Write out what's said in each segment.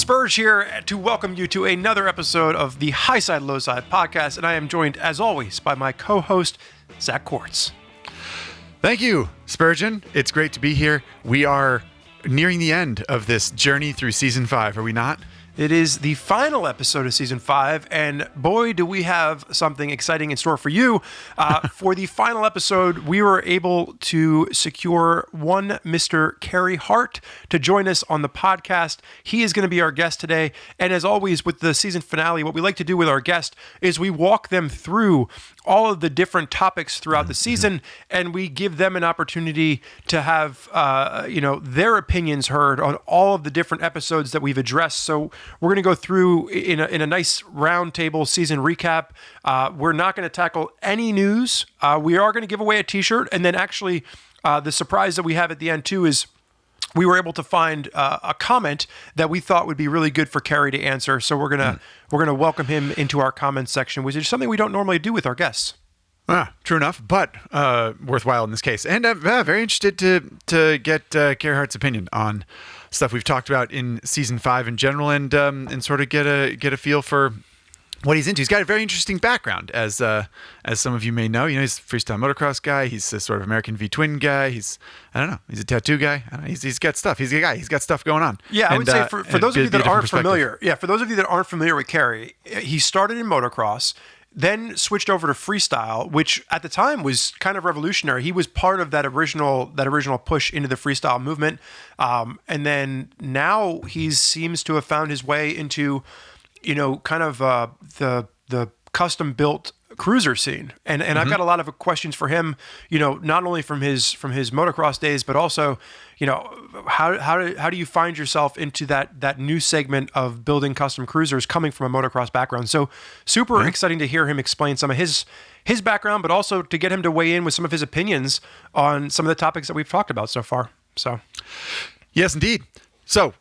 Spurge here to welcome you to another episode of the Highside, Lowside podcast, and I am joined, as always, by my co-host, Zach Quartz. Thank you, Spurgeon. It's great to be here. We are nearing the end of this journey through Season 5, are we not? It is the final episode of Season 5, and boy, do we have something exciting in store for you. For the final episode, we were able to secure one Mr. Carey Hart to join us on the podcast. He is going to be our guest today, and as always with the season finale, what we like to do with our guest is we walk them through all of the different topics throughout the season, and we give them an opportunity to have their opinions heard on all of the different episodes that we've addressed. So we're going to go through in a nice roundtable season recap. We're not going to tackle any news. We are going to give away a t-shirt, and then actually the surprise that we have at the end too is we were able to find a comment that we thought would be really good for Carey to answer. So we're gonna welcome him into our comments section, which is something we don't normally do with our guests. True enough, but worthwhile in this case. And I'm very interested to get Carey Hart's opinion on stuff we've talked about in Season 5 in general, and sort of get a feel for what he's into. He's got a very interesting background, as some of you may know. You know, he's a freestyle motocross guy. He's a sort of American V-twin guy. He's a tattoo guy. He's got stuff. He's a guy. He's got stuff going on. Yeah, I would say for those of you that aren't familiar, with Carey, he started in motocross, then switched over to freestyle, which at the time was kind of revolutionary. He was part of that original push into the freestyle movement, and then now he seems to have found his way into, kind of the custom built cruiser scene, and I've got a lot of questions for him. Not only from his motocross days, but also, how do you find yourself into that new segment of building custom cruisers coming from a motocross background? So super exciting to hear him explain some of his background, but also to get him to weigh in with some of his opinions on some of the topics that we've talked about so far. So, yes, indeed. So,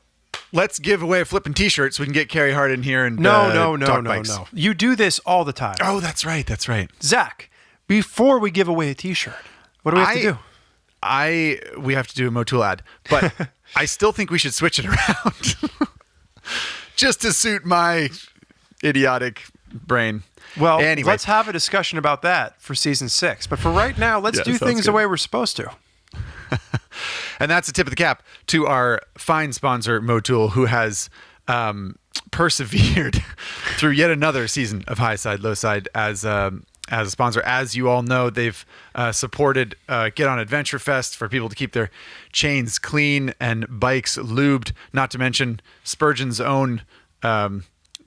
let's give away a flipping t-shirt so we can get Carey Hart in here and talk bikes. No. You do this all the time. Oh, that's right. Zach, before we give away a t-shirt, what do we have to do? We have to do a Motul ad, but I still think we should switch it around just to suit my idiotic brain. Well, anyway, let's have a discussion about that for Season 6. But for right now, let's do things the way we're supposed to. And that's a tip of the cap to our fine sponsor, Motul, who has persevered through yet another season of Highside, Lowside as a sponsor. As you all know, they've supported Get On Adventure Fest for people to keep their chains clean and bikes lubed, not to mention Spurgeon's own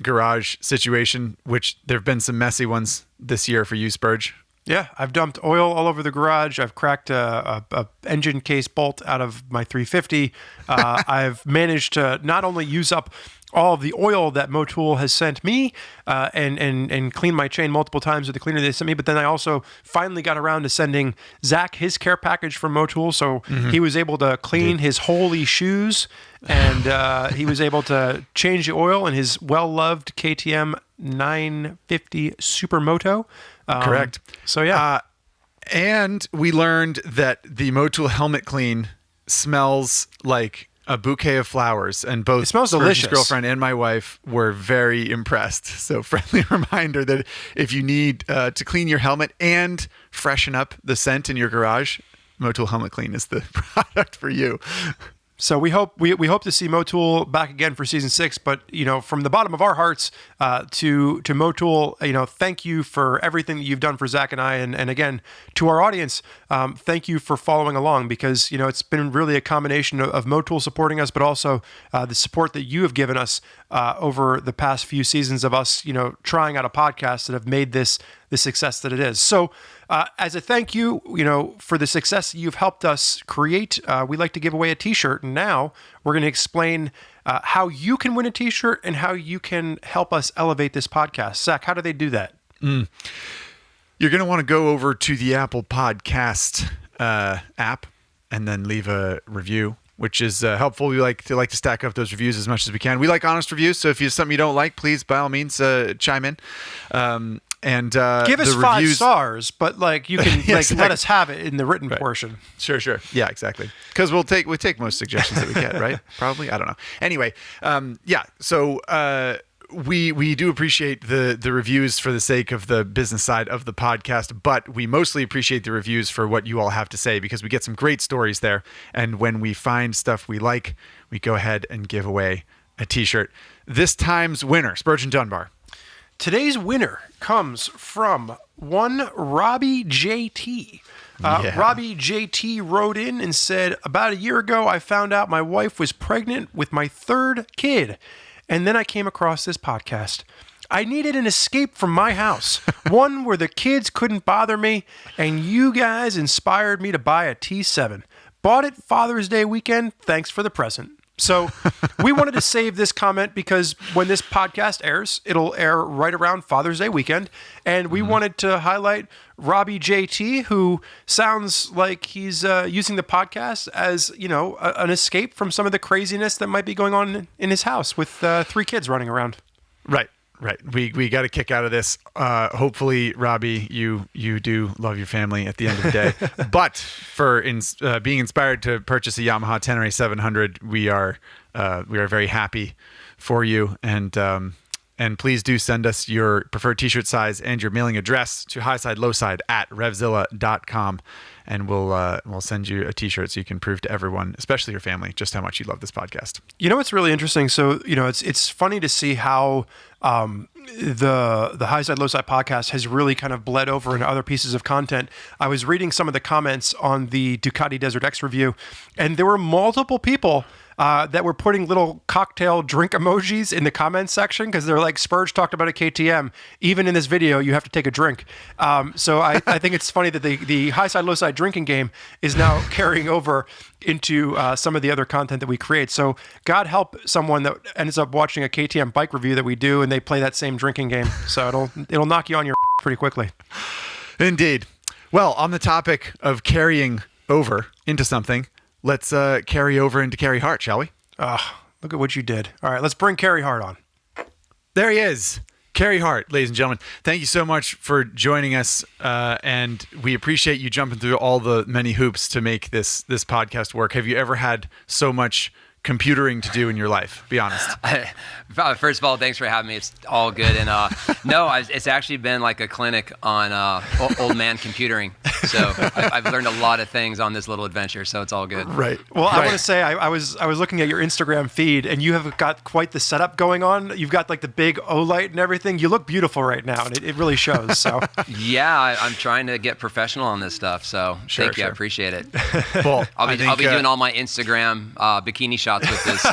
garage situation, which there have been some messy ones this year for you, Spurge. Yeah, I've dumped oil all over the garage. I've cracked a engine case bolt out of my 350. I've managed to not only use up all of the oil that Motul has sent me and clean my chain multiple times with the cleaner they sent me, but then I also finally got around to sending Zach his care package from Motul, so he was able to clean his holy shoes, and he was able to change the oil in his well-loved KTM 950 Supermoto. Correct. So yeah. And we learned that the Motul helmet clean smells like a bouquet of flowers, and both Spurgeon's girlfriend and my wife were very impressed. So friendly reminder that if you need to clean your helmet and freshen up the scent in your garage, Motul Helmet Clean is the product for you. So we hope to see Motul back again for Season 6, but from the bottom of our hearts to Motul, thank you for everything that you've done for Zach and I, and again to our audience, thank you for following along, because it's been really a combination of Motul supporting us, but also the support that you have given us over the past few seasons of us trying out a podcast that have made this the success that it is. So as a thank you, for the success you've helped us create, we'd like to give away a t-shirt. And now we're going to explain how you can win a t-shirt and how you can help us elevate this podcast. Zach, how do they do that? You're going to want to go over to the Apple Podcast app and then leave a review, which is helpful. We like to stack up those reviews as much as we can. We like honest reviews, so if there's something you don't like, please, by all means, chime in. And give us the 5 reviews, stars, but like you can let us have it in the written portion. Sure. Yeah, exactly. Because we take most suggestions that we get, right? Probably. I don't know. Anyway, So we do appreciate the reviews for the sake of the business side of the podcast, but we mostly appreciate the reviews for what you all have to say, because we get some great stories there. And when we find stuff we like, we go ahead and give away a T-shirt. This time's winner, Spurgeon Dunbar. Today's winner comes from one Robbie JT. Robbie JT wrote in and said, about a year ago, I found out my wife was pregnant with my 3rd kid. And then I came across this podcast. I needed an escape from my house, one where the kids couldn't bother me, and you guys inspired me to buy a T7. Bought it Father's Day weekend. Thanks for the present. So we wanted to save this comment because when this podcast airs, it'll air right around Father's Day weekend. And we wanted to highlight Robbie JT, who sounds like he's using the podcast as, an escape from some of the craziness that might be going on in his house with 3 kids running around. Right. We got a kick out of this. Hopefully, Robbie, you do love your family at the end of the day. But for being inspired to purchase a Yamaha Tenere 700, we are very happy for you. And please do send us your preferred T-shirt size and your mailing address to Highside Lowside at RevZilla.com. And we'll send you a T-shirt so you can prove to everyone, especially your family, just how much you love this podcast. It's really interesting. So, it's funny to see how the Highside Lowside podcast has really kind of bled over into other pieces of content. I was reading some of the comments on the Ducati Desert X review, and there were multiple people that were putting little cocktail drink emojis in the comments section because they're like, Spurge talked about a KTM. Even in this video, you have to take a drink. So I think it's funny that the Highside Lowside drinking game is now carrying over into some of the other content that we create. So God help someone that ends up watching a KTM bike review that we do and they play that same drinking game. So it'll knock you on your pretty quickly. Indeed. Well, on the topic of carrying over into something, let's carry over into Carey Hart, shall we? Look at what you did. All right, let's bring Carey Hart on. There he is. Carey Hart, ladies and gentlemen. Thank you so much for joining us, and we appreciate you jumping through all the many hoops to make this podcast work. Have you ever had so much computering to do in your life? Be honest. First of all, thanks for having me. It's all good. And it's actually been like a clinic on old man computering. So I've learned a lot of things on this little adventure. So it's all good. Right. Well, I want to say I was looking at your Instagram feed, and you have got quite the setup going on. You've got like the big O-light and everything. You look beautiful right now, and it really shows. So yeah, I'm trying to get professional on this stuff. So thank you. I appreciate it. Well, I'll be doing all my Instagram bikini shots with this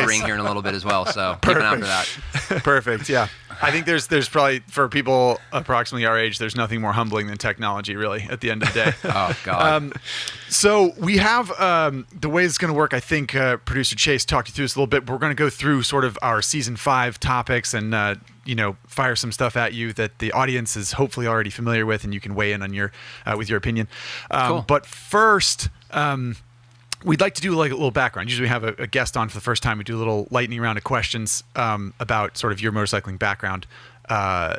ring here in a little bit as well. So keep an eye for that. Perfect. Yeah. I think there's probably, for people approximately our age, there's nothing more humbling than technology, really, at the end of the day. Oh, God. So we have the way it's going to work. I think producer Chase talked you through this a little bit. We're going to go through sort of our season 5 topics and fire some stuff at you that the audience is hopefully already familiar with, and you can weigh in on your with your opinion. Cool. But first, we'd like to do like a little background. Usually we have a guest on for the first time. We do a little lightning round of questions about sort of your motorcycling background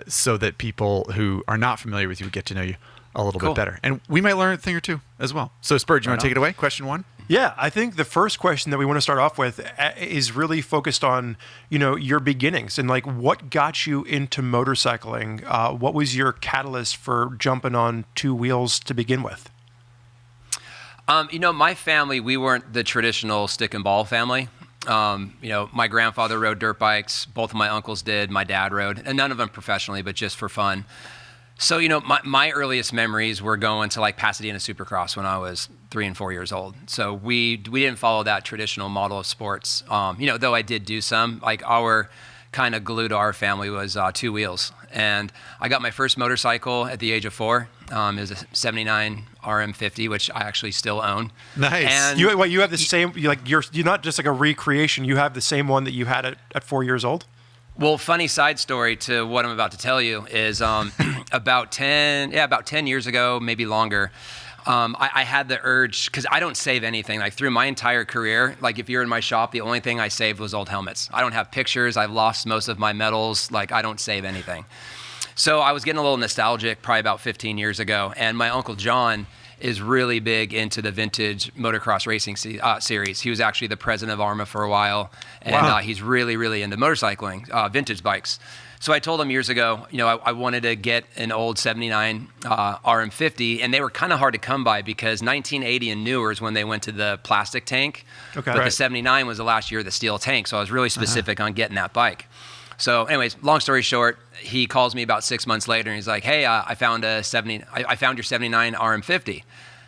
so that people who are not familiar with you would get to know you a little bit better. And we might learn a thing or two as well. So Spurge, you want to take it away? Question 1? Yeah, I think the first question that we want to start off with is really focused on, your beginnings and like what got you into motorcycling. What was your catalyst for jumping on 2 wheels to begin with? My family, we weren't the traditional stick and ball family. My grandfather rode dirt bikes. Both of my uncles did. My dad rode, and none of them professionally, but just for fun. So, my earliest memories were going to like Pasadena Supercross when I was 3 and 4 years old. So we didn't follow that traditional model of sports. Though I did do some, like our kind of glue to our family was 2 wheels. And I got my first motorcycle at the age of 4. It was a 79 RM50, which I actually still own. Nice. And You have the same, you're not just like a recreation. You have the same one that you had at 4 years old? Well, funny side story to what I'm about to tell you is about 10 years ago, maybe longer, I had the urge, because I don't save anything. Like through my entire career, like if you're in my shop, the only thing I saved was old helmets. I don't have pictures. I've lost most of my medals. Like I don't save anything. So I was getting a little nostalgic probably about 15 years ago, and my Uncle John is really big into the vintage motocross racing series. He was actually the president of ARMA for a while, and he's really, really into motorcycling, vintage bikes. So I told him years ago, I wanted to get an old 79 RM50, and they were kind of hard to come by because 1980 and newer is when they went to the plastic tank. Okay. But the 79 was the last year of the steel tank, so I was really specific on getting that bike. So anyways, long story short, he calls me about 6 months later, and he's like, hey, I found your 79 RM50.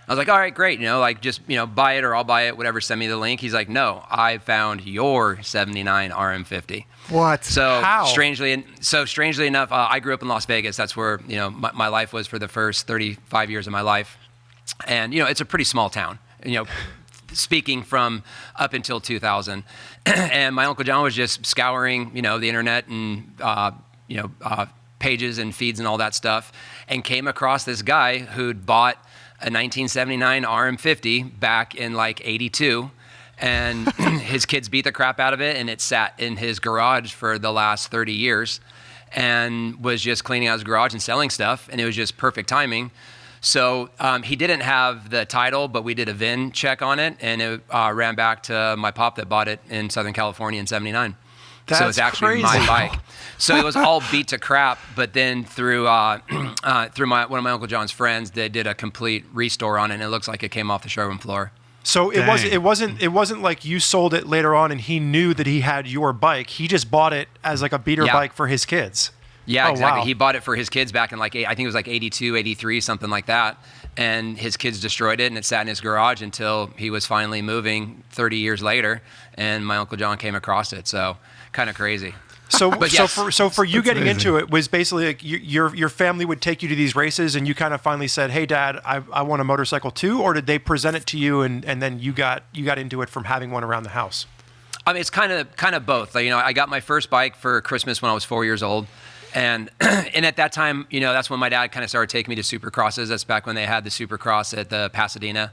I was like, all right, great. Just buy it or I'll buy it, whatever, send me the link. He's like, no, I found your 79 RM50. What? So How? strangely enough, I grew up in Las Vegas. That's where, my life was for the first 35 years of my life. And, it's a pretty small town, speaking from up until 2000. And my Uncle John was just scouring, the internet and, pages and feeds and all that stuff, and came across this guy who'd bought a 1979 RM50 back in like 82, and his kids beat the crap out of it, and it sat in his garage for the last 30 years and was just cleaning out his garage and selling stuff, and it was just perfect timing. So he didn't have the title, but we did a VIN check on it, and it ran back to my pop that bought it in Southern California in 79. So it's actually my bike. So it was all beat to crap, but then through one of my Uncle John's friends, they did a complete restore on it, and it looks like it came off the showroom floor. So it wasn't like you sold it later on and he knew that he had your bike. He just bought it as like a beater bike for his kids. Yeah, exactly. Wow. He bought it for his kids back in I think it was like 82, 83, something like that. And his kids destroyed it, and it sat in his garage until he was finally moving 30 years later, and my Uncle John came across it. So kind of crazy. So, yes. for you getting amazing. into it was basically like your family would take you to these races, and you kind of finally said, "Hey, Dad, I want a motorcycle too," or did they present it to you, and then you got into it from having one around the house? I mean, it's kind of both. I got my first bike for Christmas when I was 4 years old, and at that time, that's when my dad kind of started taking me to Supercrosses. That's back when they had the Supercross at the Pasadena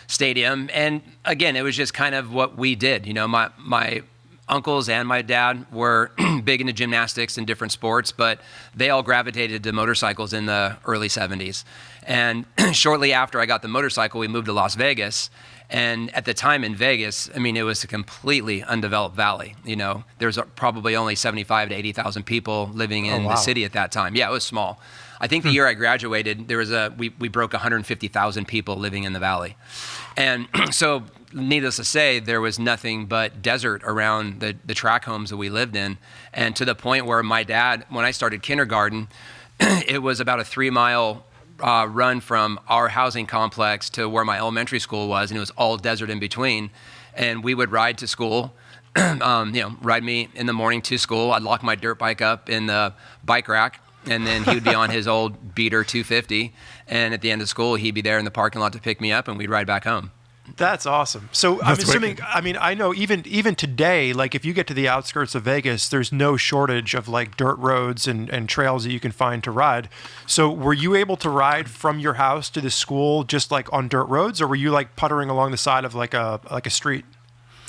Stadium, and again, it was just kind of what we did. My uncles and my dad were big into gymnastics and different sports, but they all gravitated to motorcycles in the early 70s. And shortly after I got the motorcycle, we moved to Las Vegas. And at the time in Vegas, I mean, it was a completely undeveloped valley. There's probably only 75 to 80,000 people living in the city at that time. Yeah, it was small. I think the year I graduated, there was we broke 150,000 people living in the valley. And so needless to say, there was nothing but desert around the track homes that we lived in. And to the point where my dad, when I started kindergarten, it was about a 3-mile run from our housing complex to where my elementary school was, and it was all desert in between. And we would ride to school, ride me in the morning to school. I'd lock my dirt bike up in the bike rack, and then he would be on his old beater 250. And at the end of school, he'd be there in the parking lot to pick me up, and we'd ride back home. That's awesome. So I'm assuming, I know even today, like if you get to the outskirts of Vegas, there's no shortage of like dirt roads and trails that you can find to ride. So were you able to ride from your house to the school just like on dirt roads, or were you like puttering along the side of like a street?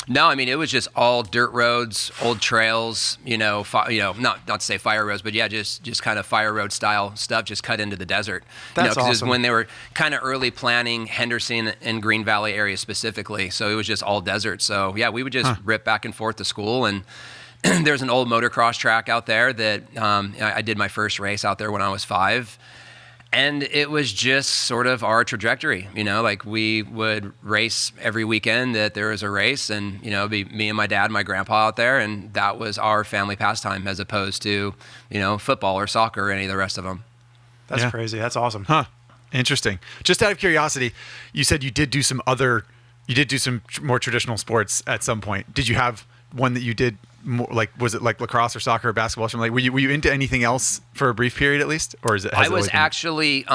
No, I mean, it was just all dirt roads, old trails, not to say fire roads, but yeah, just kind of fire road style stuff, just cut into the desert. That's awesome. It was when they were kind of early planning Henderson and Green Valley area specifically. So it was just all desert. So yeah, we would just rip back and forth to school. And there's an old motocross track out there that I did my first race out there when I was 5. And it was just sort of our trajectory, like we would race every weekend that there was a race, and, be me and my dad and my grandpa out there, and that was our family pastime as opposed to, football or soccer or any of the rest of them. That's crazy. That's awesome. Huh. Interesting. Just out of curiosity, you said you did do some more traditional sports at some point. Did you have one that you did more, like, was it like lacrosse or soccer or basketball or something? Like, were you into anything else for a brief period at least, or is it? I was actually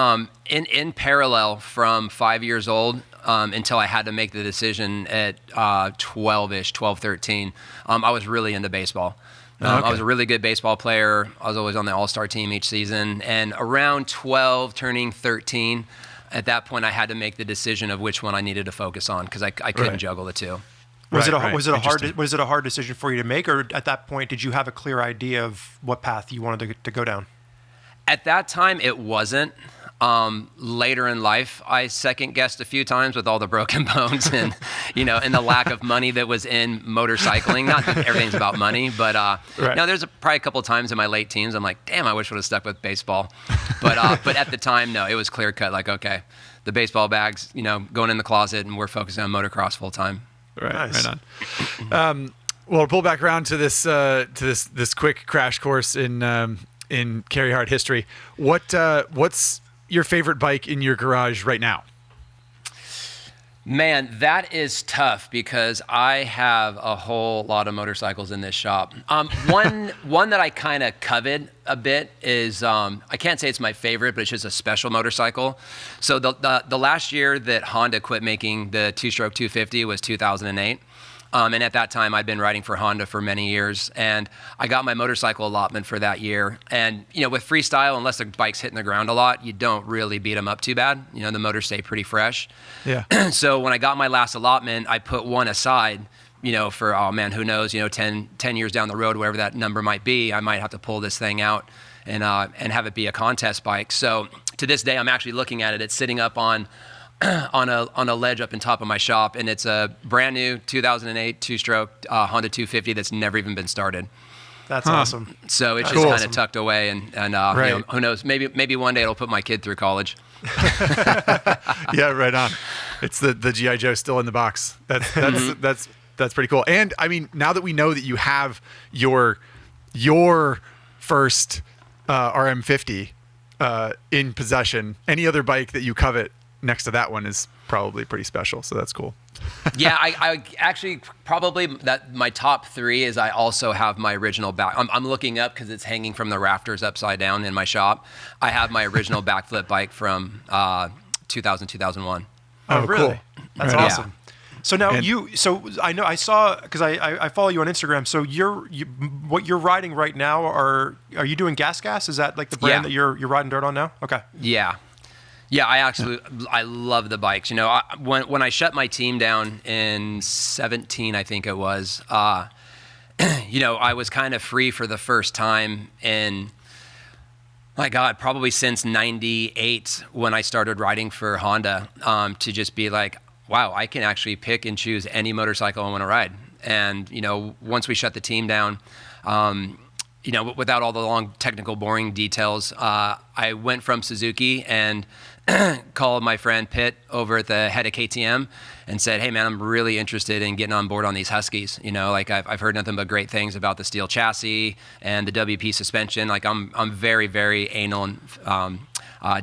in parallel from 5 years old until I had to make the decision at 12, 13. I was really into baseball. Okay. I was a really good baseball player. I was always on the all-star team each season. And around 12, turning 13, at that point I had to make the decision of which one I needed to focus on because I couldn't juggle the two. Was it a hard decision for you to make, or at that point did you have a clear idea of what path you wanted to go down? At that time, it wasn't. Later in life, I second guessed a few times with all the broken bones and, and the lack of money that was in motorcycling. Not that everything's about money, but no, there's probably a couple of times in my late teens, I'm like, damn, I wish I would have stuck with baseball. But at the time, no, it was clear cut. Like, okay, the baseball bags, going in the closet, and we're focusing on motocross full time. Right, Nice. right on. Well, we'll pull back around to this quick crash course in Carey Hart history. What's your favorite bike in your garage right now? Man, that is tough because I have a whole lot of motorcycles in this shop. One that I kind of covet a bit is, I can't say it's my favorite, but it's just a special motorcycle. So the last year that Honda quit making the two-stroke 250 was 2008. And at that time, I'd been riding for Honda for many years, and I got my motorcycle allotment for that year. And, with freestyle, unless the bike's hitting the ground a lot, you don't really beat them up too bad. The motors stay pretty fresh. Yeah. So when I got my last allotment, I put one aside, for, oh man, who knows, 10 years down the road, whatever that number might be, I might have to pull this thing out and have it be a contest bike. So to this day, I'm actually looking at it. It's sitting up on a ledge up in top of my shop, and it's a brand new 2008 two-stroke Honda 250 that's never even been started. That's awesome. So it's That's just kind awesome. of tucked away, and Right. who knows? Maybe one day it'll put my kid through college. Yeah, right on. It's the GI Joe still in the box. That's pretty cool. And I mean, now that we know that you have your first RM50 in possession, any other bike that you covet next to that one is probably pretty special. So that's cool. Yeah, I actually probably that my top three is I also have my original back. I'm looking up because it's hanging from the rafters upside down in my shop. I have my original backflip bike from 2001. Oh, really? Cool. That's Right on. awesome. So now And- so I know I saw, because I follow you on Instagram. So what you're riding right now are you doing Gas? Is that like the brand Yeah. that you're riding dirt on now? Okay. Yeah, I love the bikes. When I shut my team down in 2017, I think it was, I was kind of free for the first time in, my God, probably since 98 when I started riding for Honda, to just be like, wow, I can actually pick and choose any motorcycle I want to ride. And, once we shut the team down, without all the long technical boring details, I went from Suzuki and called my friend Pitt over at the head of KTM and said, hey man, I'm really interested in getting on board on these Huskies. I've heard nothing but great things about the steel chassis and the WP suspension. Like I'm very, very anal and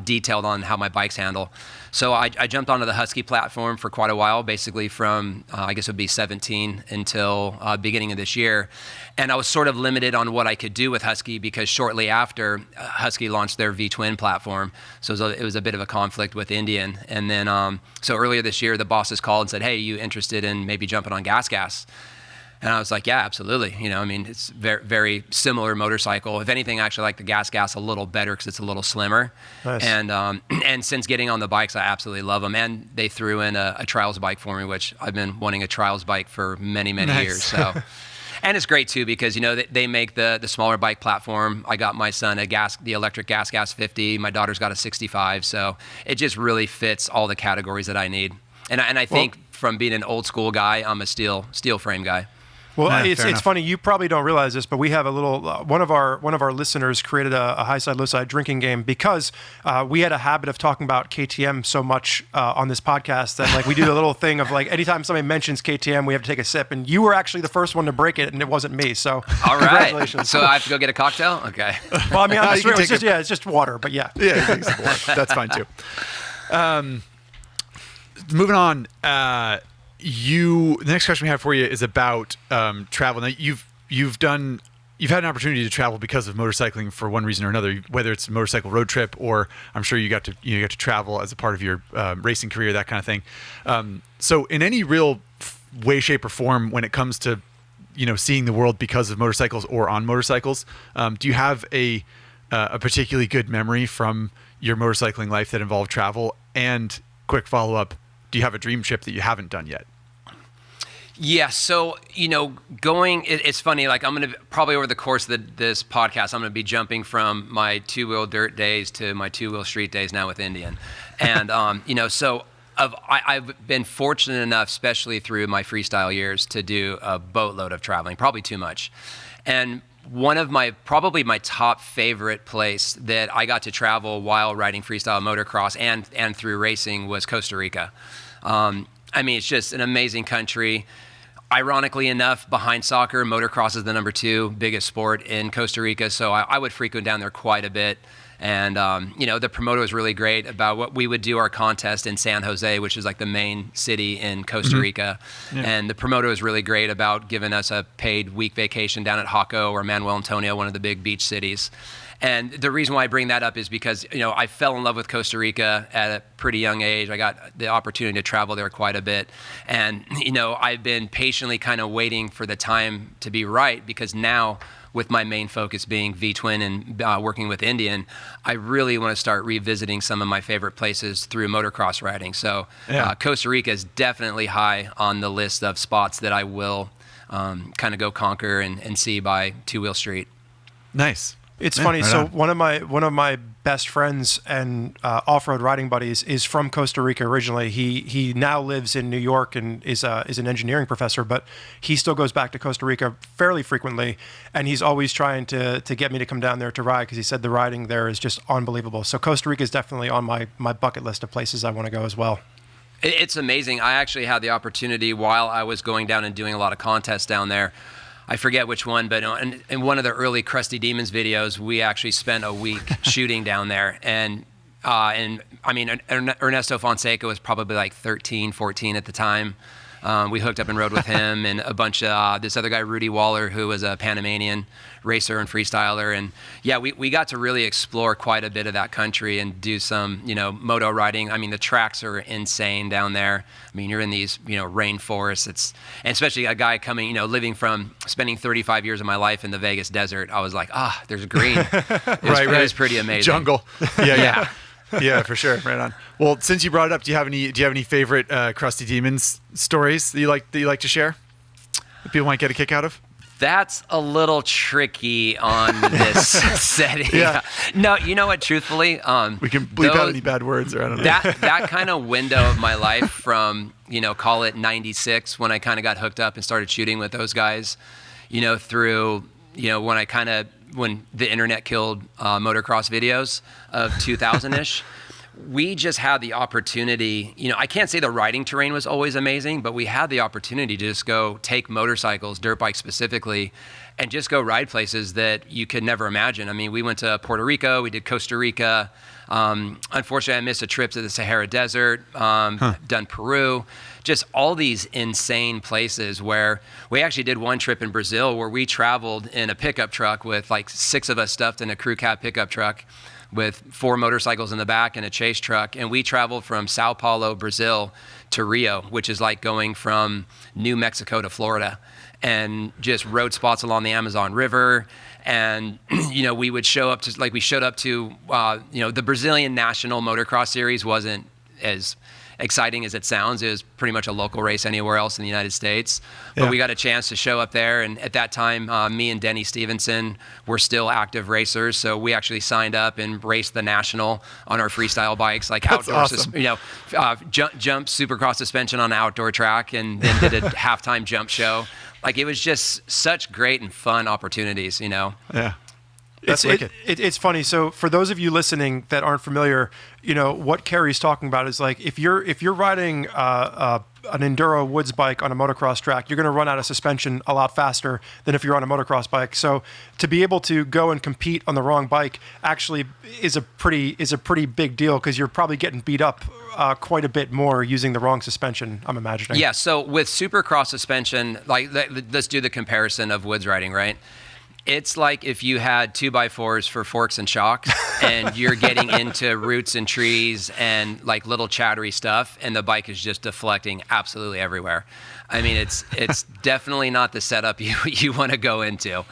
detailed on how my bikes handle. So I jumped onto the Husky platform for quite a while, basically from, I guess it would be 17 until beginning of this year. And I was sort of limited on what I could do with Husky because shortly after, Husky launched their V-twin platform. So it was a bit of a conflict with Indian. And then, so earlier this year, the bosses called and said, hey, you interested in maybe jumping on Gas? And I was like, yeah, absolutely. It's very, very similar motorcycle. If anything, I actually like the Gas a little better because it's a little slimmer. Nice. And since getting on the bikes, I absolutely love them. And they threw in a trials bike for me, which I've been wanting a trials bike for many, many Nice. years. So, and it's great too because they make the smaller bike platform. I got my son the electric Gas 50. My daughter's got a 65. So it just really fits all the categories that I need. And I think from being an old school guy, I'm a steel frame guy. Well, Yeah, it's fair enough. funny. You probably don't realize this, but we have a little one of our listeners created a Highside Lowside drinking game because we had a habit of talking about KTM so much on this podcast that like we do a little thing of like anytime somebody mentions KTM, we have to take a sip. And you were actually the first one to break it, and it wasn't me. So All right. congratulations. So I have to go get a cocktail? Okay. Well, I mean, You can take it's just water, but yeah. Yeah, that's fine too. Moving on. The next question we have for you is about travel. Now you've had an opportunity to travel because of motorcycling for one reason or another, whether it's a motorcycle road trip or I'm sure you got to travel as a part of your racing career, that kind of thing. So in any real way, shape, or form, when it comes to seeing the world because of motorcycles or on motorcycles, do you have a particularly good memory from your motorcycling life that involved travel? And quick follow up, do you have a dream trip that you haven't done yet? Yeah, so it's funny. Like I'm gonna probably over the course of this podcast, I'm gonna be jumping from my two-wheel dirt days to my two-wheel street days now with Indian, and I've been fortunate enough, especially through my freestyle years, to do a boatload of traveling, probably too much, and one of probably my top favorite place that I got to travel while riding freestyle motocross and through racing was Costa Rica. It's just an amazing country. Ironically enough, behind soccer, motocross is the number 2 biggest sport in Costa Rica, so I would frequent down there quite a bit. And, the promoter was really great about what we would do our contest in San Jose, which is like the main city in Costa Rica. Yeah. And the promoter was really great about giving us a paid week vacation down at Jaco or Manuel Antonio, one of the big beach cities. And the reason why I bring that up is because, I fell in love with Costa Rica at a pretty young age. I got the opportunity to travel there quite a bit. And, I've been patiently kind of waiting for the time to be right, because now, with my main focus being V-twin and working with Indian, I really want to start revisiting some of my favorite places through motocross riding. So Costa Rica is definitely high on the list of spots that I will kind of go conquer and see by two-wheel street. Nice. It's funny. Right so one of my best friends and off-road riding buddies is from Costa Rica originally. He now lives in New York and is an engineering professor, but he still goes back to Costa Rica fairly frequently, and he's always trying to get me to come down there to ride, because he said the riding there is just unbelievable. So Costa Rica is definitely on my bucket list of places I want to go as well. It's amazing. I actually had the opportunity while I was going down and doing a lot of contests down there. I forget which one, but in one of the early Crusty Demons videos, we actually spent a week shooting down there. And Ernesto Fonseca was probably like 13, 14 at the time. We hooked up and rode with him and a bunch of this other guy, Rudy Waller, who was a Panamanian racer and freestyler. And yeah, we got to really explore quite a bit of that country and do some, moto riding. The tracks are insane down there. You're in these, rainforests. And especially a guy coming, living from spending 35 years of my life in the Vegas desert. I was like, there's green. It was pretty amazing. Jungle. Yeah. Yeah, for sure. Right on. Well, since you brought it up, do you have any favorite Crusty Demons stories that you like to share that people might get a kick out of? That's a little tricky on this setting. Yeah. No, you know what? Truthfully, we can bleep out any bad words, or I don't know. That kind of window of my life from call it 96, when I kind of got hooked up and started shooting with those guys, through when the internet killed motocross videos of 2000-ish. We just had the opportunity, I can't say the riding terrain was always amazing, but we had the opportunity to just go take motorcycles, dirt bikes specifically, and just go ride places that you could never imagine. We went to Puerto Rico, we did Costa Rica. Unfortunately, I missed a trip to the Sahara Desert, done Peru, just all these insane places where we actually did one trip in Brazil where we traveled in a pickup truck with like 6 of us stuffed in a crew cab pickup truck with 4 motorcycles in the back and a chase truck. And we traveled from Sao Paulo, Brazil to Rio, which is like going from New Mexico to Florida, and just rode spots along the Amazon River. And, we would show up to, we showed up to, the Brazilian National Motocross Series wasn't as exciting as it sounds. It was pretty much a local race anywhere else in the United States. But we got a chance to show up there. And at that time, me and Denny Stevenson were still active racers. So we actually signed up and raced the National on our freestyle bikes, like outdoor, awesome. Jump supercross suspension on an outdoor track, and then did a halftime jump show. It was just such great and fun opportunities, Yeah. It's funny. So for those of you listening that aren't familiar, what Carey's talking about is like if you're riding an enduro woods bike on a motocross track, you're going to run out of suspension a lot faster than if you're on a motocross bike. So to be able to go and compete on the wrong bike actually is a pretty big deal, because you're probably getting beat up quite a bit more using the wrong suspension, I'm imagining. Yeah. So with supercross suspension, let's do the comparison of woods riding, right? It's like if you had 2x4s for forks and shocks, and you're getting into roots and trees and like little chattery stuff, and the bike is just deflecting absolutely everywhere. It's definitely not the setup you want to go into.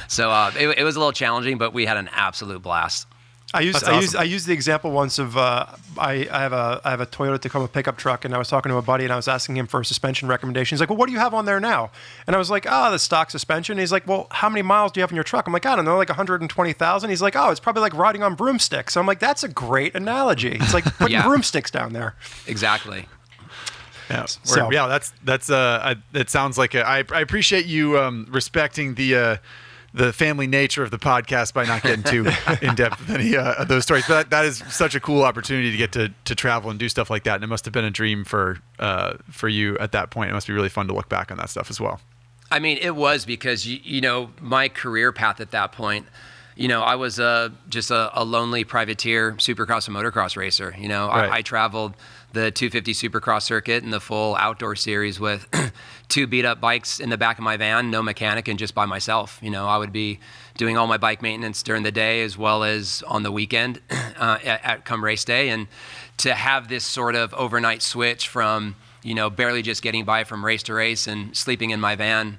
So it was a little challenging, but we had an absolute blast. That's awesome. I used the example once of I have a Toyota Tacoma pickup truck, and I was talking to a buddy, and I was asking him for a suspension recommendation. He's like, "Well, what do you have on there now?" And I was like, "Oh, the stock suspension." And he's like, "Well, how many miles do you have in your truck?" I'm like, "I don't know, like 120,000." He's like, "Oh, it's probably like riding on broomsticks." So I'm like, "That's a great analogy. It's like putting broomsticks down there." Exactly. Yeah. So- That's it sounds like I appreciate you respecting the family nature of the podcast by not getting too in depth with any of those stories. But that is such a cool opportunity to get to travel and do stuff like that. And it must have been a dream for you at that point. It must be really fun to look back on that stuff as well. I mean, it was because, my career path at that point, I was just a lonely privateer supercross and motocross racer. Right. I traveled the 250 Supercross circuit and the full outdoor series with 2 beat up bikes in the back of my van, no mechanic, and just by myself. I would be doing all my bike maintenance during the day as well as on the weekend at come race day. And to have this sort of overnight switch from, barely just getting by from race to race and sleeping in my van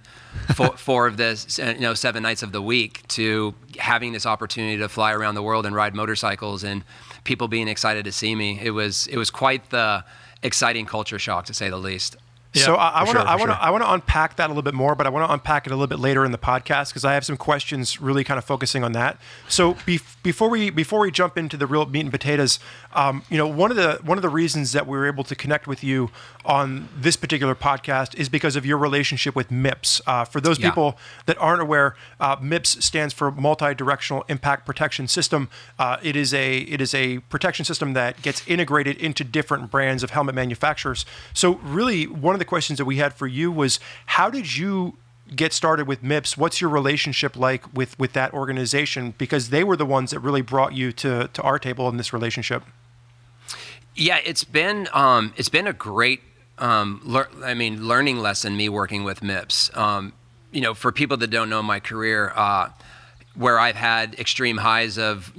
four of the 7 nights of the week, to having this opportunity to fly around the world and ride motorcycles and people being excited to see me. It was quite the exciting culture shock, to say the least. Yeah, so I want to sure. unpack that a little bit more, but I want to unpack it a little bit later in the podcast because I have some questions really kind of focusing on that. So before we jump into the real meat and potatoes, one of the reasons that we were able to connect with you on this particular podcast is because of your relationship with MIPS. For those people that aren't aware, MIPS stands for Multi-Directional Impact Protection System. It is a protection system that gets integrated into different brands of helmet manufacturers. So really, one of the questions that we had for you was, how did you get started with MIPS? What's your relationship like with that organization? Because they were the ones that really brought you to our table in this relationship. Yeah, it's been a great learning lesson, me working with MIPS. For people that don't know my career, where I've had extreme highs of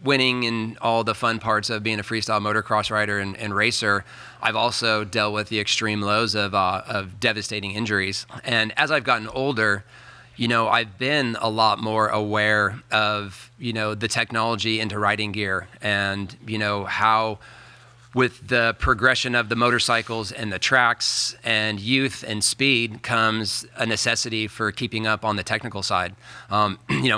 winning and all the fun parts of being a freestyle motocross rider and racer, I've also dealt with the extreme lows of devastating injuries. And as I've gotten older, I've been a lot more aware of the technology into riding gear, and how with the progression of the motorcycles and the tracks and youth and speed comes a necessity for keeping up on the technical side.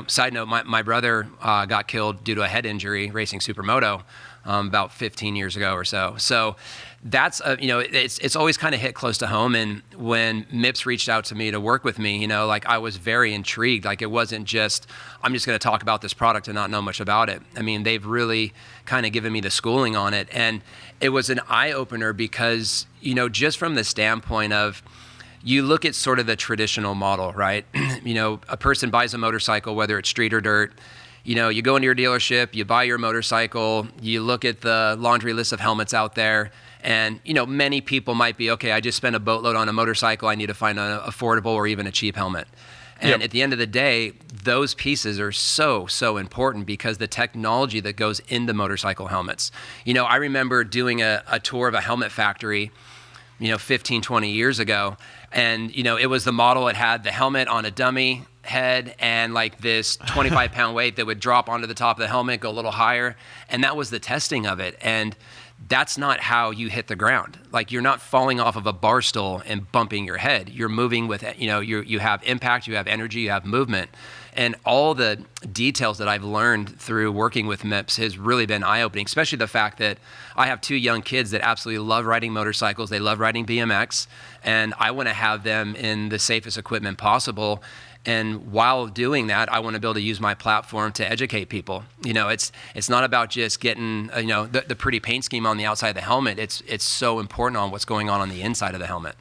Side note, my brother got killed due to a head injury racing supermoto about 15 years ago or so. So that's, it's always kind of hit close to home. And when MIPS reached out to me to work with me, I was very intrigued. Like, it wasn't just, I'm just going to talk about this product and not know much about it. I mean, they've really kind of given me the schooling on it. And it was an eye-opener because, just from the standpoint of, you look at sort of the traditional model, right? A person buys a motorcycle, whether it's street or dirt. You go into your dealership, you buy your motorcycle, you look at the laundry list of helmets out there, and many people might be, okay, I just spent a boatload on a motorcycle, I need to find an affordable or even a cheap helmet. And at the end of the day, those pieces are so important because the technology that goes into motorcycle helmets. I remember doing a tour of a helmet factory 15, 20 years ago. And, it was the model, it had the helmet on a dummy head and like this 25-pound weight that would drop onto the top of the helmet, go a little higher. And that was the testing of it. And that's not how you hit the ground. Like, you're not falling off of a bar stool and bumping your head. You're moving with, you have impact, you have energy, you have movement. And all the details that I've learned through working with MIPS has really been eye-opening, especially the fact that I have 2 young kids that absolutely love riding motorcycles. They love riding BMX, and I want to have them in the safest equipment possible. And while doing that, I want to be able to use my platform to educate people. It's not about just getting, the pretty paint scheme on the outside of the helmet. It's so important on what's going on the inside of the helmet.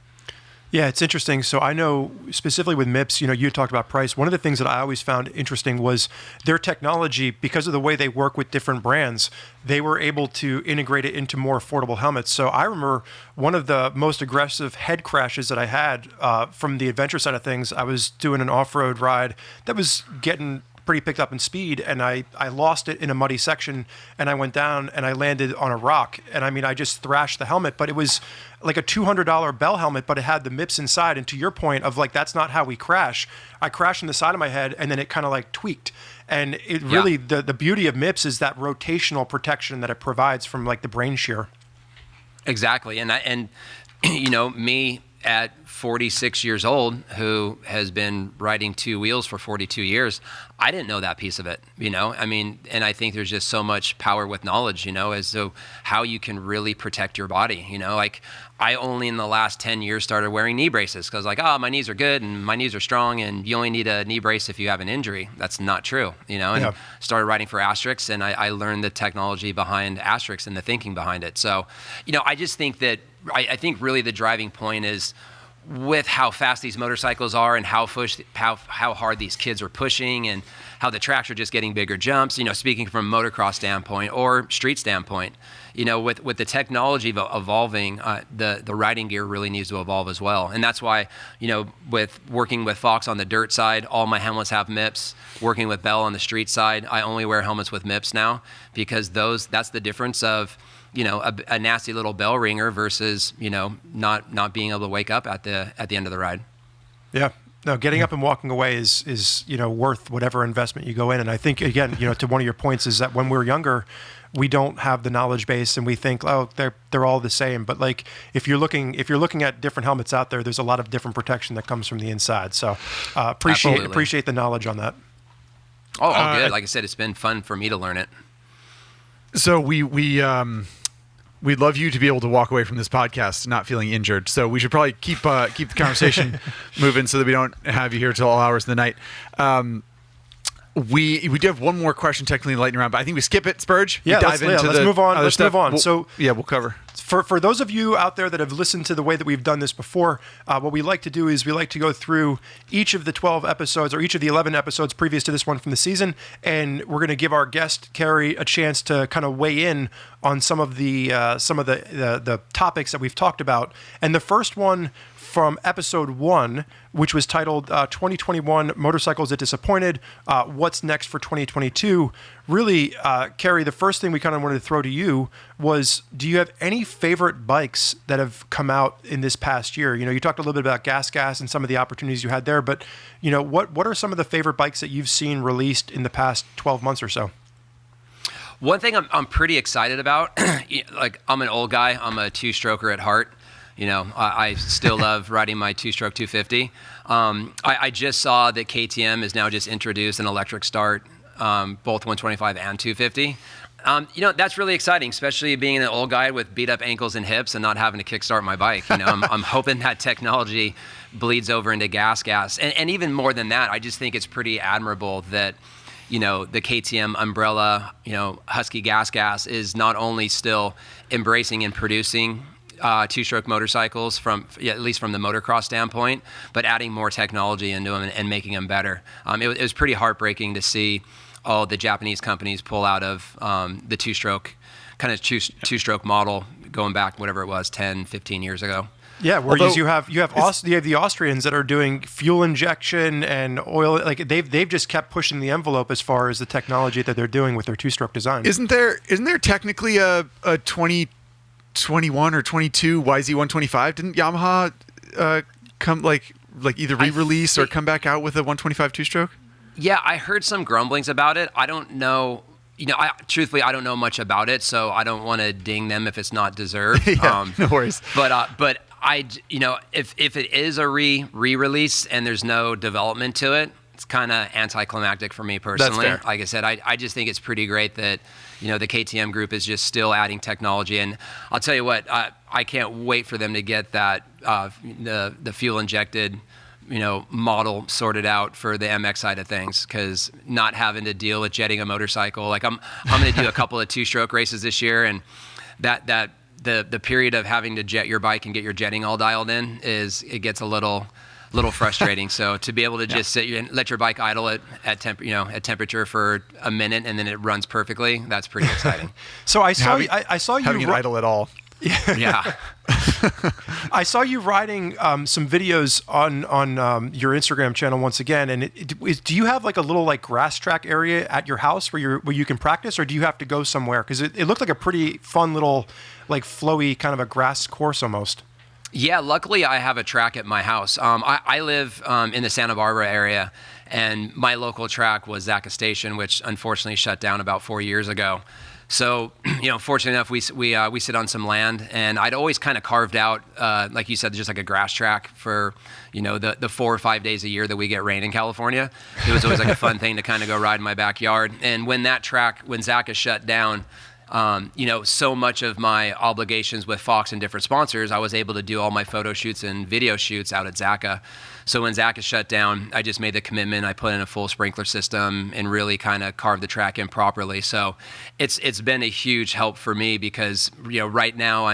Yeah, it's interesting. So I know specifically with MIPS, you talked about price. One of the things that I always found interesting was their technology. Because of the way they work with different brands, they were able to integrate it into more affordable helmets. So I remember one of the most aggressive head crashes that I had from the adventure side of things. I was doing an off-road ride that was getting pretty picked up in speed, and I lost it in a muddy section, and I went down and I landed on a rock, and I mean, I just thrashed the helmet, but it was like a $200 Bell helmet, but it had the MIPS inside. And to your point of like, that's not how we crash. I crashed in the side of my head, and then it kind of like tweaked. And it really, the beauty of MIPS is that rotational protection that it provides from like the brain shear. Exactly. And you know, me at 46 years old, who has been riding two wheels for 42 years, I didn't know that piece of it, you know? I mean, and I think there's just so much power with knowledge, you know, as to how you can really protect your body, you know? Like, I only in the last 10 years started wearing knee braces because like, oh, my knees are good and my knees are strong and you only need a knee brace if you have an injury. That's not true, you know? And started riding for Asterix, and I learned the technology behind Asterix and the thinking behind it. So, you know, I just think that, I think really the driving point is with how fast these motorcycles are and how hard these kids are pushing and how the tracks are just getting bigger jumps, you know, speaking from a motocross standpoint or street standpoint, you know, with the technology evolving, the riding gear really needs to evolve as well. And that's why, you know, with working with Fox on the dirt side, all my helmets have MIPS. Working with Bell on the street side, I only wear helmets with MIPS now because that's the difference of, you know, a nasty little bell ringer versus, you know, not being able to wake up at the end of the ride. Yeah. No, getting up and walking away is, you know, worth whatever investment you go in. And I think, again, you know, to one of your points is that when we're younger, we don't have the knowledge base and we think, oh, they're all the same. But like, if you're looking at different helmets out there, there's a lot of different protection that comes from the inside. So appreciate the knowledge on that. Oh, all good. Like I said, it's been fun for me to learn it. So we'd love you to be able to walk away from this podcast not feeling injured. So we should probably keep the conversation moving so that we don't have you here till all hours of the night. We do have one more question technically lightning round, but I think we skip it, Spurge. Yeah, let's move on. Let's move on. We'll cover. For those of you out there that have listened to the way that we've done this before, what we like to do is we like to go through each of the 12 episodes or each of the 11 episodes previous to this one from the season, and we're going to give our guest Carey a chance to kind of weigh in on some of the topics that we've talked about. And the first one from episode 1, which was titled 2021 Motorcycles That Disappointed, What's Next for 2022? Really, Carey, the first thing we kind of wanted to throw to you was, do you have any favorite bikes that have come out in this past year? You know, you talked a little bit about Gas and some of the opportunities you had there, but, you know, what are some of the favorite bikes that you've seen released in the past 12 months or so? One thing I'm pretty excited about, like I'm an old guy, I'm a two-stroker at heart. You know, I still love riding my two-stroke 250. I just saw that KTM has now just introduced an electric start, both 125 and 250. You know, that's really exciting, especially being an old guy with beat up ankles and hips and not having to kickstart my bike. You know, I'm hoping that technology bleeds over into gas. And even more than that, I just think it's pretty admirable that, you know, the KTM umbrella, you know, Husky gas is not only still embracing and producing two-stroke motorcycles at least from the motocross standpoint, but adding more technology into them and making them better. It was pretty heartbreaking to see all the Japanese companies pull out of the two-stroke model going back, whatever it was, 10, 15 years ago. Yeah, whereas you have the Austrians that are doing fuel injection and oil. Like they've just kept pushing the envelope as far as the technology that they're doing with their two-stroke design. Isn't there technically a 2021 or 22 YZ125? Didn't Yamaha come like either re-release or come back out with a 125 two-stroke? Yeah, I heard some grumblings about it. I don't know. You know, truthfully, I don't know much about it, so I don't want to ding them if it's not deserved. Yeah, no worries. But you know, if it is a re-release and there's no development to it, it's kind of anticlimactic for me personally. That's fair. Like I said, I just think it's pretty great that, you know, the KTM group is just still adding technology. And I'll tell you what, I can't wait for them to get that the fuel injected, you know, model sorted out for the MX side of things, because not having to deal with jetting a motorcycle. Like I'm going to do a couple of two-stroke races this year, and the period of having to jet your bike and get your jetting all dialed in it gets a little frustrating. So to be able to just sit and let your bike idle at temperature for a minute and then it runs perfectly, that's pretty exciting. So I saw you having it idle at all. Yeah. I saw you riding some videos on your Instagram channel once again, and do you have like a little like grass track area at your house where you can practice, or do you have to go somewhere? Because it looked like a pretty fun little like flowy kind of a grass course almost. Yeah, luckily I have a track at my house. I live in the Santa Barbara area, and my local track was Zack Station, which unfortunately shut down about 4 years ago. So, fortunately enough, we sit on some land, and I'd always kind of carved out, like you said, just like a grass track for, the 4 or 5 days a year that we get rain in California. It was always like a fun thing to kind of go ride in my backyard. And when Zack is shut down, so much of my obligations with Fox and different sponsors, I was able to do all my photo shoots and video shoots out at Zacka. So when Zack is shut down, I just made the commitment. I put in a full sprinkler system and really kind of carved the track in properly. So it's been a huge help for me because, right now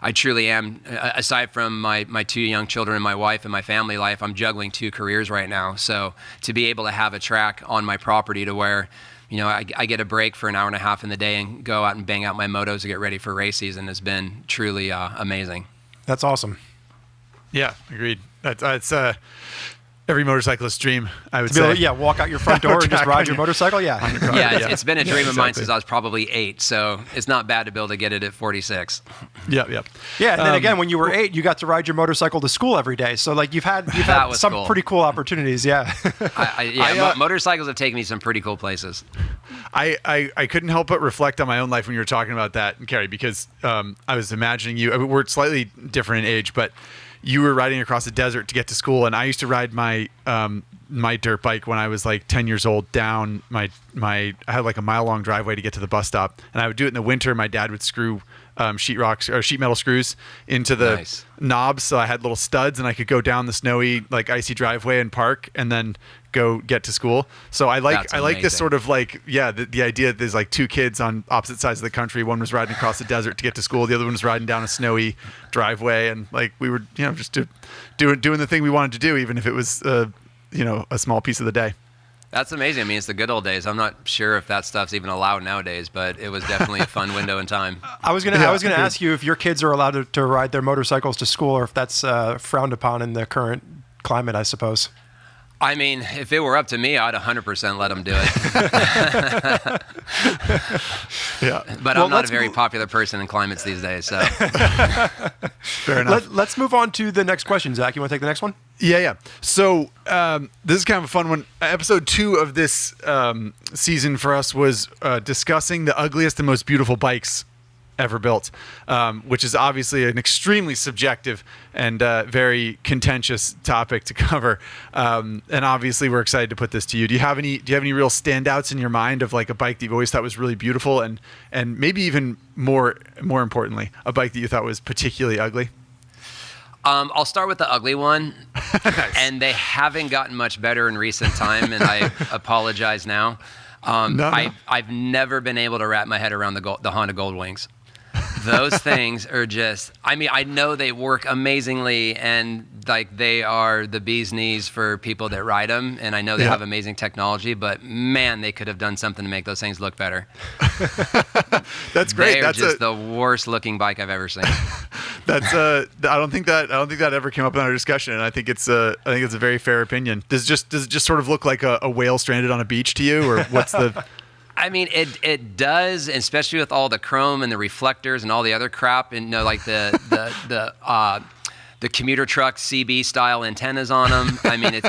I truly am, aside from my 2 young children and my wife and my family life, I'm juggling 2 careers right now. So to be able to have a track on my property to where I get a break for an hour and a half in the day and go out and bang out my motos to get ready for race season has been truly amazing. That's awesome. Yeah, agreed. It's every motorcyclist's dream, I would say. Walk out your front door and just ride your motorcycle. Yeah. It's been a dream of mine since I was probably 8, so it's not bad to be able to get it at 46. Yeah, and then again, when you were 8, you got to ride your motorcycle to school every day. So like you've had some cool. pretty cool opportunities. Yeah. Motorcycles have taken me some pretty cool places. I couldn't help but reflect on my own life when you were talking about that, Carey, because I was imagining you. We're slightly different in age, but you were riding across the desert to get to school, and I used to ride my dirt bike when I was like 10 years old down I had like a mile-long driveway to get to the bus stop, and I would do it in the winter. My dad would screw sheet metal screws into the knobs, so I had little studs, and I could go down the snowy, like icy driveway and park, and then go get to school. So I like this sort of like, the idea that there's like 2 kids on opposite sides of the country. One was riding across the desert to get to school. The other one was riding down a snowy driveway. And like, we were, just doing the thing we wanted to do, even if it was, a small piece of the day. That's amazing. I mean, it's the good old days. I'm not sure if that stuff's even allowed nowadays, but it was definitely a fun window in time. I was gonna ask you if your kids are allowed to ride their motorcycles to school, or if that's frowned upon in the current climate, I suppose. I mean, if it were up to me, I'd 100% let them do it. Yeah. But I'm not a very popular person in climates these days, so. Fair enough. Let's move on to the next question. Zach, you want to take the next one? Yeah. So this is kind of a fun one. Episode 2 of this season for us was discussing the ugliest and most beautiful bikes ever built, which is obviously an extremely subjective and very contentious topic to cover. And obviously, we're excited to put this to you. Do you have any real standouts in your mind of like a bike that you've always thought was really beautiful, and maybe even more importantly, a bike that you thought was particularly ugly? I'll start with the ugly one. Nice. And they haven't gotten much better in recent time, and I apologize now. I've never been able to wrap my head around the Honda Goldwings. Those things are just, I know they work amazingly, and like they are the bee's knees for people that ride them, and I know they have amazing technology, but man, they could have done something to make those things look better. That's great. They're just the worst looking bike I've ever seen. I don't think that ever came up in our discussion, and I think it's a very fair opinion. Does it just sort of look like a whale stranded on a beach to you, or what's the? I mean, it does, especially with all the chrome and the reflectors and all the other crap, and like the commuter truck CB style antennas on them. I mean,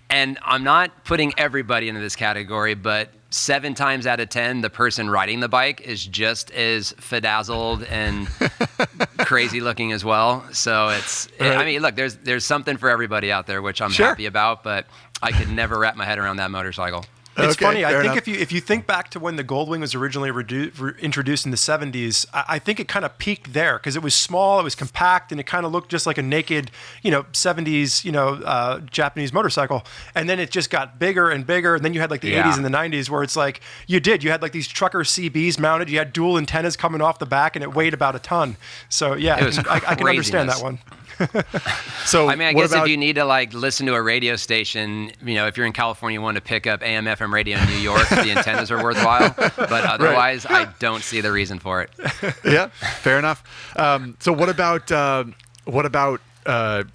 and I'm not putting everybody into this category, but 7 times out of 10, the person riding the bike is just as bedazzled and crazy looking as well. So Right. I mean, look, there's something for everybody out there, which I'm happy about, but I could never wrap my head around that motorcycle. It's funny. I think enough. if you think back to when the Goldwing was originally introduced in the 70s, I think it kind of peaked there because it was small, it was compact, and it kind of looked just like a naked, 70s, Japanese motorcycle. And then it just got bigger and bigger. And then you had like the 80s and the 90s where it's like you had like these trucker CBs mounted. You had dual antennas coming off the back, and it weighed about a ton. So yeah, I can understand that one. So I mean, I what guess about, if you need to like listen to a radio station, if you're in California, you want to pick up AM, FM radio in New York, the antennas are worthwhile. But otherwise, I don't see the reason for it. Yeah, fair enough. So what about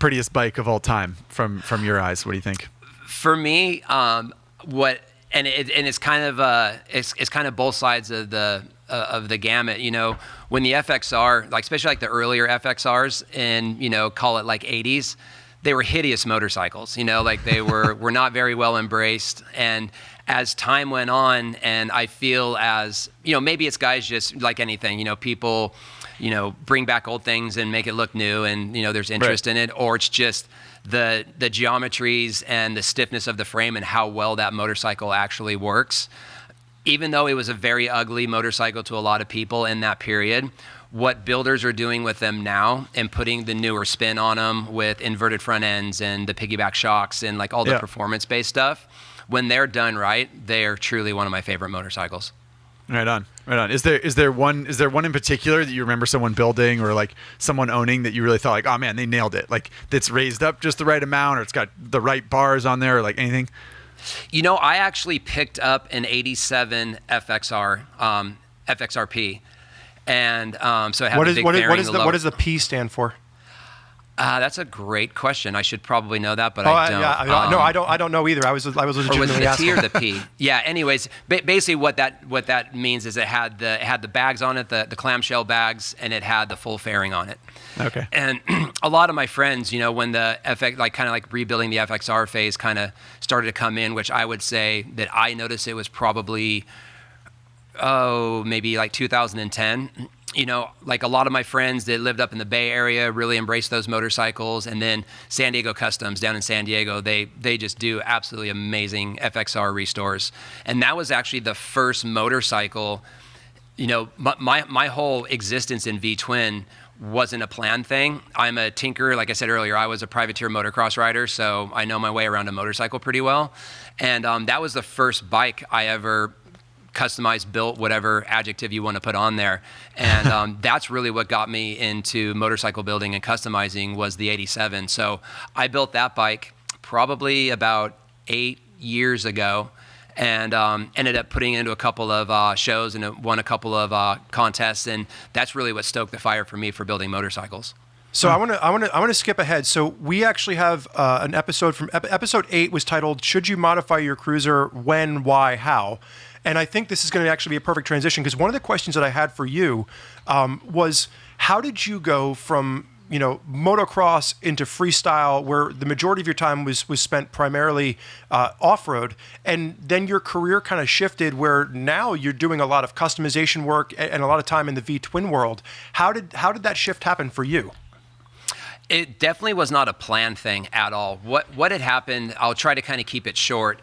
prettiest bike of all time from your eyes? What do you think? For me, it's kind of it's kind of both sides of the gamut. When the FXR, like especially like the earlier FXRs in call it like 80s, they were hideous motorcycles. Like they were not very well embraced. And as time went on, and I feel as maybe it's guys just like anything. People bring back old things and make it look new, and there's interest in it, or it's just the geometries and the stiffness of the frame and how well that motorcycle actually works. Even though it was a very ugly motorcycle to a lot of people in that period, what builders are doing with them now and putting the newer spin on them with inverted front ends and the piggyback shocks and like all the performance-based stuff, when they're done right, they're truly one of my favorite motorcycles. Right on. Is there one in particular that you remember someone building or like someone owning that you really thought like, oh man, they nailed it? Like that's raised up just the right amount, or it's got the right bars on there, or like anything? I actually picked up an '87 FXR, FXRP, and so it had the big fairing. What does the P stand for? That's a great question. I should probably know that, but I don't. No, I don't know either. I was legitimately or was it the asking. T or the P? Yeah. Anyways, basically what that means is it had the bags on it, the clamshell bags, and it had the full fairing on it. Okay. And a lot of my friends, when the FX, like kind of like rebuilding the FXR phase, kind of started to come in, which I would say that I noticed it was probably maybe like 2010. Like a lot of my friends that lived up in the Bay Area really embraced those motorcycles. And then San Diego Customs down in San Diego, they just do absolutely amazing FXR restores. And that was actually the first motorcycle, my whole existence in V-Twin wasn't a planned thing. I'm a tinker. Like I said earlier, I was a privateer motocross rider, so I know my way around a motorcycle pretty well. And that was the first bike I ever customized, built, whatever adjective you want to put on there. And that's really what got me into motorcycle building and customizing was the 87. So I built that bike probably about 8 years ago, and ended up putting it into a couple of shows, and it won a couple of contests. And that's really what stoked the fire for me for building motorcycles. So I want to skip ahead. So we actually have an episode from episode 8 was titled "Should You Modify Your Cruiser? When? Why? How?" And I think this is going to actually be a perfect transition, because one of the questions that I had for you was, how did you go from motocross into freestyle, where the majority of your time was spent primarily off-road, and then your career kind of shifted where now you're doing a lot of customization work and a lot of time in the V-Twin world. How did that shift happen for you? It definitely was not a planned thing at all. What had happened, I'll try to kind of keep it short.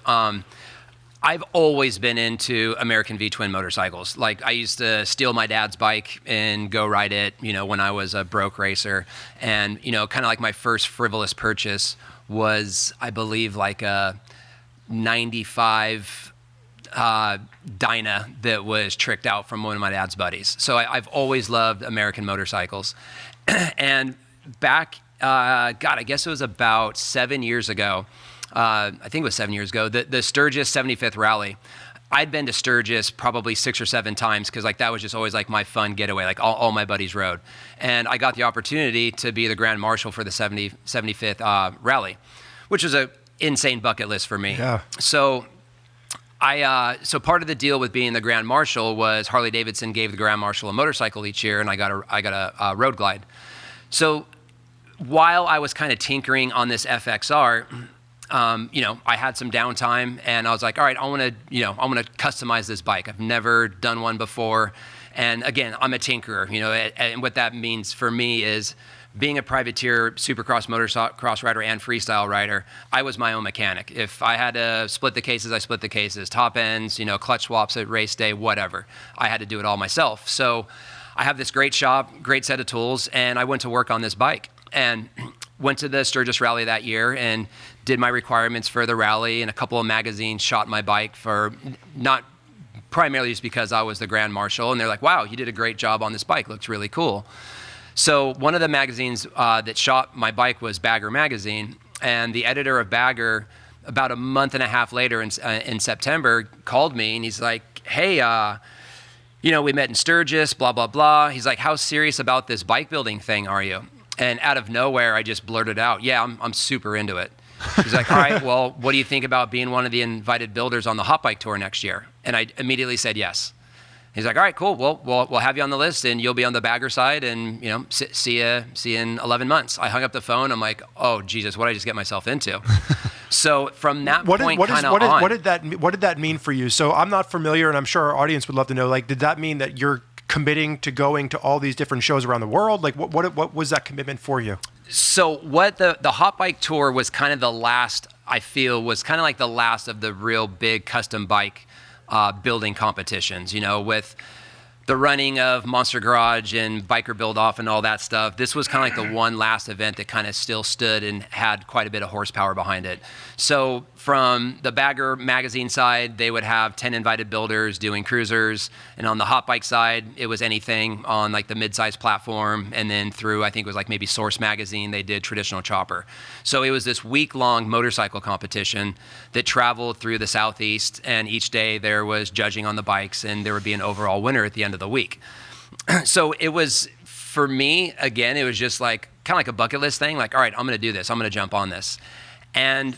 I've always been into American V-Twin motorcycles. Like I used to steal my dad's bike and go ride it, when I was a broke racer. And, kind of like my first frivolous purchase was, I believe, like a 95 Dyna that was tricked out from one of my dad's buddies. So I've always loved American motorcycles. And back, I guess it was about 7 years ago, I think it was 7 years ago, the Sturgis 75th Rally. I'd been to Sturgis probably 6 or 7 times, because like that was just always like my fun getaway, like all my buddies rode. And I got the opportunity to be the Grand Marshal for the 75th Rally, which was an insane bucket list for me. Yeah. So so part of the deal with being the Grand Marshal was Harley Davidson gave the Grand Marshal a motorcycle each year, and I got a Road Glide. So while I was kind of tinkering on this FXR, I had some downtime, and I was like, all right, I want to customize this bike. I've never done one before. And again, I'm a tinkerer, and what that means for me is being a privateer, supercross, motocross rider, and freestyle rider, I was my own mechanic. If I had to split the cases, I split the cases. Top ends, clutch swaps at race day, whatever. I had to do it all myself. So I have this great shop, great set of tools, and I went to work on this bike. And went to the Sturgis Rally that year and did my requirements for the rally, and a couple of magazines shot my bike for not primarily just because I was the Grand Marshal, and they're like, wow, you did a great job on this bike, looks really cool. So one of the magazines that shot my bike was Bagger Magazine, and the editor of Bagger, about a month and a half later in September, called me and he's like, hey, we met in Sturgis, blah, blah, blah. He's like, how serious about this bike building thing are you? And out of nowhere, I just blurted out, yeah, I'm super into it. He's like, all right, well, what do you think about being one of the invited builders on the Hot Bike Tour next year? And I immediately said yes. He's like, all right, cool. Well, we'll have you on the list, and you'll be on the Bagger side, and see you in 11 months. I hung up the phone. I'm like, oh Jesus, what did I just get myself into? So from that point on, what did that mean for you? So I'm not familiar, and I'm sure our audience would love to know. Like, did that mean that you're committing to going to all these different shows around the world? Like, what was that commitment for you? So what the Hot Bike Tour was kind of the last, I feel, was kind of like the last of the real big custom bike building competitions, with the running of Monster Garage and Biker Build Off and all that stuff. This was kind of like the one last event that kind of still stood and had quite a bit of horsepower behind it. So from the Bagger Magazine side, they would have 10 invited builders doing cruisers. And on the Hot Bike side, it was anything on like the mid-size platform. And then through, I think it was like maybe Source Magazine, they did traditional chopper. So it was this week-long motorcycle competition that traveled through the Southeast. And each day there was judging on the bikes, and there would be an overall winner at the end of the week. So it was, for me, again, it was just like kind of like a bucket list thing. Like, all right, I'm going to do this. I'm going to jump on this. And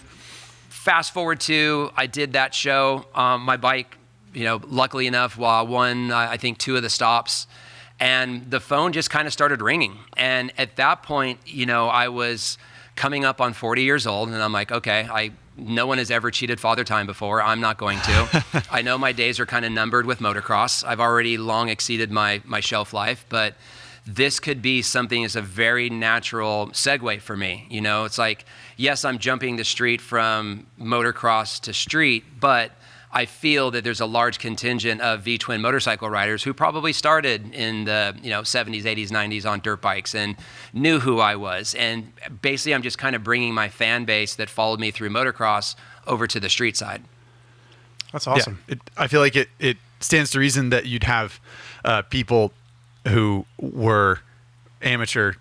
fast forward to, I did that show. My bike, luckily enough, won, I think, 2 of the stops. And the phone just kind of started ringing. And at that point, I was coming up on 40 years old. And I'm like, okay, no one has ever cheated Father Time before. I'm not going to. I know my days are kind of numbered with motocross. I've already long exceeded my shelf life, but this could be something that's a very natural segue for me. It's like, yes, I'm jumping the street from motocross to street, but I feel that there's a large contingent of V-twin motorcycle riders who probably started in the 70s, 80s, 90s on dirt bikes and knew who I was. And basically, I'm just kind of bringing my fan base that followed me through motocross over to the street side. That's awesome. Yeah, I feel like it stands to reason that you'd have people who were amateur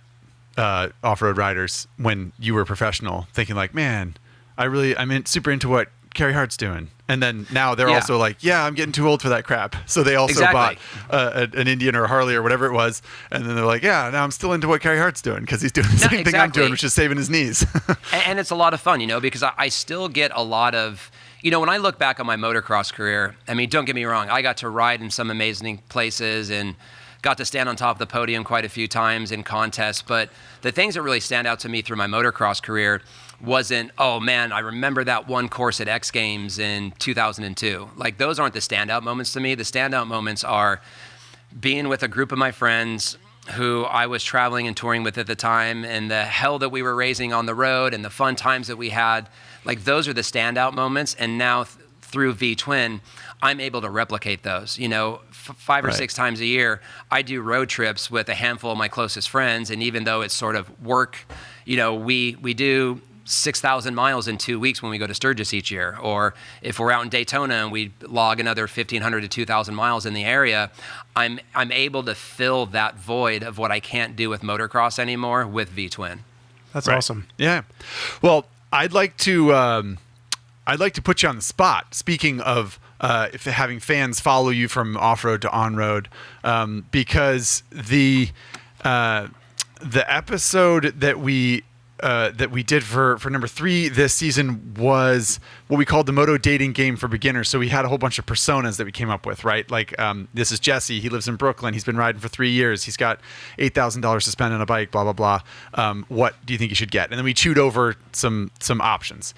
off-road riders when you were professional thinking like, man, I'm super into what Carey Hart's doing. And then now they're also like, yeah, I'm getting too old for that crap. So they also bought an Indian or a Harley or whatever it was. And then they're like, yeah, now I'm still into what Carey Hart's doing because he's doing the same thing I'm doing, which is saving his knees. And it's a lot of fun, because I still get a lot of, when I look back on my motocross career, I mean, don't get me wrong, I got to ride in some amazing places and got to stand on top of the podium quite a few times in contests. But the things that really stand out to me through my motocross career wasn't, oh man, I remember that one course at X Games in 2002. Like, those aren't the standout moments to me. The standout moments are being with a group of my friends who I was traveling and touring with at the time, and the hell that we were raising on the road and the fun times that we had. Like, those are the standout moments. And now through V-Twin, I'm able to replicate those. 5 or 6 times a year, I do road trips with a handful of my closest friends. And even though it's sort of work, we do 6,000 miles in 2 weeks when we go to Sturgis each year. Or if we're out in Daytona and we log another 1,500 to 2,000 miles in the area, I'm able to fill that void of what I can't do with motocross anymore with V-Twin. That's awesome. Yeah. Well, I'd like to put you on the spot. Speaking of if having fans follow you from off-road to on-road, because the episode that we did for number 3 this season was what we called the Moto Dating Game for Beginners. So we had a whole bunch of personas that we came up with, right? Like, this is Jesse. He lives in Brooklyn. He's been riding for 3 years. He's got $8,000 to spend on a bike, blah, blah, blah. What do you think you should get? And then we chewed over some options.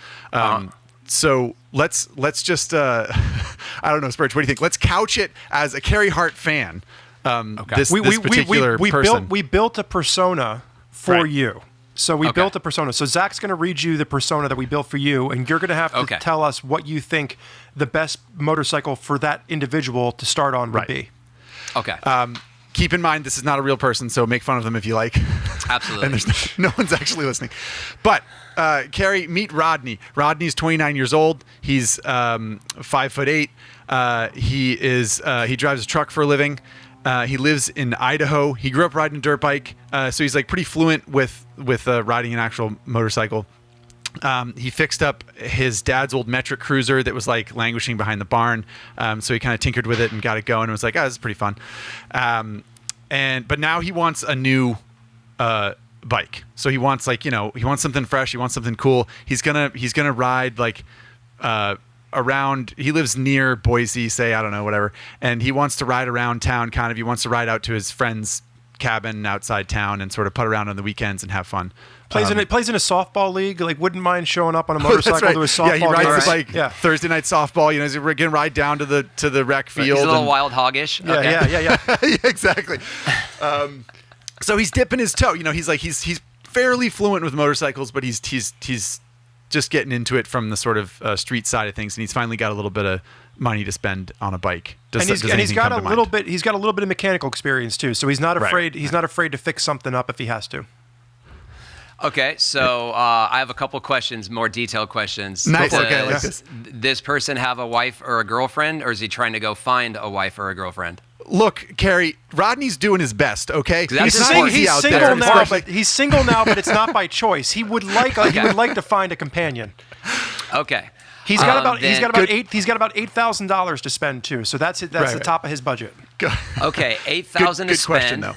So let's just, I don't know, Spurge, what do you think? Let's couch it as a Carey Hart fan. This particular person. We built a persona for you. So we built a persona. So Zach's going to read you the persona that we built for you, and you're going to have to tell us what you think the best motorcycle for that individual to start on would be. Okay. Keep in mind, this is not a real person, so make fun of them if you like. Absolutely. And there's no one's actually listening. But Carey, meet Rodney. Rodney's 29 years old. He's 5'8". He drives a truck for a living. He lives in Idaho. He grew up riding a dirt bike, so he's like pretty fluent with riding an actual motorcycle. He fixed up his dad's old metric cruiser that was like languishing behind the barn. So he kind of tinkered with it and got it going and was like, oh, this is pretty fun. But now he wants a new bike. So he wants he wants something fresh. He wants something cool. He's gonna ride like around. He lives near Boise, say, I don't know, whatever. And he wants to ride around town kind of. He wants to ride out to his friend's cabin outside town and sort of putt around on the weekends and have fun. Plays in a softball league. Like, wouldn't mind showing up on a motorcycle to a softball. Yeah, he rides game. his bike Thursday night softball. You know, he's gonna ride down to the rec field. He's a little wild hoggish. Okay. Yeah. Yeah, exactly. So he's dipping his toe. You know, he's fairly fluent with motorcycles, but he's just getting into it from the sort of street side of things, and he's finally got a little bit of money to spend on a bike. He's got a little bit of mechanical experience too, so he's not afraid. He's not afraid to fix something up if he has to. Okay, so I have a couple questions, more detailed questions. Nice. Does Okay, I like this. This person have a wife or a girlfriend, or is he trying to go find a wife or a girlfriend? Look, Carey, Rodney's doing his best. Okay, He's single now, but he's single now, but it's not by choice. He would like to find a companion. Okay. He's got about $8,000 to spend too, so that's it. That's the top of his budget. Okay, $8,000 to spend. Good question though.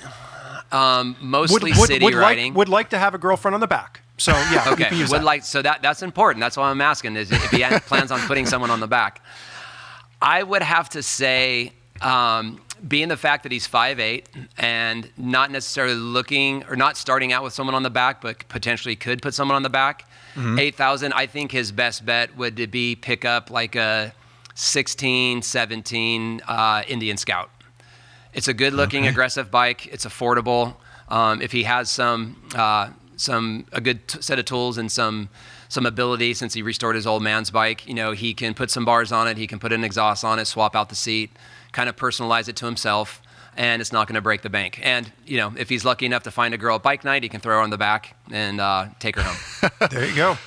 Mostly city riding. Would like to have a girlfriend on the back. So yeah, okay. You can use that. So that's important. That's why I'm asking is if he plans on putting someone on the back. I would have to say, being the fact that he's 5'8" and not necessarily looking or not starting out with someone on the back, but potentially could put someone on the back. Mm-hmm. 8,000. I think his best bet would be pick up like a 16, 17 Indian Scout. It's a good-looking, aggressive bike. It's affordable. If he has a good set of tools and some ability, since he restored his old man's bike, you know, he can put some bars on it. He can put an exhaust on it, swap out the seat, kind of personalize it to himself, and it's not going to break the bank. And you know, if he's lucky enough to find a girl at bike night, he can throw her on the back and take her home. There you go.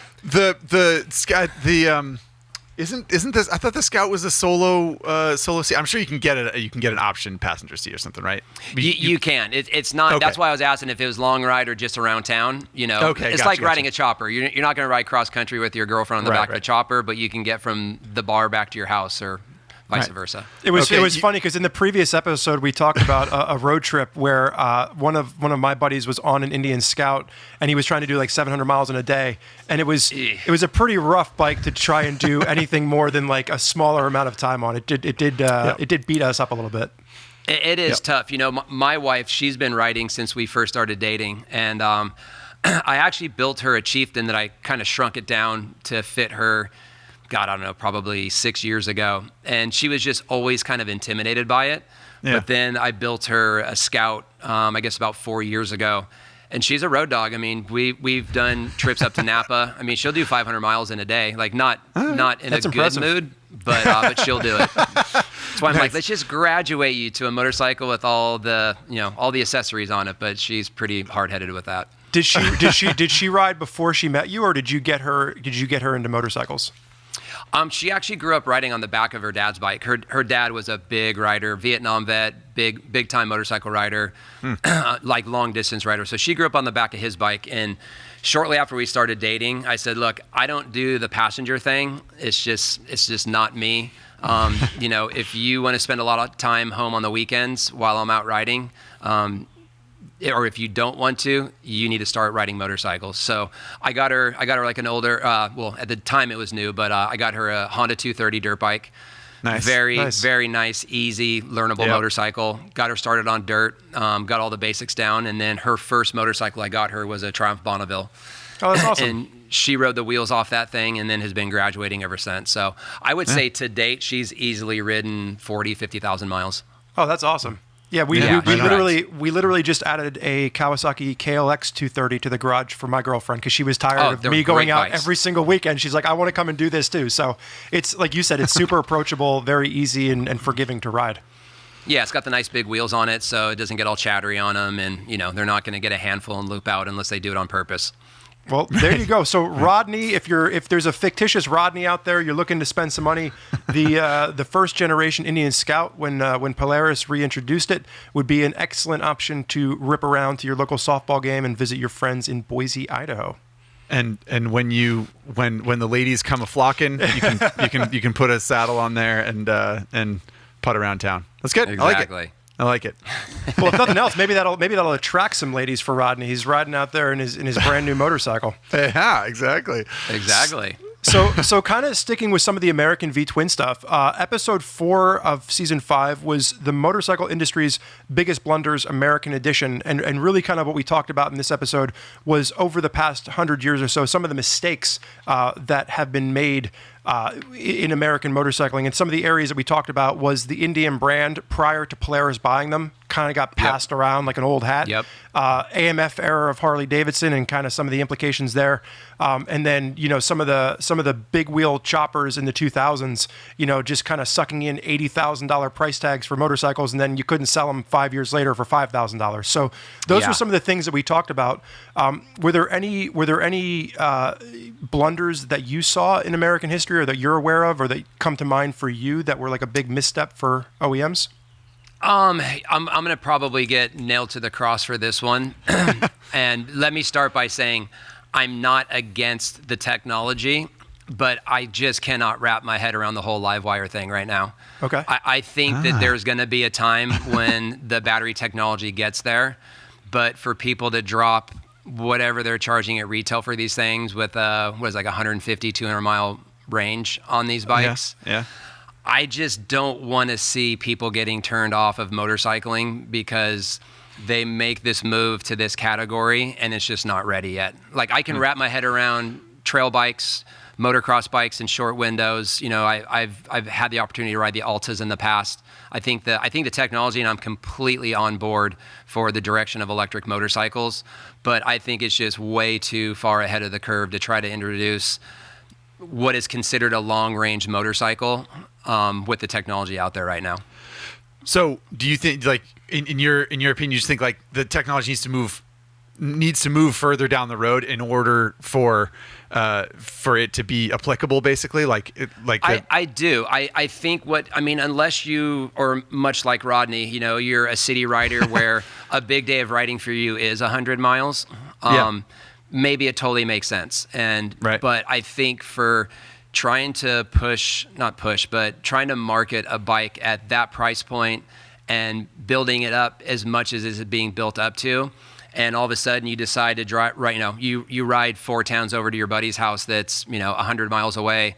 Isn't this? I thought the Scout was a solo seat. I'm sure you can get it. You can get an option passenger seat or something, right? You can. It's not. Okay. That's why I was asking if it was long ride or just around town. You know, it's like riding a chopper. You're not going to ride cross country with your girlfriend on the back of a chopper, but you can get from the bar back to your house or vice versa. It was funny because in the previous episode we talked about a road trip where one of my buddies was on an Indian Scout and he was trying to do like 700 miles in a day, and it was a pretty rough bike to try and do anything more than like a smaller amount of time on. It did beat us up a little bit. It is tough. You know, my wife, she's been riding since we first started dating, and I actually built her a Chieftain that I kind of shrunk it down to fit her. God, I don't know, probably 6 years ago. And she was just always kind of intimidated by it. Yeah. But then I built her a Scout, I guess about 4 years ago. And she's a road dog. I mean, we've done trips up to Napa. I mean, she'll do 500 miles in a day. Like not in a good mood, but she'll do it. That's why I'm like, let's just graduate you to a motorcycle with all the accessories on it. But she's pretty hard-headed with that. Did she ride before she met you, or did you get her into motorcycles? She actually grew up riding on the back of her dad's bike. Her dad was a big rider, Vietnam vet, big time motorcycle rider, like long distance rider. So she grew up on the back of his bike. And shortly after we started dating, I said, "Look, I don't do the passenger thing. It's just not me. You know, if you want to spend a lot of time home on the weekends while I'm out riding." Or if you don't want to, you need to start riding motorcycles. So I got her like an older, well, at the time it was new, but I got her a Honda 230 dirt bike. Nice. Very nice, easy, learnable motorcycle. Got her started on dirt, got all the basics down, and then her first motorcycle I got her was a Triumph Bonneville. Oh, that's awesome. And she rode the wheels off that thing and then has been graduating ever since. So I would say to date, she's easily ridden 40, 50,000 miles. Oh, that's awesome. Yeah, we literally just added a Kawasaki KLX 230 to the garage for my girlfriend because she was tired of me going out every single weekend. She's like, I want to come and do this too. So it's like you said, it's super approachable, very easy and forgiving to ride. Yeah, it's got the nice big wheels on it, so it doesn't get all chattery on them, and you know they're not going to get a handful and loop out unless they do it on purpose. Well, there you go. So Rodney, if there's a fictitious Rodney out there, you're looking to spend some money, the first generation Indian Scout, when Polaris reintroduced it, would be an excellent option to rip around to your local softball game and visit your friends in Boise, Idaho. And when the ladies come a flocking, you can put a saddle on there and putt around town. That's good. Exactly. I like it. Well, if nothing else, maybe that'll attract some ladies for Rodney. He's riding out there in his brand new motorcycle. Yeah, exactly. Exactly. So kind of sticking with some of the American V-twin stuff. Episode 4 of season 5 was the motorcycle industry's biggest blunders American edition, and really kind of what we talked about in this episode was over the past 100 years or so, some of the mistakes that have been made in American motorcycling. And some of the areas that we talked about was the Indian brand prior to Polaris buying them kind of got passed around like an old hat. Yep. AMF era of Harley Davidson and kind of some of the implications there. And then, some of the big wheel choppers in the 2000s, just kind of sucking in $80,000 price tags for motorcycles, and then you couldn't sell them 5 years later for $5,000. So those were some of the things that we talked about. Were there any blunders that you saw in American history or that you're aware of or that come to mind for you that were like a big misstep for OEMs? I'm going to probably get nailed to the cross for this one. And let me start by saying I'm not against the technology, but I just cannot wrap my head around the whole live wire thing right now. Okay. I think that there's going to be a time when the battery technology gets there, but for people to drop whatever they're charging at retail for these things with like 150, 200 mile range on these bikes. Yeah. I just don't want to see people getting turned off of motorcycling because they make this move to this category and it's just not ready yet. Like I can wrap my head around trail bikes, motocross bikes in short windows. I've had the opportunity to ride the Altas in the past. I think the technology, and I'm completely on board for the direction of electric motorcycles, but I think it's just way too far ahead of the curve to try to introduce what is considered a long-range motorcycle with the technology out there right now. So, do you think, like, in your opinion, you just think like the technology needs to move further down the road in order for it to be applicable, basically? I do. I think unless you, or much like Rodney, you're a city rider where a big day of riding for you is 100 miles. Maybe it totally makes sense. But I think for trying to trying to market a bike at that price point and building it up as much as it's being built up to, and all of a sudden you decide to drive, you ride 4 towns over to your buddy's house that's 100 miles away,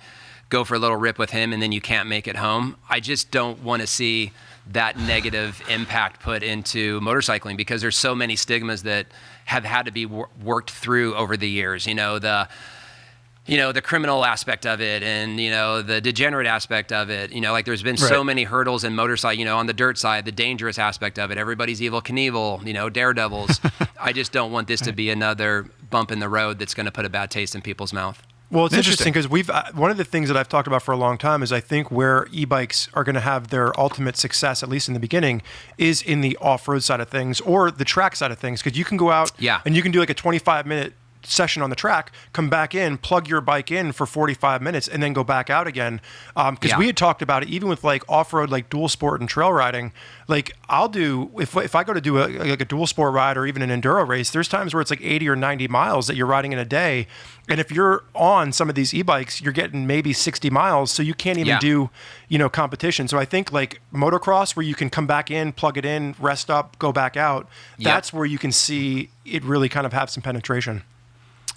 go for a little rip with him, and then you can't make it home. I just don't want to see that negative impact put into motorcycling because there's so many stigmas that have had to be worked through over the years. The criminal aspect of it and, the degenerate aspect of it, there's been so many hurdles in motorcycle, on the dirt side, the dangerous aspect of it, everybody's Evel Knievel, daredevils. I just don't want this to be another bump in the road that's going to put a bad taste in people's mouth. Well, it's interesting because one of the things that I've talked about for a long time is I think where e-bikes are going to have their ultimate success, at least in the beginning, is in the off-road side of things or the track side of things. Because you can go out and you can do like a 25-minute session on the track, come back in, plug your bike in for 45 minutes, and then go back out again. Because we had talked about it, even with like off-road, like dual sport and trail riding. Like I'll do if I go to do a dual sport ride or even an enduro race, there's times where it's like 80 or 90 miles that you're riding in a day, and if you're on some of these e-bikes, you're getting maybe 60 miles, so you can't even do competition. So I think like motocross, where you can come back in, plug it in, rest up, go back out. That's where you can see it really kind of have some penetration.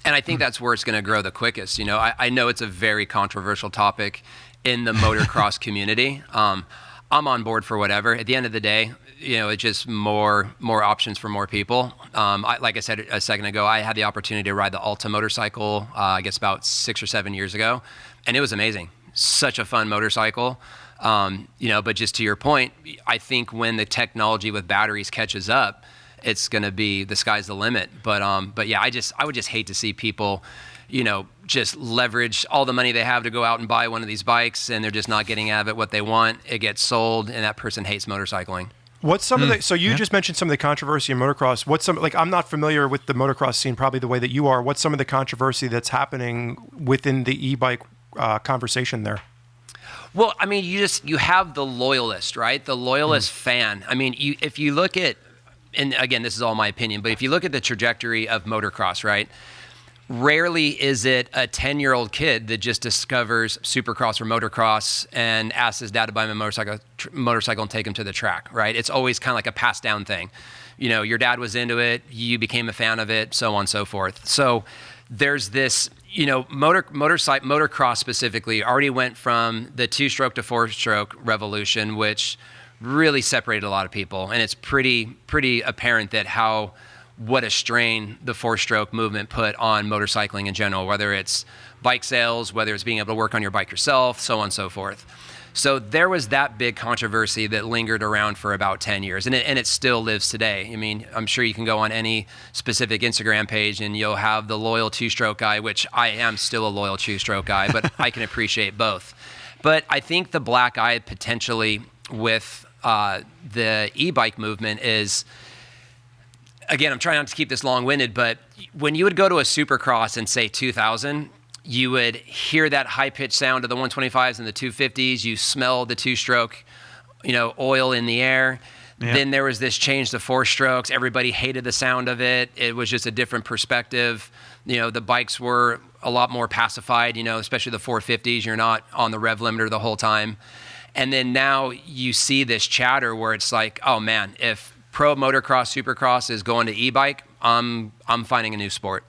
And I think that's where it's going to grow the quickest. I know it's a very controversial topic in the motocross community. I'm on board for whatever. At the end of the day, it's just more options for more people. Like I said a second ago, I had the opportunity to ride the Alta motorcycle, I guess about 6 or 7 years ago, and it was amazing. Such a fun motorcycle. But just to your point, I think when the technology with batteries catches up, it's going to be the sky's the limit. But yeah, I would just hate to see people, just leverage all the money they have to go out and buy one of these bikes, and they're just not getting out of it what they want. It gets sold, and that person hates motorcycling. What's some of the, so you just mentioned some of the controversy in motocross. What's some, like, I'm not familiar with the motocross scene probably the way that you are. What's some of the controversy that's happening within the e-bike conversation there? Well, I mean, you have the loyalist, right? The loyalist fan. I mean, if you look at, and again, this is all my opinion, but if you look at the trajectory of motocross, right? Rarely is it a 10-year-old kid that just discovers supercross or motocross and asks his dad to buy him a motorcycle and take him to the track, right? It's always kind of like a passed down thing. You know, your dad was into it, you became a fan of it, so on and so forth. So there's this, you know, motocross specifically already went from the 2-stroke to 4-stroke revolution, which really separated a lot of people. And it's pretty apparent that what a strain the 4-stroke movement put on motorcycling in general, whether it's bike sales, whether it's being able to work on your bike yourself, so on and so forth. So there was that big controversy that lingered around for about 10 years, and it still lives today. I mean, I'm sure you can go on any specific Instagram page and you'll have the loyal 2-stroke guy, which I am still a loyal 2-stroke guy, but I can appreciate both. But I think the black eye potentially with the e-bike movement is, again, I'm trying not to keep this long-winded, but when you would go to a supercross in, say, 2000, you would hear that high-pitched sound of the 125s and the 250s. You smell the 2-stroke, you know, oil in the air. Yeah. Then there was this change to 4-strokes. Everybody hated the sound of it. It was just a different perspective. You know, the bikes were a lot more pacified, you know, especially the 450s. You're not on the rev limiter the whole time. And then now you see this chatter where it's like, oh, man, if pro motocross, supercross is going to e-bike, I'm finding a new sport.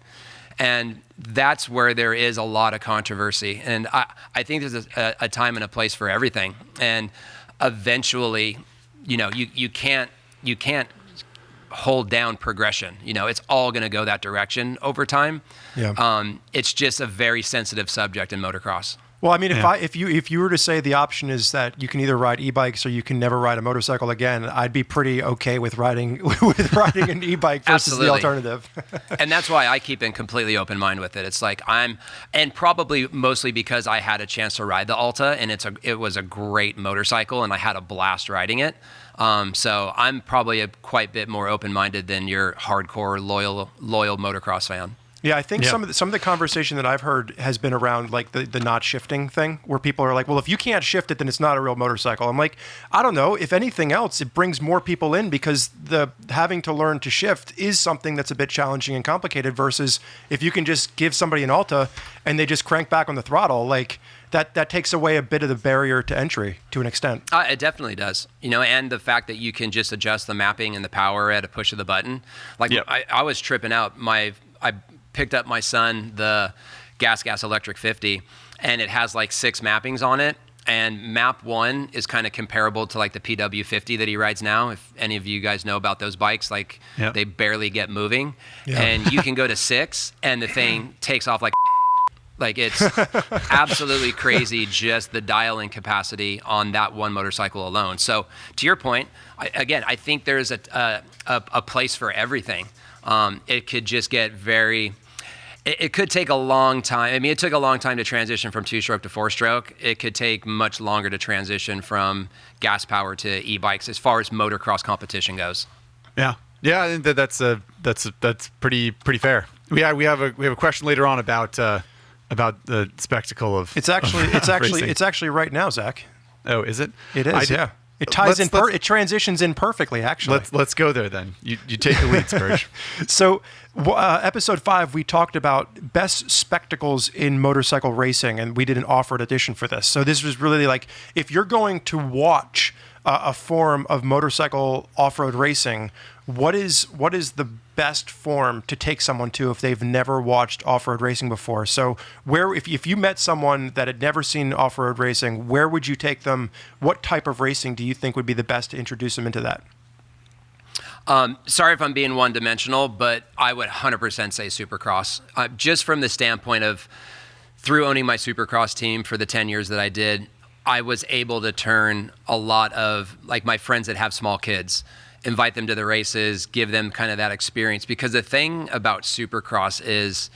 And that's where there is a lot of controversy. And I think there's a time and a place for everything. And eventually, you know, you can't hold down progression. You know, it's all going to go that direction over time. Yeah. It's just a very sensitive subject in motocross. Well, I mean, if you were to say the option is that you can either ride e-bikes or you can never ride a motorcycle again, I'd be pretty okay with riding an e-bike versus the alternative. And that's why I keep in completely open mind with it. It's like and probably mostly because I had a chance to ride the Alta, and it was a great motorcycle, and I had a blast riding it. So I'm probably a quite bit more open-minded than your hardcore loyal motocross fan. Yeah, I think some of the conversation that I've heard has been around like the not shifting thing, where people are like, well, if you can't shift it, then it's not a real motorcycle. I'm like, I don't know. If anything else, it brings more people in because the having to learn to shift is something that's a bit challenging and complicated versus if you can just give somebody an Alta and they just crank back on the throttle, like that takes away a bit of the barrier to entry to an extent. It definitely does. You know, and the fact that you can just adjust the mapping and the power at a push of the button. Like I was tripping out. I picked up my son the Gas Electric 50, and it has like 6 mappings on it. And map 1 is kind of comparable to like the PW50 that he rides now. If any of you guys know about those bikes, like they barely get moving. Yeah. And you can go to 6 and the thing takes off like it's absolutely crazy, just the dialing capacity on that one motorcycle alone. So to your point, I think there's a place for everything. It could just get it could take a long time. I mean, it took a long time to transition from 2-stroke to 4-stroke. It could take much longer to transition from gas power to e-bikes as far as motocross competition goes. Yeah. Yeah, I think that's pretty fair. We have a question later on about the spectacle of It's actually right now, Zach. Oh, is it? It is, yeah. It ties it transitions in perfectly, actually. Let's go there then. You take the lead, Spurge. So, episode 5, we talked about best spectacles in motorcycle racing, and we did an offered edition for this. So this was really like, if you're going to watch a form of motorcycle off-road racing, what is the best form to take someone to if they've never watched off-road racing before? So if you met someone that had never seen off-road racing, where would you take them? What type of racing do you think would be the best to introduce them into that? Sorry if I'm being one-dimensional, but I would 100% say Supercross. Just from the standpoint of through owning my Supercross team for the 10 years that I did, I was able to turn a lot of like my friends that have small kids, invite them to the races, give them kind of that experience. Because the thing about Supercross is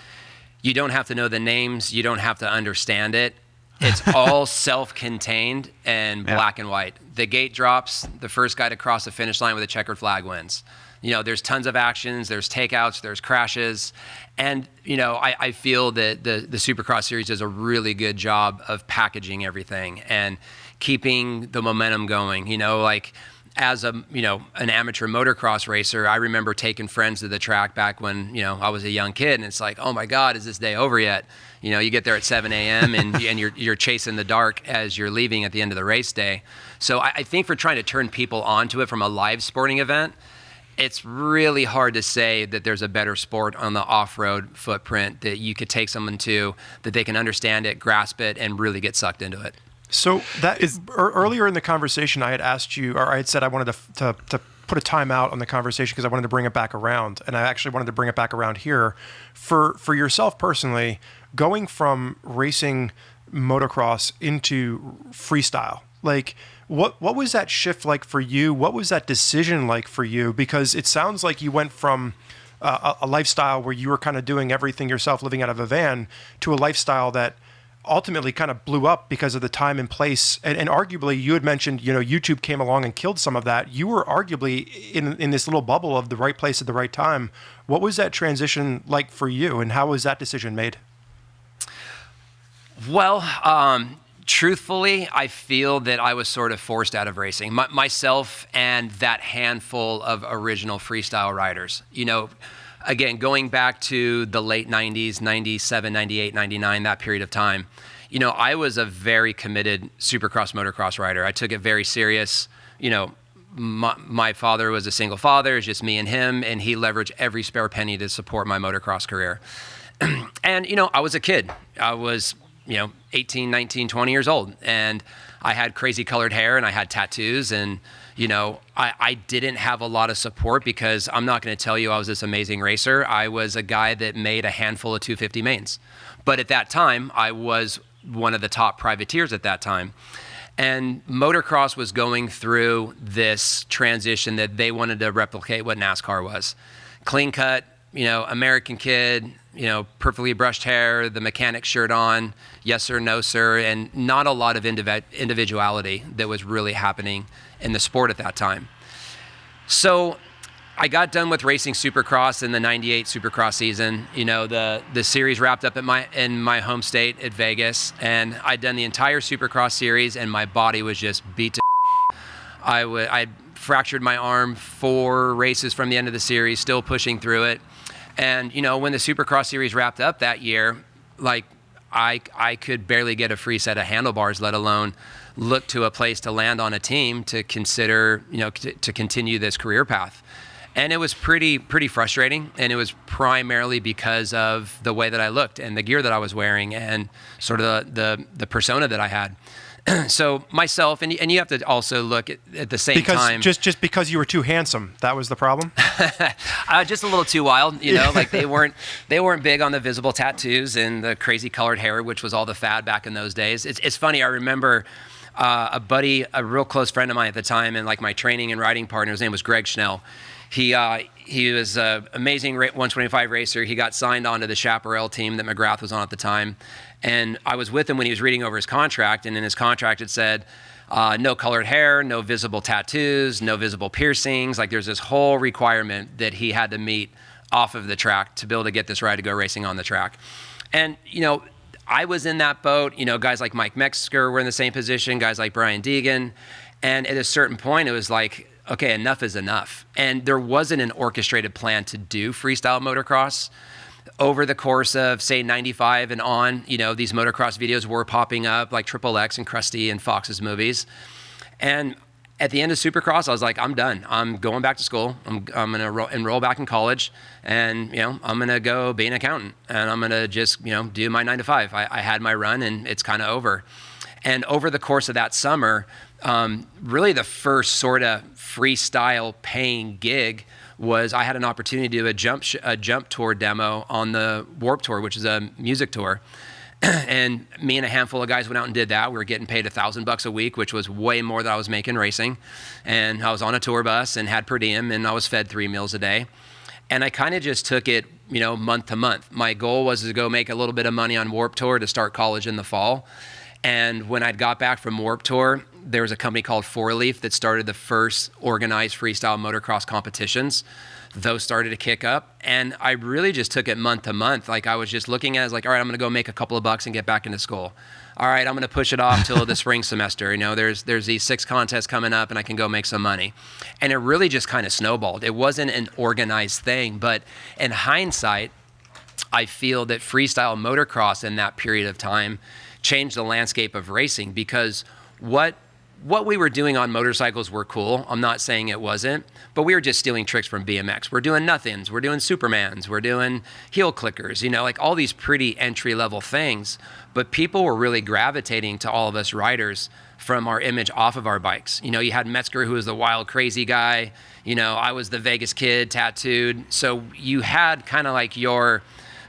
you don't have to know the names, you don't have to understand it. It's all self-contained and black and white. The gate drops, the first guy to cross the finish line with a checkered flag wins. There's tons of actions, there's takeouts, there's crashes. And, I feel that the Supercross series does a really good job of packaging everything and keeping the momentum going. As an amateur motocross racer, I remember taking friends to the track back when, I was a young kid, and it's like, oh my God, is this day over yet? You get there at 7 a.m. and you're chasing the dark as you're leaving at the end of the race day. So I think for trying to turn people onto it from a live sporting event, it's really hard to say that there's a better sport on the off-road footprint that you could take someone to, that they can understand it, grasp it, and really get sucked into it. So that is earlier in the conversation, I had asked you, or I had said I wanted to put a time out on the conversation because I wanted to bring it back around, and I actually wanted to bring it back around here. For yourself personally, going from racing motocross into freestyle, like what was that shift like for you? What was that decision like for you? Because it sounds like you went from a lifestyle where you were kind of doing everything yourself, living out of a van, to a lifestyle that ultimately kind of blew up because of the time and place. And arguably, you had mentioned, YouTube came along and killed some of that. You were arguably in this little bubble of the right place at the right time. What was that transition like for you, and how was that decision made? Well, truthfully, I feel that I was sort of forced out of racing. Myself and that handful of original freestyle riders. Again, going back to the late 90s, 97, 98, 99, that period of time, I was a very committed Supercross motocross rider. I took it very serious. My father was a single father, it's just me and him, and he leveraged every spare penny to support my motocross career. And, I was a kid. I was, 18, 19, 20 years old, and I had crazy colored hair and I had tattoos, and I didn't have a lot of support because I'm not going to tell you I was this amazing racer. I was a guy that made a handful of 250 mains. But at that time, I was one of the top privateers at that time. And motocross was going through this transition that they wanted to replicate what NASCAR was. Clean cut, American kid, perfectly brushed hair, the mechanic shirt on, yes sir, no sir, and not a lot of individuality that was really happening in the sport at that time. So I got done with racing Supercross in the 98 Supercross season. The series wrapped up in my home state at Vegas, and I'd done the entire Supercross series, and my body was just beat to I fractured my arm 4 races from the end of the series, still pushing through it. And, when the Supercross series wrapped up that year, like I could barely get a free set of handlebars, let alone look to a place to land on a team to consider, to continue this career path. And it was pretty frustrating. And it was primarily because of the way that I looked and the gear that I was wearing and sort of the persona that I had. So myself, and you have to also look at the same time. Just because you were too handsome, that was the problem? Just a little too wild, like they weren't big on the visible tattoos and the crazy colored hair, which was all the fad back in those days. It's funny, I remember a buddy, a real close friend of mine at the time, and like my training and riding partner, his name was Greg Schnell. He was an amazing 125 racer. He got signed onto the Chaparral team that McGrath was on at the time. And I was with him when he was reading over his contract, and in his contract it said, no colored hair, no visible tattoos, no visible piercings. Like there's this whole requirement that he had to meet off of the track to be able to get this ride to go racing on the track. And, I was in that boat. Guys like Mike Metzger were in the same position, guys like Brian Deegan. And at a certain point, it was like, okay, enough is enough. And there wasn't an orchestrated plan to do freestyle motocross. Over the course of, say, 95 and on, these motocross videos were popping up like Triple X and Krusty and Fox's movies. And at the end of Supercross, I was like, I'm done. I'm going back to school. I'm going to enroll back in college, and I'm going to go be an accountant, and I'm going to just do my 9 to 5. I had my run, and it's kind of over. And over the course of that summer, really the first sort of freestyle paying gig was I had an opportunity to do a jump tour demo on the Warped Tour, which is a music tour. And me and a handful of guys went out and did that. We were getting paid $1,000 a week, which was way more than I was making racing. And I was on a tour bus and had per diem, and I was fed 3 meals a day. And I kind of just took it, month to month. My goal was to go make a little bit of money on Warped Tour to start college in the fall. And when I'd got back from Warped Tour, there was a company called Four Leaf that started the first organized freestyle motocross competitions. Those started to kick up, and I really just took it month to month. Like, I was just looking at it as like, all right, I'm going to go make a couple of bucks and get back into school. All right, I'm going to push it off till the spring semester. You know, there's these 6 contests coming up, and I can go make some money. And it really just kind of snowballed. It wasn't an organized thing, but in hindsight, I feel that freestyle motocross in that period of time changed the landscape of racing, because what we were doing on motorcycles were cool. I'm not saying it wasn't, but we were just stealing tricks from BMX. We're doing nothings. We're doing Supermans. We're doing heel clickers, you know, like all these pretty entry level things. But people were really gravitating to all of us riders from our image off of our bikes. You know, you had Metzger, who was the wild, crazy guy. You know, I was the Vegas kid, tattooed. So you had kind of like your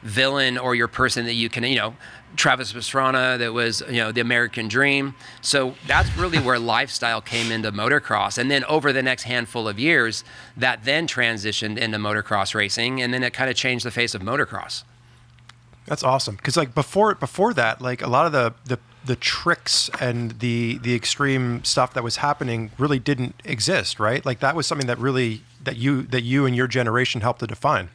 villain or your person that you can, you know, Travis Pastrana, that was, you know, the American dream. So that's really where lifestyle came into motocross. And then over the next handful of years, that then transitioned into motocross racing, and then it kind of changed the face of motocross. That's awesome. Because like before that, like a lot of the tricks and the extreme stuff that was happening really didn't exist, right? Like that was something that really that you and your generation helped to define.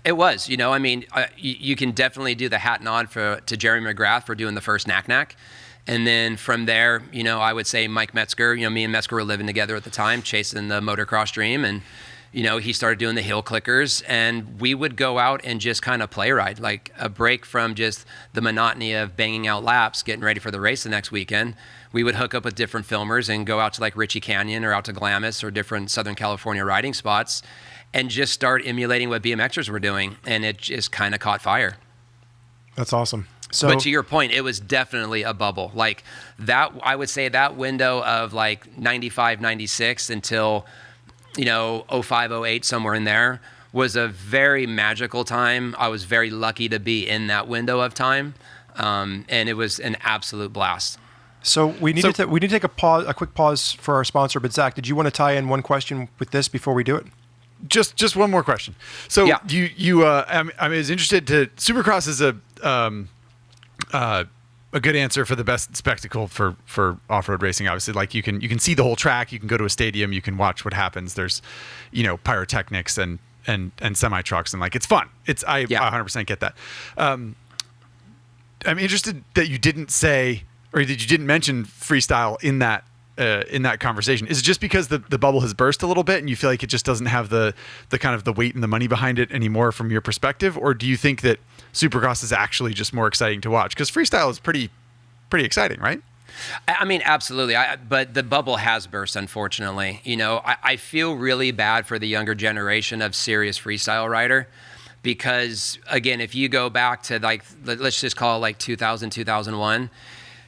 It was, you know, I mean, you can definitely do the hat nod to Jerry McGrath for doing the first knack. And then from there, you know, I would say Mike Metzger, you know, me and Metzger were living together at the time, chasing the motocross dream. And, you know, he started doing the hill clickers, and we would go out and just kind of play ride, like a break from just the monotony of banging out laps, getting ready for the race the next weekend. We would hook up with different filmers and go out to like Ritchie Canyon or out to Glamis or different Southern California riding spots, and just start emulating what BMXers were doing, and it just kind of caught fire. That's awesome. So, but to your point, it was definitely a bubble. Like that, I would say that window of like 95, 96 until, you know, 05, 08, somewhere in there, was a very magical time. I was very lucky to be in that window of time, and it was an absolute blast. So we need to take a quick pause for our sponsor. But Zach, did you want to tie in one question with this before we do it? Just one more question. So yeah. I was interested to Supercross is a good answer for the best spectacle for off-road racing. Obviously, like you can see the whole track, you can go to a stadium, you can watch what happens. There's, you know, pyrotechnics and semi trucks, and like it's fun. I 100% get that. I'm interested that you didn't say, or that you didn't mention freestyle in that conversation. Is it just because the bubble has burst a little bit and you feel like it just doesn't have the kind of the weight and the money behind it anymore from your perspective? Or do you think that Supercross is actually just more exciting to watch? Because freestyle is pretty exciting, right? I mean, absolutely. But the bubble has burst, unfortunately. You know, I feel really bad for the younger generation of serious freestyle rider, because again, if you go back to like, let's just call it like 2000, 2001,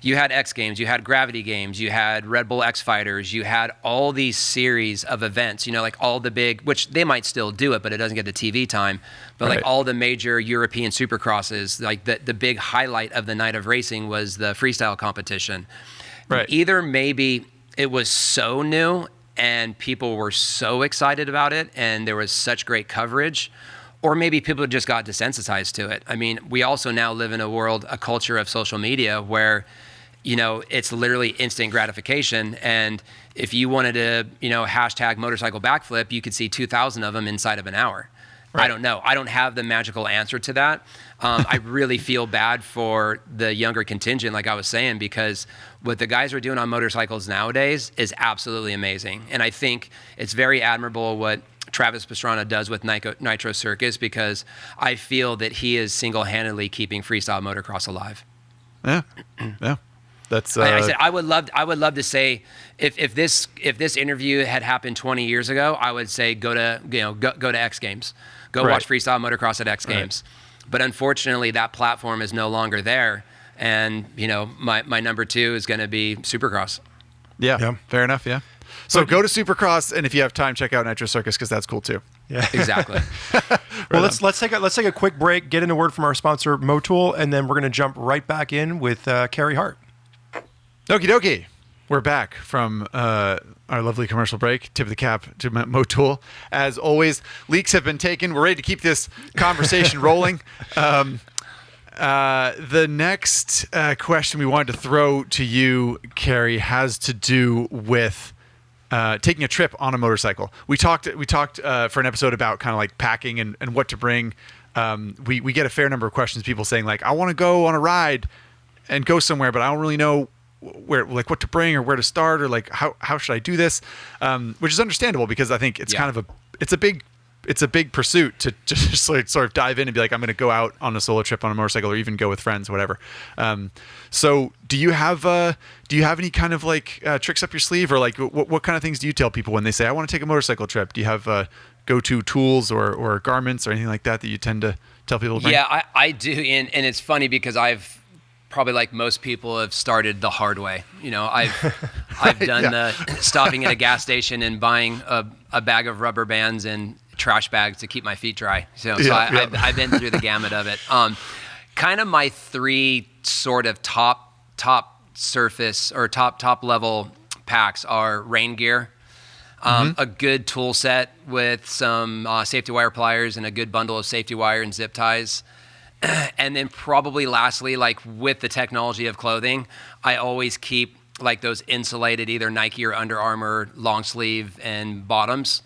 you had X Games, you had Gravity Games, you had Red Bull X Fighters, you had all these series of events, you know, like all the big, which they might still do it, but it doesn't get the TV time, but like all the major European supercrosses, like the big highlight of the night of racing was the freestyle competition. Right. Either maybe it was so new and people were so excited about it and there was such great coverage, or maybe people just got desensitized to it. I mean, we also now live in a culture of social media where, you know, it's literally instant gratification. And if you wanted to, you know, hashtag motorcycle backflip, you could see 2,000 of them inside of an hour. Right. I don't know. I don't have the magical answer to that. I really feel bad for the younger contingent, like I was saying, because what the guys are doing on motorcycles nowadays is absolutely amazing. And I think it's very admirable what Travis Pastrana does with Nitro Circus, because I feel that he is single-handedly keeping freestyle motocross alive. Yeah. That's. I said I would love to say if this interview had happened 20 years ago, I would say go to X Games, watch freestyle motocross at X Games. But unfortunately, that platform is no longer there, and you know my number 2 is going to be Supercross. Yeah, fair enough. Yeah. So go to Supercross, and if you have time, check out Nitro Circus, because that's cool too. Yeah, exactly. Well, let's take a quick break, get in a word from our sponsor Motul, and then we're going to jump right back in with Carey Hart. Okie dokie. We're back from our lovely commercial break. Tip of the cap to Motul. As always, leaks have been taken. We're ready to keep this conversation rolling. The next question we wanted to throw to you, Carey, has to do with taking a trip on a motorcycle. We talked for an episode about kind of like packing and what to bring. We get a fair number of questions, people saying like, I want to go on a ride and go somewhere, but I don't really know where, like what to bring or where to start, or like how should I do this? Which is understandable, because I think it's kind of it's a big pursuit to just sort of dive in and be like, I'm going to go out on a solo trip on a motorcycle, or even go with friends, whatever. So do you have any kind of like tricks up your sleeve, or like what kind of things do you tell people when they say, I want to take a motorcycle trip? Do you have go-to tools or garments or anything like that you tend to tell people to bring? Yeah, I do. And it's funny because I've probably, like most people, have started the hard way. You know, I've done the stopping at a gas station and buying a bag of rubber bands and trash bags to keep my feet dry. I've been through the gamut of it. Kind of my three sort of top surface or top level packs are rain gear, a good tool set with some safety wire pliers and a good bundle of safety wire and zip ties. And then probably lastly, like with the technology of clothing, I always keep like those insulated either Nike or Under Armour long sleeve and bottoms.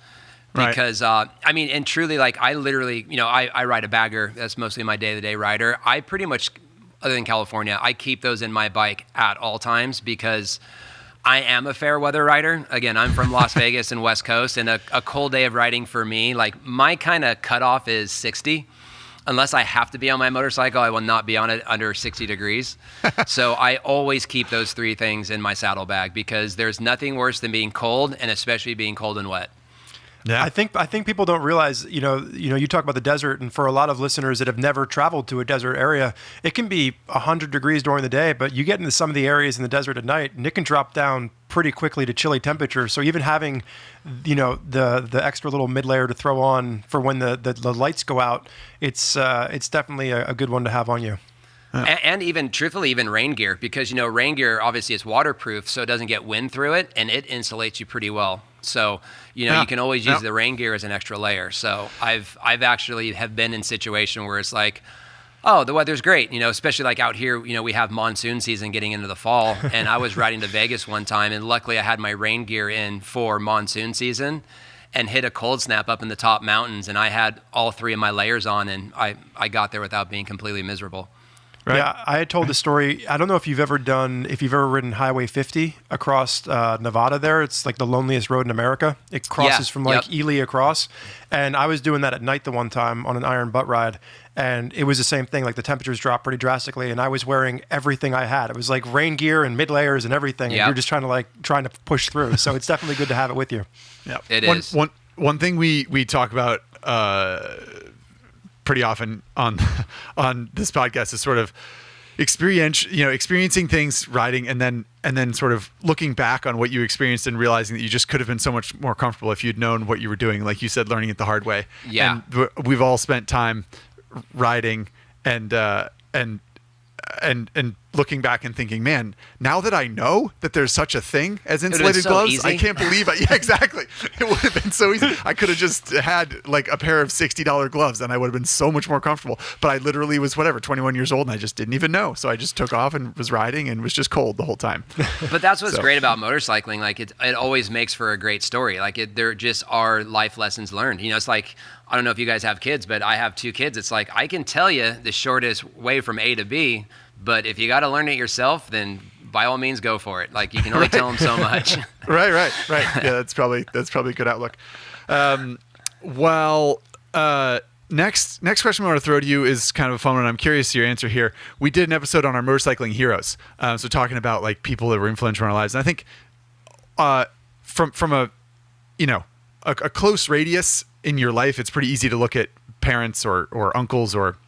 Because, I mean, and truly, like, I literally, you know, I ride a bagger. That's mostly my day-to-day rider. I pretty much, other than California, I keep those in my bike at all times, because I am a fair weather rider. Again, I'm from Las Vegas and West Coast, and a cold day of riding for me, like, my kind of cutoff is 60. Unless I have to be on my motorcycle, I will not be on it under 60 degrees. So I always keep those three things in my saddlebag, because there's nothing worse than being cold, and especially being cold and wet. Yeah. I think people don't realize, you know, you talk about the desert, and for a lot of listeners that have never traveled to a desert area, it can be 100 degrees during the day, but you get into some of the areas in the desert at night, and it can drop down pretty quickly to chilly temperatures. So even having, you know, the extra little mid layer to throw on for when the lights go out, it's definitely a good one to have on you. And even, truthfully, even rain gear, because, you know, rain gear, obviously it's waterproof, so it doesn't get wind through it, and it insulates you pretty well. So, you know, you can always use the rain gear as an extra layer. So I've actually have been in situation where it's like, oh, the weather's great, you know, especially like out here, you know, we have monsoon season getting into the fall, and I was riding to Vegas one time, and luckily I had my rain gear in for monsoon season, and hit a cold snap up in the top mountains, and I had all three of my layers on, and I got there without being completely miserable. Right. Yeah, I had told the story. I don't know if you've ever ridden Highway 50 across Nevada there. It's like the loneliest road in America. It crosses from like Ely across. And I was doing that at night the one time on an iron butt ride. And it was the same thing. Like the temperatures dropped pretty drastically. And I was wearing everything I had. It was like rain gear and mid layers and everything. And you're just trying to push through. So it's definitely good to have it with you. Yeah, it is. One thing we talk about pretty often on this podcast is sort of experiencing things riding, and then sort of looking back on what you experienced and realizing that you just could have been so much more comfortable if you'd known what you were doing. Like you said, learning it the hard way. Yeah. And we've all spent time riding and looking back and thinking, man, now that I know that there's such a thing as insulated gloves, easy. I can't believe it. Yeah, exactly. It would have been so easy. I could have just had like a pair of $60 gloves, and I would have been so much more comfortable. But I literally was 21 years old, and I just didn't even know. So I just took off and was riding and was just cold the whole time. But that's what's great about motorcycling. Like it always makes for a great story. Like there just are life lessons learned. You know, it's like, I don't know if you guys have kids, but I have 2 kids. It's like, I can tell you the shortest way from A to B, but if you got to learn it yourself, then by all means go for it. Like you can only tell them so much. Right. Yeah, that's probably a good outlook. Next question I want to throw to you is kind of a fun one. I'm curious your answer here. We did an episode on our motorcycling heroes, so talking about like people that were influential in our lives. And I think from a close radius in your life, it's pretty easy to look at parents or uncles or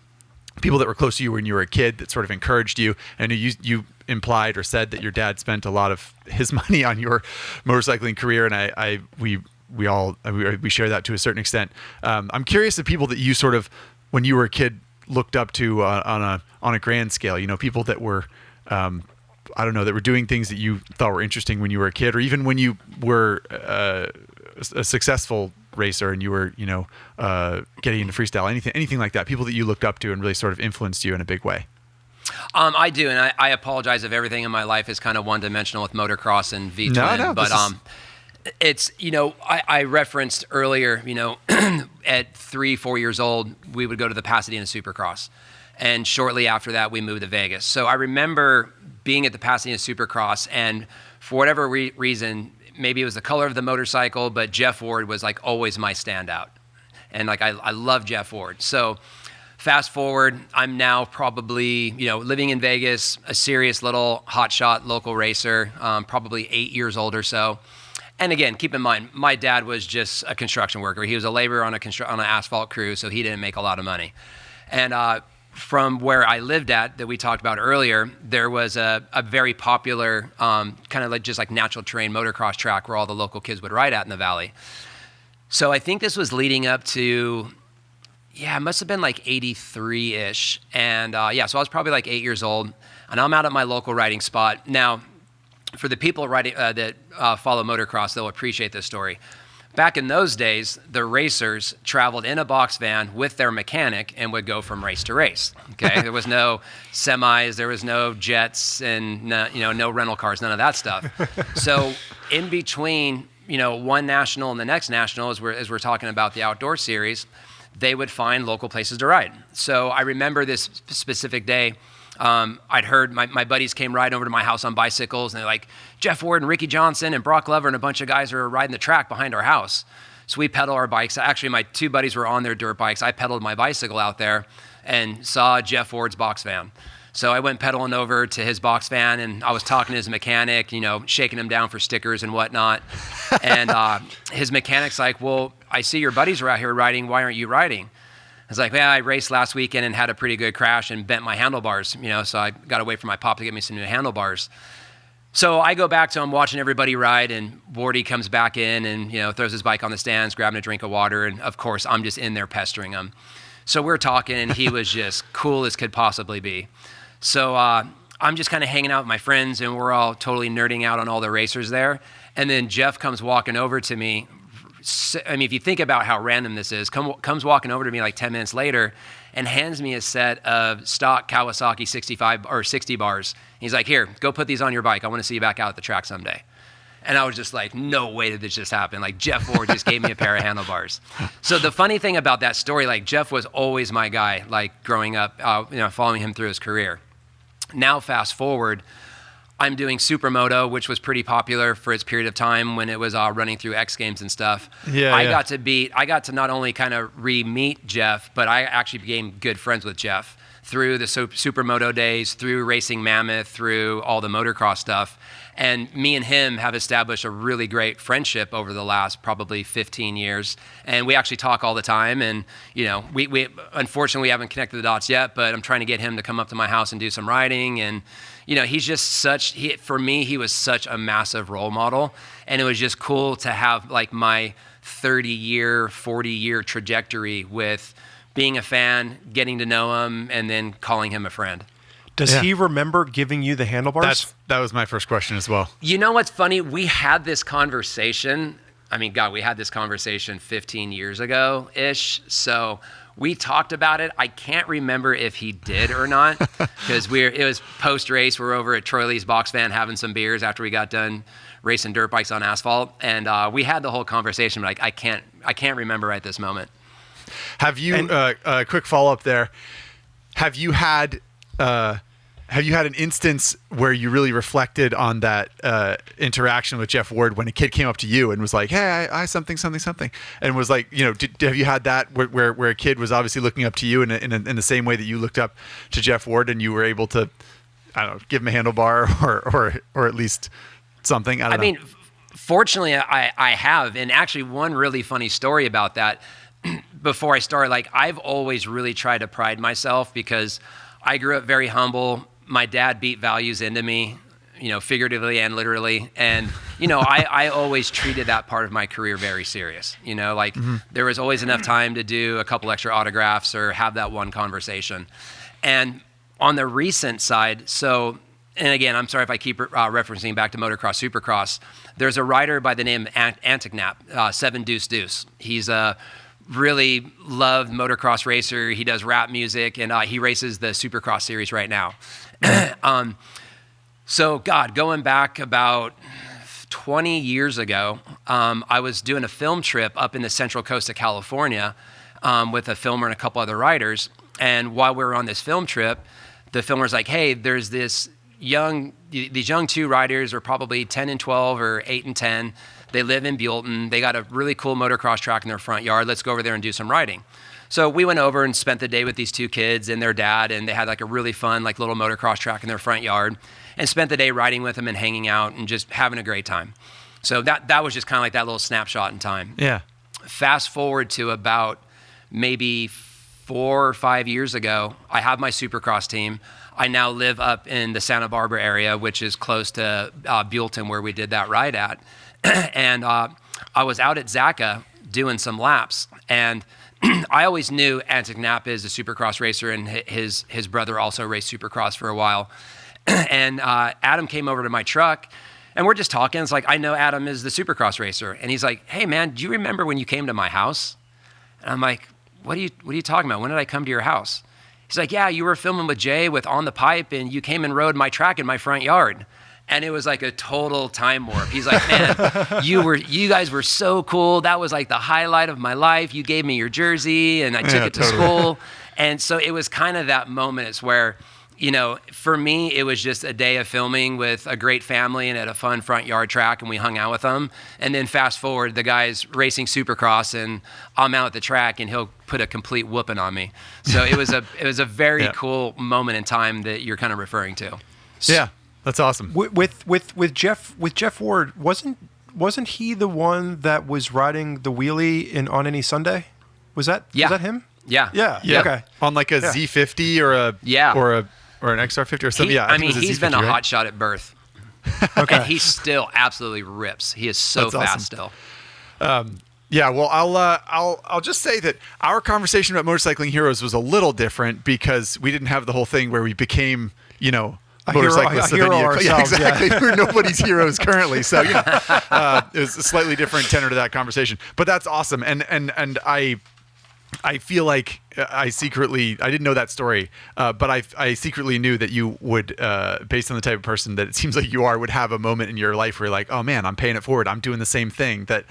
people that were close to you when you were a kid that sort of encouraged you. And you implied or said that your dad spent a lot of his money on your motorcycling career, and we share that to a certain extent. I'm curious the people that you sort of, when you were a kid, looked up to on a grand scale. You know, people that were that were doing things that you thought were interesting when you were a kid, or even when you were a successful racer and you were, getting into freestyle, anything like that. People that you looked up to and really sort of influenced you in a big way. I do, and I apologize if everything in my life is kind of one-dimensional with motocross and V-twin. No, but it's, I referenced earlier, at 3-4 years old, we would go to the Pasadena Supercross. And shortly after that, we moved to Vegas. So I remember being at the Pasadena Supercross, and for whatever reason, maybe it was the color of the motorcycle, but Jeff Ward was like always my standout. And like I love Jeff Ward. So fast forward, I'm now probably, living in Vegas, a serious little hotshot local racer, probably 8 years old or so. And again, keep in mind, my dad was just a construction worker. He was a laborer on an asphalt crew, so he didn't make a lot of money. And from where I lived at, that we talked about earlier, there was a very popular kind of like just like natural terrain motocross track where all the local kids would ride at in the valley. So I think this was leading up to, it must have been like 83-ish. And so I was probably like 8 years old, and I'm out at my local riding spot. Now, for the people riding that follow motocross, they'll appreciate this story. Back in those days, the racers traveled in a box van with their mechanic and would go from race to race. Okay, there was no semis, there was no jets, and no rental cars, none of that stuff. So in between, one national and the next national, as we're talking about the outdoor series, they would find local places to ride. So I remember this specific day. I'd heard my buddies came riding over to my house on bicycles, and they're like, Jeff Ward and Ricky Johnson and Brock Glover and a bunch of guys are riding the track behind our house. So we pedal our bikes. Actually, my two buddies were on their dirt bikes. I pedaled my bicycle out there and saw Jeff Ward's box van. So I went pedaling over to his box van, and I was talking to his mechanic, shaking him down for stickers and whatnot. And his mechanic's like, well, I see your buddies are out here riding. Why aren't you riding? I was like, I raced last weekend and had a pretty good crash and bent my handlebars, so I got to wait for my pop to get me some new handlebars. So I go back to him watching everybody ride, and Wardy comes back in and, throws his bike on the stands, grabbing a drink of water. And of course, I'm just in there pestering him. So we're talking, and he was just cool as could possibly be. So I'm just kind of hanging out with my friends, and we're all totally nerding out on all the racers there. And then Jeff comes walking over to me. I mean, if you think about how random this is, comes walking over to me like 10 minutes later and hands me a set of stock Kawasaki 65 or 60 bars. He's like, here, go put these on your bike. I want to see you back out at the track someday. And I was just like, no way did this just happen. Like, Jeff Ward just gave me a pair of handlebars. So the funny thing about that story, like, Jeff was always my guy, like, growing up, following him through his career. Now, fast forward, I'm doing Supermoto, which was pretty popular for its period of time when it was running through X Games and stuff. I got to not only kind of re-meet Jeff, but I actually became good friends with Jeff through the Supermoto days, through Racing Mammoth, through all the motocross stuff. And me and him have established a really great friendship over the last probably 15 years. And we actually talk all the time. And, we unfortunately we haven't connected the dots yet, but I'm trying to get him to come up to my house and do some riding. And, he's just for me, he was such a massive role model. And it was just cool to have like my 30-year, 40-year trajectory with being a fan, getting to know him, and then calling him a friend. Does he remember giving you the handlebars? That was my first question as well. You know what's funny? We had this conversation. I mean, God, we had this conversation 15 years ago-ish. So we talked about it. I can't remember if he did or not, because it was post-race. We're over at Troy Lee's box van having some beers after we got done racing dirt bikes on asphalt. And we had the whole conversation, but I can't remember right this moment. Have you, a quick follow-up there, have you had an instance where you really reflected on that interaction with Jeff Ward when a kid came up to you and was like, hey, I something, and was like, have you had that where a kid was obviously looking up to you in the same way that you looked up to Jeff Ward, and you were able to, I don't know, give him a handlebar or at least something? I mean, fortunately, I have. And actually, one really funny story about that, before I started, like, I've always really tried to pride myself because I grew up very humble. My dad beat values into me, figuratively and literally. And, I always treated that part of my career very serious. There was always enough time to do a couple extra autographs or have that one conversation. And on the recent side, and again, I'm sorry if I keep referencing back to motocross, supercross, there's a rider by the name of Antignap, 7 Deuce Deuce. He's a really loved motocross racer. He does rap music, and he races the Supercross series right now. So, God, going back about 20 years ago, I was doing a film trip up in the Central Coast of California with a filmer and a couple other riders. And while we were on this film trip, the filmer's like, hey, there's these young two riders are probably 10 and 12 or 8 and 10. They live in Buellton. They got a really cool motocross track in their front yard. Let's go over there and do some riding. So we went over and spent the day with these two kids and their dad, and they had like a really fun like little motocross track in their front yard, and spent the day riding with them and hanging out and just having a great time. So that was just kind of like that little snapshot in time. Yeah. Fast forward to about maybe 4 or 5 years ago, I have my Supercross team. I now live up in the Santa Barbara area, which is close to Buellton, where we did that ride at. And I was out at Zacca doing some laps, and I always knew Antic Knapp is a Supercross racer, and his brother also raced Supercross for a while. And Adam came over to my truck, and we're just talking. It's like, I know Adam is the Supercross racer, and he's like, hey man, do you remember when you came to my house? And I'm like, what are you talking about? When did I come to your house? He's like, yeah, you were filming with Jay with On the Pipe, and you came and rode my track in my front yard. And it was like a total time warp. He's like, man, you guys were so cool. That was like the highlight of my life. You gave me your jersey, and I took it to school. And so it was kind of that moment. It's where, you know, for me, it was just a day of filming with a great family and at a fun front yard track, and we hung out with them. And then fast forward, the guy's racing Supercross, and I'm out at the track, and he'll put a complete whooping on me. So it was a very cool moment in time that you're kind of referring to. Yeah, that's awesome. With Jeff Ward, wasn't he the one that was riding the wheelie in On Any Sunday? Was that him? Yeah. Okay. On like a Z50 or an XR50 or something. He's been a hot shot at birth. Okay. And he still absolutely rips. He is so fast still. Yeah, well, I'll just say that our conversation about Motorcycling Heroes was a little different because we didn't have the whole thing where we became, you know, motorcyclists of any ourselves, yeah, exactly. We're nobody's heroes currently, so you know, it was a slightly different tenor to that conversation. But that's awesome, and I feel like I didn't know that story, but I secretly knew that you would, based on the type of person that it seems like you are, would have a moment in your life where you're like, oh man, I'm paying it forward. I'm doing the same thing that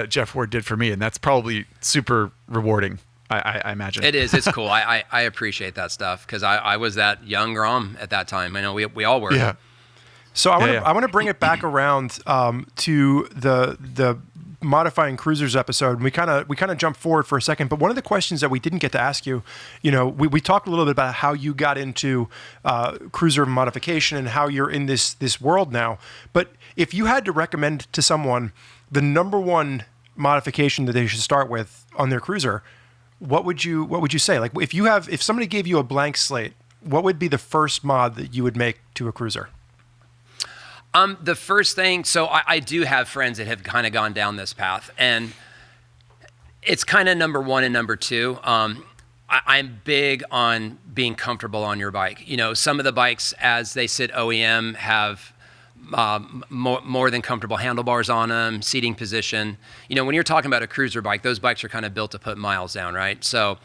Jeff Ward did for me. And that's probably super rewarding, I imagine. It is. It's cool. I appreciate that stuff because I was that young Grom at that time. I know we all were. Yeah. So I want to bring it back around to the modifying cruisers episode. We kind of jumped forward for a second, but one of the questions that we didn't get to ask you, you know, we talked a little bit about how you got into cruiser modification and how you're in this world now. But if you had to recommend to someone the number one modification that they should start with on their cruiser, what would you say? Like if somebody gave you a blank slate, what would be the first mod that you would make to a cruiser? The first thing, so I do have friends that have kind of gone down this path, and it's kind of number one and number two. I'm big on being comfortable on your bike. You know, some of the bikes as they sit OEM have more than comfortable handlebars on them, seating position. You know, when you're talking about a cruiser bike, those bikes are kind of built to put miles down, right? So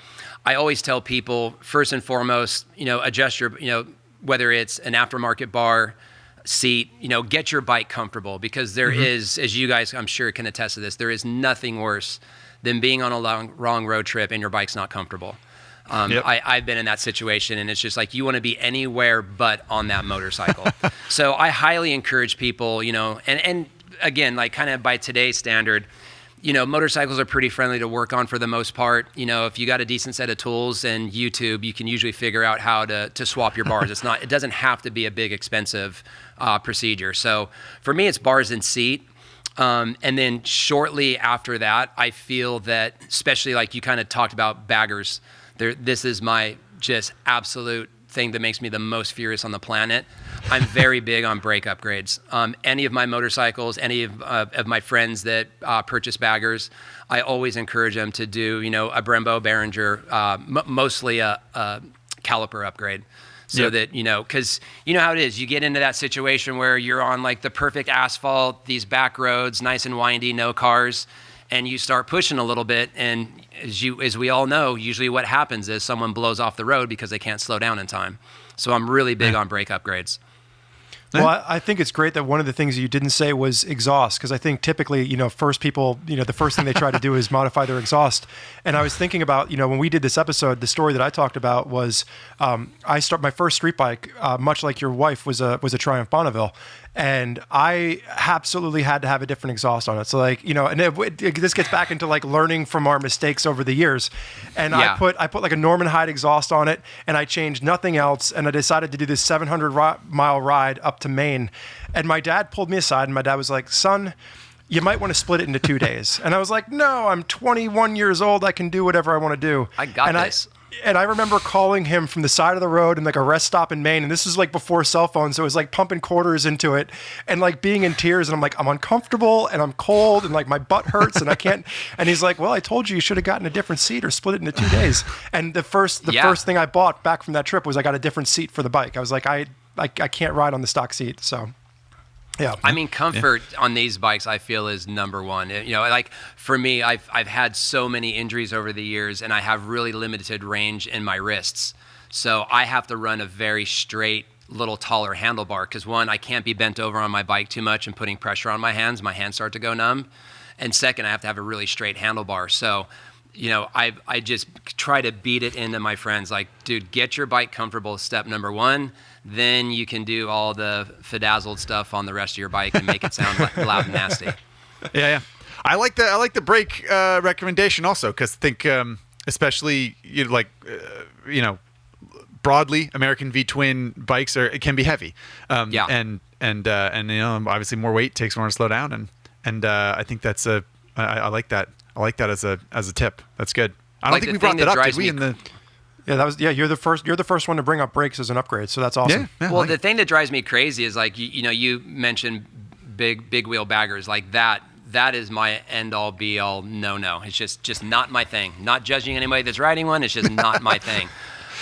I always tell people, first and foremost, you know, adjust your, you know, whether it's an aftermarket bar, seat, you know, get your bike comfortable, because there is, as you guys I'm sure can attest to this, there is nothing worse than being on a long road trip and your bike's not comfortable. I've been in that situation, and it's just like you want to be anywhere but on that motorcycle. So I highly encourage people, you know, and again, like kind of by today's standard, you know, motorcycles are pretty friendly to work on for the most part. You know, if you got a decent set of tools and YouTube, you can usually figure out how to swap your bars. It doesn't have to be a big expensive procedure. So for me, it's bars and seat. And then shortly after that, I feel that, especially like you kind of talked about baggers, this is my just absolute thing that makes me the most furious on the planet. I'm very big on brake upgrades. Any of my motorcycles, any of my friends that purchase baggers, I always encourage them to do, you know, a Brembo, Behringer, mostly a caliper upgrade. So that, you know, because you know how it is. You get into that situation where you're on like the perfect asphalt, these back roads, nice and windy, no cars, and you start pushing a little bit, and as we all know, usually what happens is someone blows off the road because they can't slow down in time. So I'm really big on brake upgrades. Well, I think it's great that one of the things you didn't say was exhaust, because I think typically, first people, the first thing they try to do is modify their exhaust. And I was thinking about, when we did this episode, the story that I talked about was my first street bike, much like your wife, was a Triumph Bonneville. And I absolutely had to have a different exhaust on it. So this gets back into like learning from our mistakes over the years. And I put like a Norman Hyde exhaust on it, and I changed nothing else. And I decided to do this 700-mile ride up to Maine. And my dad pulled me aside, and my dad was like, "Son, you might want to split it into 2 days." And I was like, "No, I'm 21 years old. I can do whatever I want to do." I got this. And I remember calling him from the side of the road in like a rest stop in Maine. And this was like before cell phones. So it was like pumping quarters into it and like being in tears. And I'm like, I'm uncomfortable and I'm cold and like my butt hurts and I can't. And he's like, "Well, I told you should have gotten a different seat or split it into 2 days." And the first thing I bought back from that trip was I got a different seat for the bike. I was like, I can't ride on the stock seat. So. Yeah. I mean, comfort on these bikes, I feel, is number one. Like for me, I've had so many injuries over the years, and I have really limited range in my wrists. So I have to run a very straight, little taller handlebar because one, I can't be bent over on my bike too much and putting pressure on my hands. My hands start to go numb. And second, I have to have a really straight handlebar. So, I just try to beat it into my friends. Like, dude, get your bike comfortable. Step number one. Then you can do all the bedazzled stuff on the rest of your bike and make it sound loud and nasty. Yeah. I like the brake recommendation also, because think especially broadly American V-twin bikes can be heavy. And obviously more weight takes more to slow down, and I think that's I like that. I like that as a tip. That's good. I don't think we brought that up, did we? You're the first one to bring up brakes as an upgrade, so that's awesome. Yeah, well, the thing that drives me crazy is like you mentioned big wheel baggers like that. That is my end all be all no. It's just not my thing. Not judging anybody that's riding one. It's just not my thing.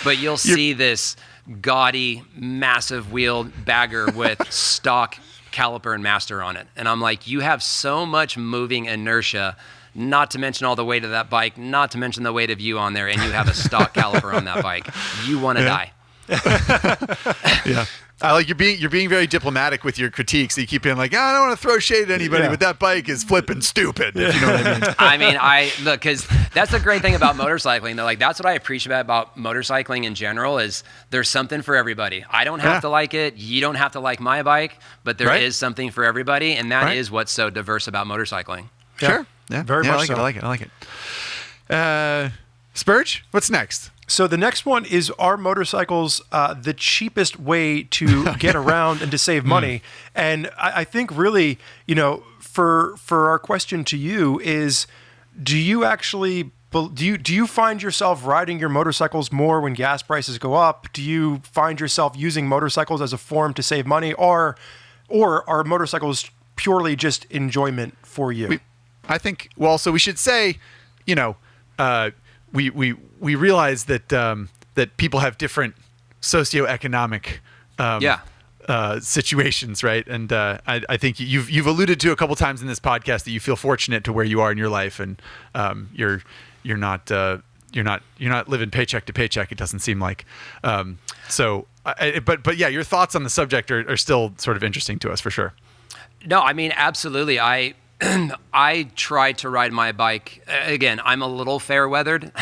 But you'll see this gaudy, massive wheel bagger with stock caliper and master on it, and I'm like, you have so much moving inertia. Not to mention all the weight of that bike, not to mention the weight of you on there, and you have a stock caliper on that bike. You want to die. Yeah. I like you're being very diplomatic with your critiques. So you keep being like, I don't want to throw shade at anybody, but that bike is flipping stupid. If you know what I mean? Look, because that's the great thing about motorcycling, though. Like, that's what I appreciate about motorcycling in general is there's something for everybody. I don't have to like it. You don't have to like my bike, but there is something for everybody, and that is what's so diverse about motorcycling. Yeah. Sure. Yeah, very much so. I like it. Spurge, what's next? So the next one is, are motorcycles the cheapest way to get around and to save money? And I think really, for our question to you is, do you find yourself riding your motorcycles more when gas prices go up? Do you find yourself using motorcycles as a form to save money, or are motorcycles purely just enjoyment for you? I think, so we should say, we realize that that people have different socioeconomic situations, right? And I think you've alluded to a couple times in this podcast that you feel fortunate to where you are in your life, and you're not living paycheck to paycheck. It doesn't seem like. But yeah, your thoughts on the subject are still sort of interesting to us for sure. No, I mean, absolutely. I try to ride my bike. Again, I'm a little fair weathered.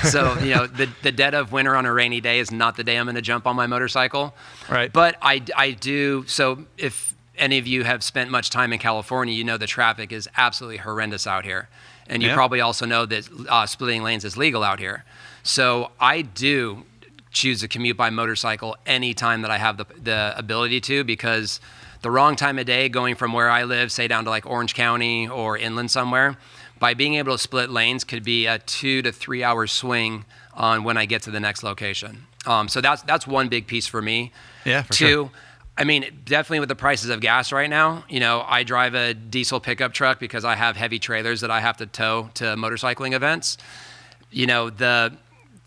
So, the dead of winter on a rainy day is not the day I'm going to jump on my motorcycle. Right. But I do. So if any of you have spent much time in California, the traffic is absolutely horrendous out here. And you probably also know that splitting lanes is legal out here. So I do choose to commute by motorcycle anytime that I have the ability to, because the wrong time of day going from where I live, say down to like Orange County or inland somewhere, by being able to split lanes could be a 2 to 3 hour swing on when I get to the next location. So that's one big piece for me. Yeah, for Two, sure. I mean, definitely with the prices of gas right now, I drive a diesel pickup truck because I have heavy trailers that I have to tow to motorcycling events. The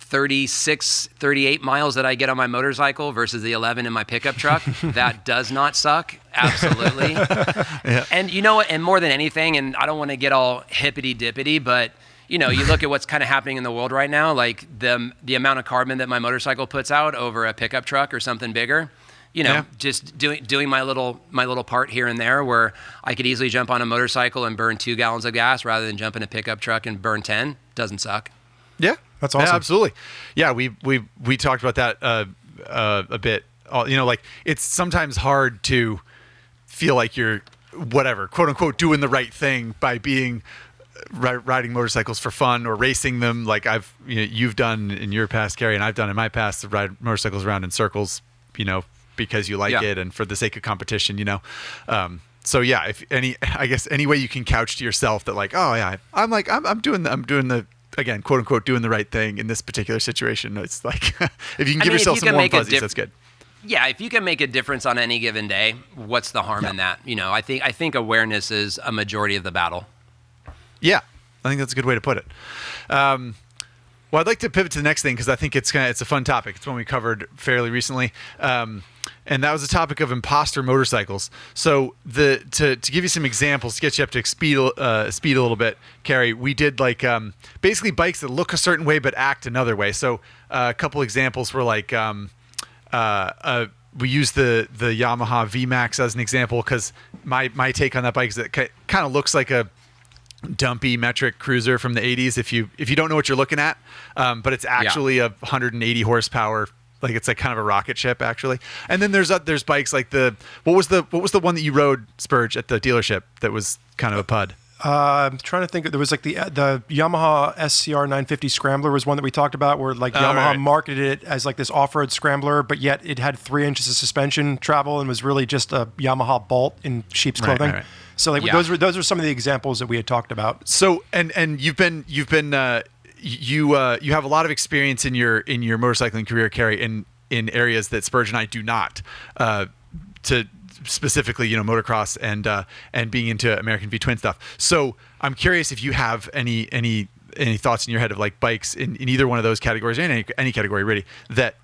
36, 38 miles that I get on my motorcycle versus the 11 in my pickup truck, that does not suck. Absolutely. Yeah. And you know what? And more than anything, and I don't want to get all hippity dippity, but you know, you look at what's kind of happening in the world right now, like the amount of carbon that my motorcycle puts out over a pickup truck or something bigger. You know, just doing my little part here and there, where I could easily jump on a motorcycle and burn 2 gallons of gas rather than jump in a pickup truck and burn 10. Doesn't suck. Yeah, That's awesome. Yeah, absolutely. Yeah, we talked about that a bit. You know, like it's sometimes hard to feel like you're whatever, quote unquote, doing the right thing by being riding motorcycles for fun or racing them, like you've done in your past, Carey, and I've done in my past, to ride motorcycles around in circles, you know, because you like it and for the sake of competition, you know. So yeah, if I guess any way you can couch to yourself that like, oh yeah, I'm doing the again, quote unquote, doing the right thing in this particular situation. It's like if you can give yourself some warm fuzzies, that's good. Yeah, if you can make a difference on any given day, what's the harm in that? You know, I think awareness is a majority of the battle. Yeah, I think that's a good way to put it. Well, I'd like to pivot to the next thing because I think it's a fun topic. It's one we covered fairly recently, and that was the topic of imposter motorcycles. So to give you some examples to get you up to speed a little bit, Carey, we did like basically bikes that look a certain way but act another way. So a couple examples were like we used the Yamaha VMAX as an example because my take on that bike is that it kind of looks like a dumpy metric cruiser from the 80s if you don't know what you're looking at, but it's actually a 180 horsepower, like it's like kind of a rocket ship actually. And then there's bikes like what was the one that you rode, Spurge, at the dealership that was kind of a pud? I'm trying to think. There was like the Yamaha SCR 950 Scrambler was one that we talked about, where like Yamaha marketed it as like this off-road scrambler, but yet it had 3 inches of suspension travel and was really just a Yamaha Bolt in sheep's clothing. Right. So like those were some of the examples that we had talked about. So and you have a lot of experience in your motorcycling career, Carey, in areas that Spurge and I do not. To specifically, you know, motocross and being into American V twin stuff. So I'm curious if you have any thoughts in your head of like bikes in either one of those categories, or any category really, that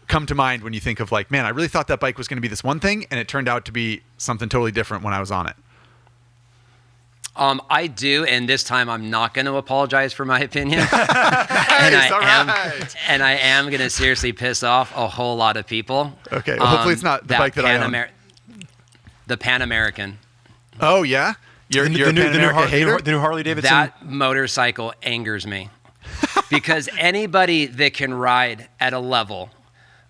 come to mind when you think of like, man, I really thought that bike was going to be this one thing and it turned out to be something totally different when I was on it. I do, and this time I'm not going to apologize for my opinion. and I am going to seriously piss off a whole lot of people. Okay, well, hopefully it's not the bike that I own. The Pan American. Oh yeah, you're a Pan American hater? The new Harley Davidson. That motorcycle angers me because anybody that can ride at a level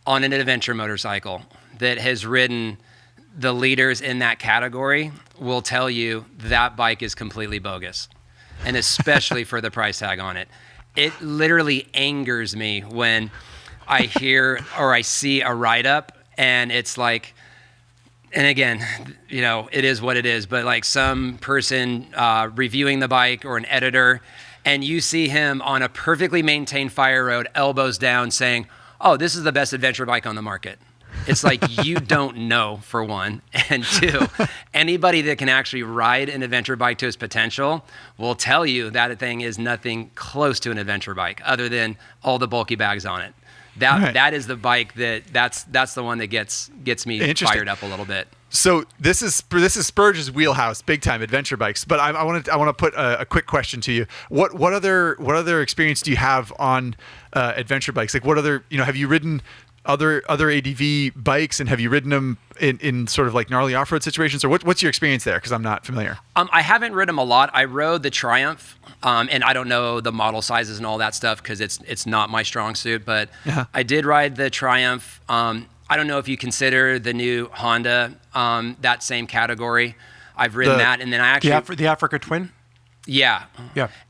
on an adventure motorcycle that has ridden the leaders in that category will tell you that bike is completely bogus, and especially for the price tag on it. It literally angers me when I hear or I see a write-up and it's like, and again, you know, it is what it is, but like some person reviewing the bike or an editor, and you see him on a perfectly maintained fire road, elbows down, saying, oh, this is the best adventure bike on the market. It's like, you don't know, for one. And two, anybody that can actually ride an adventure bike to its potential will tell you that thing is nothing close to an adventure bike other than all the bulky bags on it. That is the bike that's the one that gets me fired up a little bit. So this is Spurge's wheelhouse, big time adventure bikes. But I want to put a quick question to you. What other experience do you have on adventure bikes? Like what other, you know, have you ridden other ADV bikes, and have you ridden them in sort of like gnarly off-road situations, or what's your experience there? Because I'm not familiar. I haven't ridden them a lot. I rode the Triumph, and I don't know the model sizes and all that stuff because it's not my strong suit. But I did ride the Triumph. I don't know if you consider the new Honda that same category. I've ridden that, and then I actually the Africa Twin. Yeah.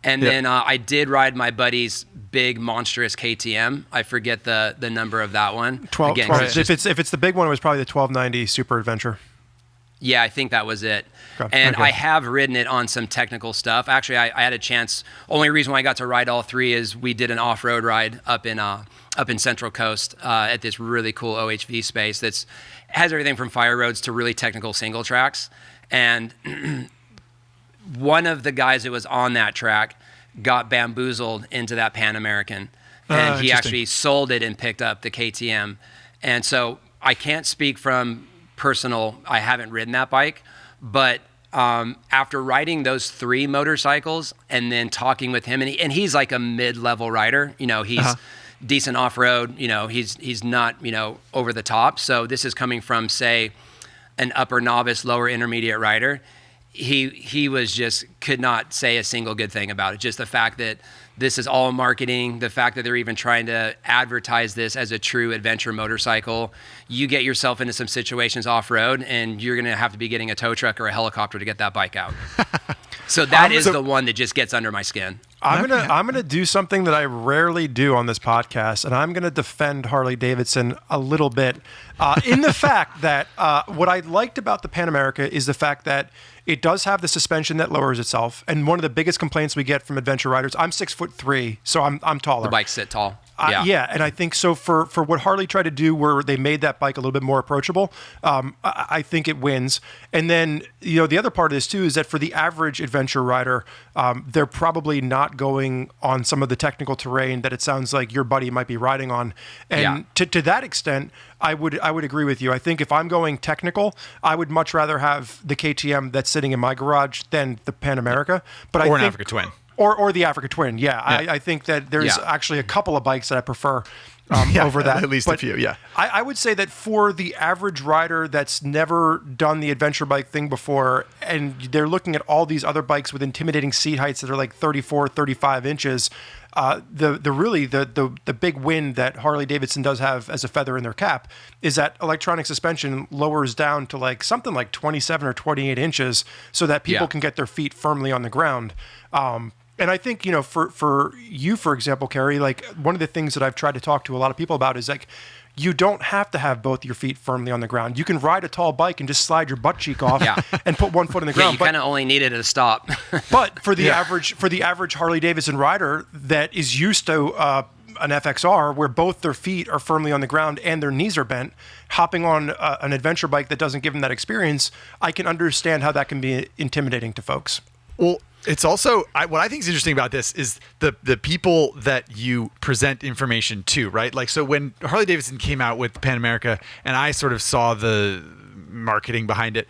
And then I did ride my buddy's big monstrous KTM. I forget the number of that one. 12. If it's the big one, it was probably the 1290 Super Adventure. Yeah, I think that was it. Okay. And I have ridden it on some technical stuff. Actually, I had a chance. Only reason why I got to ride all three is we did an off-road ride up in Central Coast at this really cool OHV space that's has everything from fire roads to really technical single tracks. And one of the guys that was on that track got bamboozled into that Pan American. and he actually sold it and picked up the KTM. And so I can't speak from personal, I haven't ridden that bike, but after riding those 3 motorcycles and then talking with him, and he's like a mid-level rider, he's decent off-road, he's not, over the top. So this is coming from, say, an upper novice, lower intermediate rider. He was just could not say a single good thing about it. Just the fact that this is all marketing, the fact that they're even trying to advertise this as a true adventure motorcycle. You get yourself into some situations off-road and you're going to have to be getting a tow truck or a helicopter to get that bike out. So that is the one that just gets under my skin. I'm gonna do something that I rarely do on this podcast, and I'm gonna defend Harley Davidson a little bit in the fact that what I liked about the Pan America is the fact that it does have the suspension that lowers itself. And one of the biggest complaints we get from adventure riders, I'm 6'3", so I'm taller. The bikes sit tall. Yeah, and I think so for what Harley tried to do, where they made that bike a little bit more approachable, I think it wins. And then, the other part of this too is that for the average adventure rider, they're probably not going on some of the technical terrain that it sounds like your buddy might be riding on. And to that extent, I would agree with you. I think if I'm going technical, I would much rather have the KTM that's sitting in my garage than the Pan America. But an Africa Twin. Or the Africa Twin, I think that there's actually a couple of bikes that I prefer over that. At least a few, I would say that for the average rider that's never done the adventure bike thing before, and they're looking at all these other bikes with intimidating seat heights that are like 34, 35 inches, the big win that Harley Davidson does have as a feather in their cap is that electronic suspension lowers down to like something like 27 or 28 inches so that people can get their feet firmly on the ground. And I think, for you, for example, Carey, like one of the things that I've tried to talk to a lot of people about is like, you don't have to have both your feet firmly on the ground. You can ride a tall bike and just slide your butt cheek off and put one foot on the ground. You kind of only need it to stop. But for the average Harley Davidson rider that is used to an FXR where both their feet are firmly on the ground and their knees are bent, hopping on an adventure bike that doesn't give them that experience, I can understand how that can be intimidating to folks. Well, it's also, what I think is interesting about this is the people that you present information to, right? Like, so when Harley Davidson came out with Pan America and I sort of saw the marketing behind it,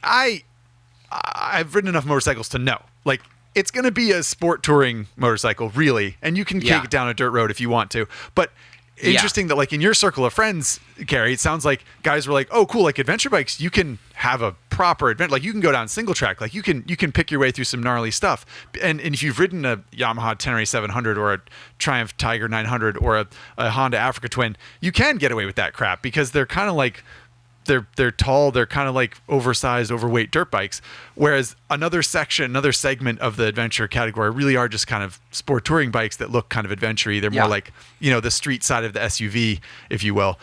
I've ridden enough motorcycles to know, like, it's going to be a sport touring motorcycle, really, and you can take it down a dirt road if you want to. But interesting that, like, in your circle of friends, Carey, it sounds like guys were like, oh, cool, like adventure bikes, you can have a proper adventure, like you can go down single track, like you can pick your way through some gnarly stuff. And if you've ridden a Yamaha Tenere 700 or a Triumph Tiger 900 or a Honda Africa Twin, you can get away with that crap because they're kind of like, they're tall, they're kind of like oversized, overweight dirt bikes. Whereas another segment of the adventure category really are just kind of sport touring bikes that look kind of adventure-y. They're more like, the street side of the SUV, if you will.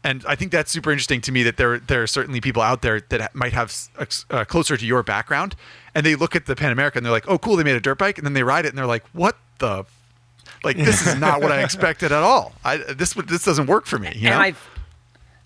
And I think that's super interesting to me that there are certainly people out there that might have closer to your background, and they look at the Pan America and they're like, oh, cool, they made a dirt bike, and then they ride it and they're like, what the? Like, this is not what I expected at all. This doesn't work for me. You know?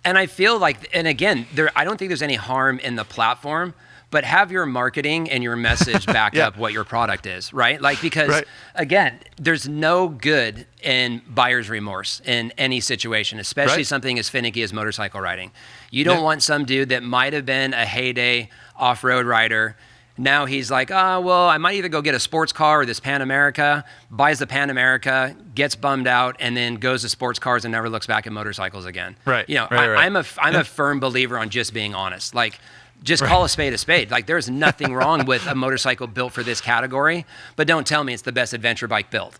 And I feel like, and again, I don't think there's any harm in the platform, but have your marketing and your message back up what your product is, right? Like, because again, there's no good in buyer's remorse in any situation, especially something as finicky as motorcycle riding. You don't want some dude that might have been a heyday off-road rider. Now he's like, well, I might either go get a sports car or this Pan America, buys the Pan America, gets bummed out, and then goes to sports cars and never looks back at motorcycles again. Right. I'm a firm believer on just being honest. Like, just call a spade a spade. Like, there's nothing wrong with a motorcycle built for this category, but don't tell me it's the best adventure bike built.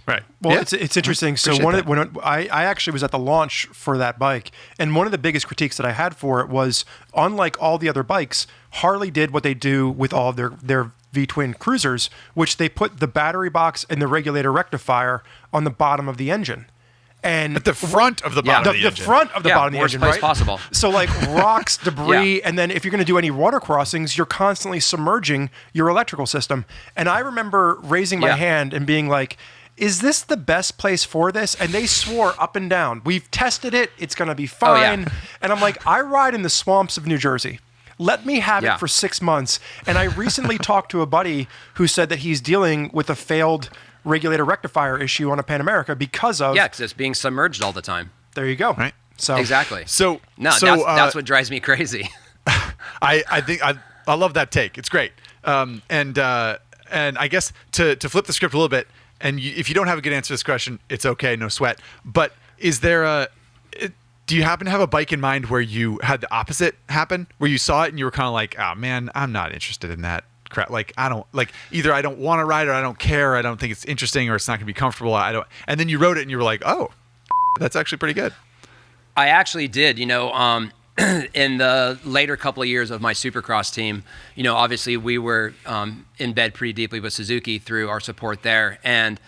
Right. Well, it's interesting. So when I actually was at the launch for that bike, and one of the biggest critiques that I had for it was, unlike all the other bikes, Harley did what they do with all of their V-twin cruisers, which they put the battery box and the regulator rectifier on the bottom of the engine. And at the front of the bottom of the engine. The front of the bottom of the engine, right? Possible. So like rocks, debris, and then if you're going to do any water crossings, you're constantly submerging your electrical system. And I remember raising my hand and being like, is this the best place for this? And they swore up and down, we've tested it, it's going to be fine. And I'm like, I ride in the swamps of New Jersey. Let me have it for 6 months. And I recently talked to a buddy who said that he's dealing with a failed regulator rectifier issue on a Pan America because of because it's being submerged all the time. There you go. Right. So Exactly. So that's what drives me crazy. I think I love that take. It's great. And I guess to flip the script a little bit, and if you don't have a good answer to this question, it's okay, no sweat. But do you happen to have a bike in mind where you had the opposite happen, where you saw it and you were kind of like, oh man, I'm not interested in that crap. Like either I don't want to ride, or I don't care, or I don't think it's interesting, or it's not going to be comfortable. And then you rode it and you were like, oh, that's actually pretty good. I actually did, in the later couple of years of my Supercross team, obviously we were in bed pretty deeply with Suzuki through our support there. And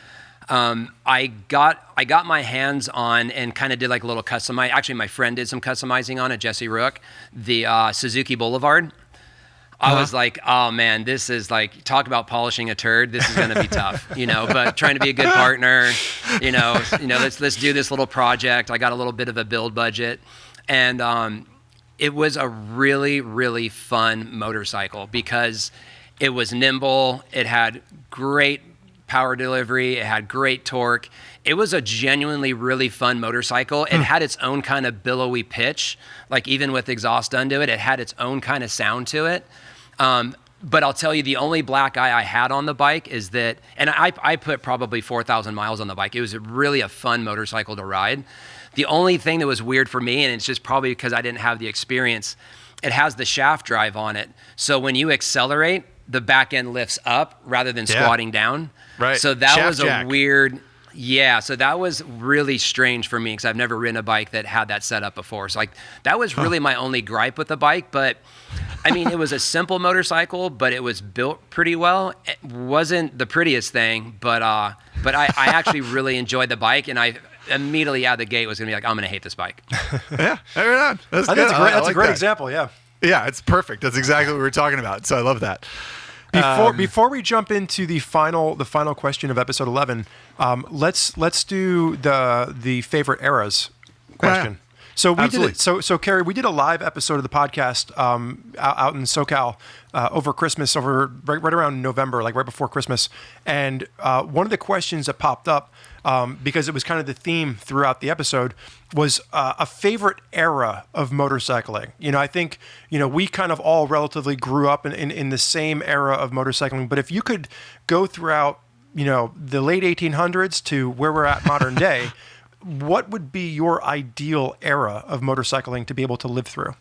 I got my hands on and kind of did like a little customize. Actually, my friend did some customizing on it, Jesse Rook, the Suzuki Boulevard. I was like, oh man, this is like, talk about polishing a turd. This is going to be tough, but trying to be a good partner, let's do this little project. I got a little bit of a build budget, and it was a really, really fun motorcycle because it was nimble. It had great power delivery. It had great torque. It was a genuinely really fun motorcycle. It had its own kind of billowy pitch, like even with exhaust under it, it had its own kind of sound to it. But I'll tell you, the only black eye I had on the bike is that, and I put probably 4,000 miles on the bike. It was really a fun motorcycle to ride. The only thing that was weird for me, and it's just probably because I didn't have the experience, it has the shaft drive on it. So when you accelerate, the back end lifts up rather than squatting down. Right. So that Shaft was a jack. weird, so that was really strange for me because I've never ridden a bike that had that setup before. So that was really my only gripe with the bike. But I mean, it was a simple motorcycle, but it was built pretty well. It wasn't the prettiest thing, but I actually really enjoyed the bike, and I immediately out of the gate was gonna be like, I'm gonna hate this bike. Yeah, right on. That's I good. think that's I a great that. example. Yeah. Yeah, it's perfect. That's exactly what we were talking about. So I love that. Before we jump into the final question of episode 11, let's do the favorite eras question. So we Absolutely. did it. So Carey, we did a live episode of the podcast out in SoCal over Christmas, right around November, like right before Christmas. And one of the questions that popped up, because it was kind of the theme throughout the episode, was a favorite era of motorcycling. I think we kind of all relatively grew up in the same era of motorcycling. But if you could go throughout the late 1800s to where we're at modern day, what would be your ideal era of motorcycling to be able to live through?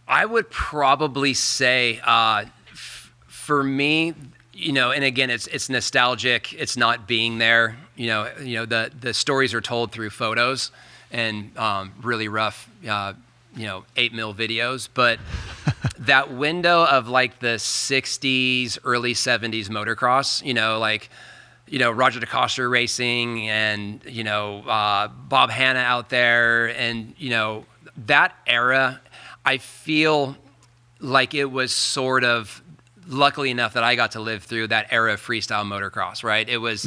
I would probably say, for me, and again, it's nostalgic. It's not being there. The stories are told through photos and really rough, 8mm videos. But that window of like the 60s, early 70s motocross, Roger DeCoster racing and, Bob Hanna out there. And, that era, I feel like it was sort of luckily enough that I got to live through that era of freestyle motocross, right? It was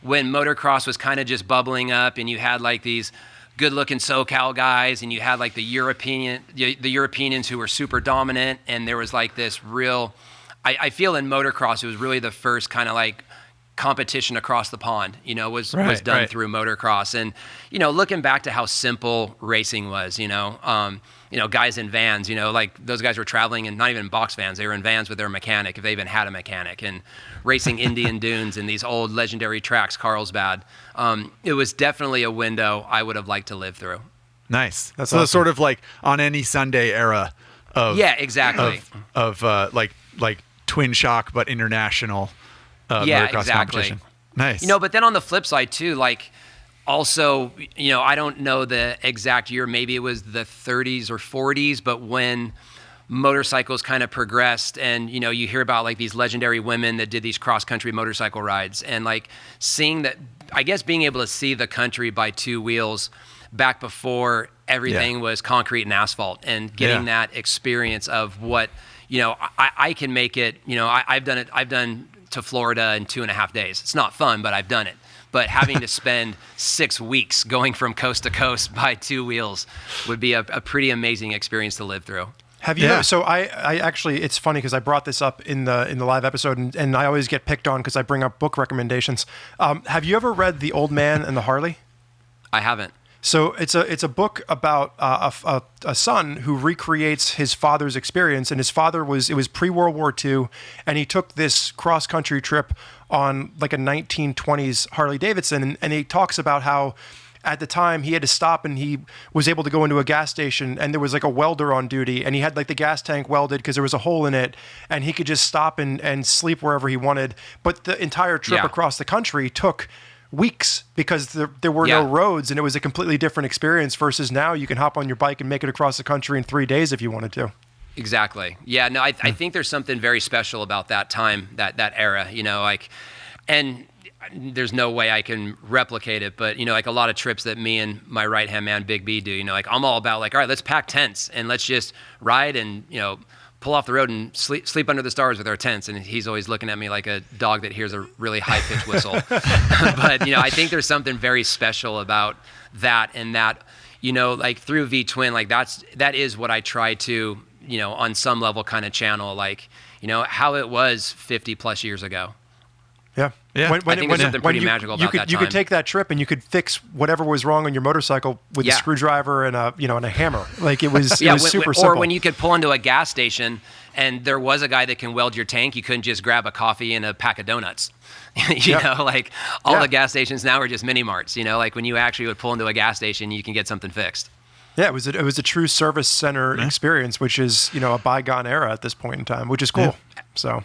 when motocross was kind of just bubbling up and you had like these good-looking SoCal guys and you had like the Europeans who were super dominant, and there was like this real, I feel in motocross, it was really the first kind of like competition across the pond, was done through motocross. And, looking back to how simple racing was, guys in vans, like those guys were traveling and not even in box vans. They were in vans with their mechanic, if they even had a mechanic, and racing Indian dunes in these old legendary tracks, Carlsbad. It was definitely a window I would have liked to live through. Nice. That's so awesome. Sort of like on any Sunday era of exactly. of like twin shock but international motocross competition. Nice. But then on the flip side too, like also, I don't know the exact year, maybe it was the 30s or 40s, but when motorcycles kind of progressed and, you hear about like these legendary women that did these cross-country motorcycle rides, and like seeing that, I guess being able to see the country by two wheels back before everything was concrete and asphalt, and getting that experience of what, I can make it, I've done to Florida in 2.5 days. It's not fun, but I've done it. But having to spend 6 weeks going from coast to coast by two wheels would be a pretty amazing experience to live through. Have you? Yeah. So I actually, it's funny because I brought this up in the live episode, and I always get picked on because I bring up book recommendations. Have you ever read The Old Man and the Harley? I haven't. So it's a book about a son who recreates his father's experience, and his father was pre-World War II, and he took this cross-country trip on like a 1920s Harley Davidson, and he talks about how at the time he had to stop, and he was able to go into a gas station, and there was like a welder on duty, and he had like the gas tank welded because there was a hole in it, and he could just stop and sleep wherever he wanted. But the entire trip across the country took weeks because there were no roads, and it was a completely different experience versus now you can hop on your bike and make it across the country in 3 days if you wanted to. Exactly. Yeah, no, I think there's something very special about that time, that era, and there's no way I can replicate it, but like a lot of trips that me and my right-hand man, Big B, do, like I'm all about like, all right, let's pack tents and let's just ride and, pull off the road and sleep under the stars with our tents. And he's always looking at me like a dog that hears a really high-pitched whistle. But, I think there's something very special about that, and that, like through V-Twin, like that is what I try to, on some level kind of channel, like, how it was 50 plus years ago. Yeah. I think there's something pretty magical about that time. You could take that trip and you could fix whatever was wrong on your motorcycle with a screwdriver and a hammer. Like it was super simple. Or when you could pull into a gas station and there was a guy that can weld your tank, you couldn't just grab a coffee and a pack of donuts. Like all the gas stations now are just mini marts. Like when you actually would pull into a gas station, you can get something fixed. Yeah, it was a true service center experience, which is a bygone era at this point in time, which is cool. Yeah. So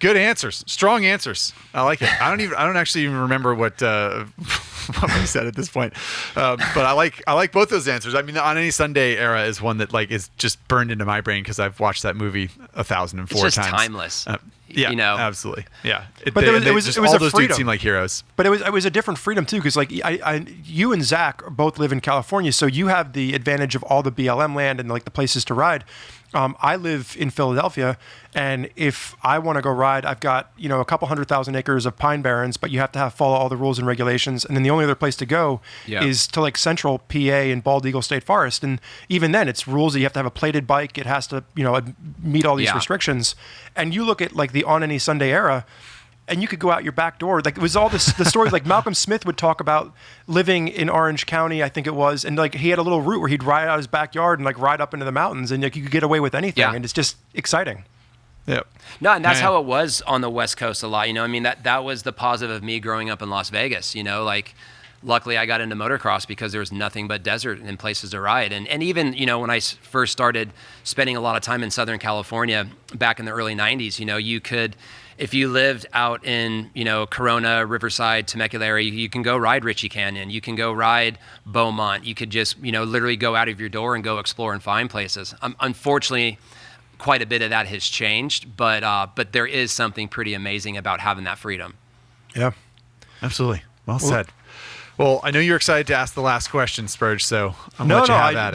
Good answers. Strong answers. I like it. I don't actually even remember what we said at this point. But I like both those answers. I mean, the On Any Sunday era is one that like is just burned into my brain because I've watched that movie 1,004 times. It's just timeless. Absolutely. Yeah. But it was all a those freedom. dudes seem like heroes. But it was a different freedom too, because like you and Zach both live in California, so you have the advantage of all the BLM land and like the places to ride. I live in Philadelphia, and if I want to go ride, I've got a couple 100,000 acres of pine barrens, but you have to follow all the rules and regulations. And then the only other place to go is to like central PA and Bald Eagle State Forest, and even then, it's rules that you have to have a plated bike. It has to meet all these restrictions. And you look at like the On Any Sunday era, and you could go out your back door. Like it was all this, the stories like Malcolm Smith would talk about living in Orange County, I think it was. And like he had a little route where he'd ride out his backyard and like ride up into the mountains, and like you could get away with anything. And it's just exciting. Yep. No, and that's how it was on the West Coast a lot. I mean, that was the positive of me growing up in Las Vegas, like luckily I got into motocross because there was nothing but desert and places to ride. And even, when I first started spending a lot of time in Southern California back in the early 90s, you could, if you lived out in, Corona, Riverside, Temecula area, you can go ride Ritchie Canyon. You can go ride Beaumont. You could just, literally go out of your door and go explore and find places. Unfortunately, quite a bit of that has changed, but there is something pretty amazing about having that freedom. Yeah, absolutely. Well said. Well, I know you're excited to ask the last question, Spurge, so I'm going to let you have at it.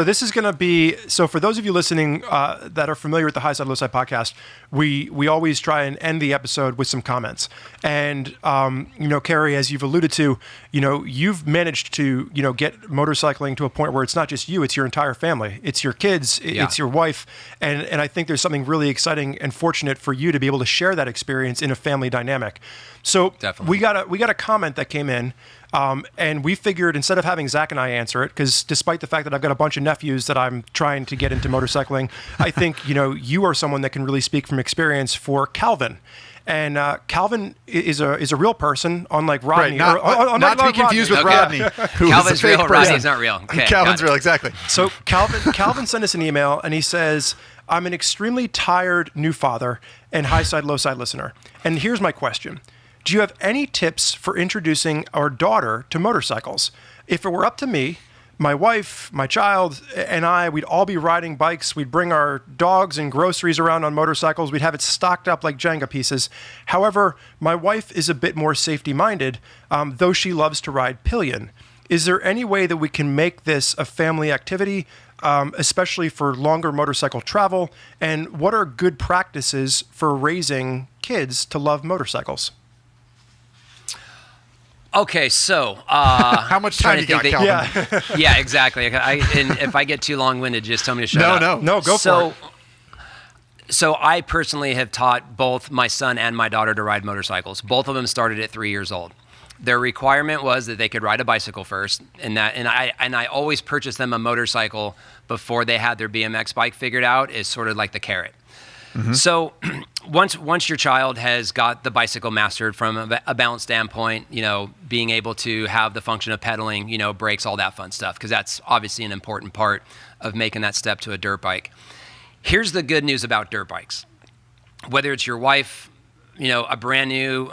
This is going to be, so for those of you listening that are familiar with the Highside, Lowside podcast, we always try and end the episode with some comments. And, Carey, as you've alluded to, you've managed to, get motorcycling to a point where it's not just you, it's your entire family. It's your kids, it's your wife. And I think there's something really exciting and fortunate for you to be able to share that experience in a family dynamic. So definitely. we got a comment that came in. And we figured instead of having Zach and I answer it, because despite the fact that I've got a bunch of nephews that I'm trying to get into motorcycling, I think, you are someone that can really speak from experience for Calvin. And Calvin is a real person, unlike Rodney. Right, not to be confused with Rodney, who Calvin's is a fake real, person. Rodney's not real. Okay, Calvin's real, exactly. So Calvin sent us an email, and he says, I'm an extremely tired new father and Highside, Lowside listener. And here's my question. Do you have any tips for introducing our daughter to motorcycles? If it were up to me, my wife, my child, and I, we'd all be riding bikes. We'd bring our dogs and groceries around on motorcycles. We'd have it stocked up like Jenga pieces. However, my wife is a bit more safety-minded, though she loves to ride pillion. Is there any way that we can make this a family activity, especially for longer motorcycle travel? And what are good practices for raising kids to love motorcycles? Okay, so How much time trying you to got, think Calvin? yeah, exactly. And if I get too long-winded, just tell me to shut up. No, go for it. So I personally have taught both my son and my daughter to ride motorcycles. Both of them started at 3 years old. Their requirement was that they could ride a bicycle first, and I always purchased them a motorcycle before they had their BMX bike figured out, is sort of like the carrot. Mm-hmm. So once your child has got the bicycle mastered from a balance standpoint, being able to have the function of pedaling, brakes, all that fun stuff, because that's obviously an important part of making that step to a dirt bike. Here's the good news about dirt bikes. Whether it's your wife, a brand new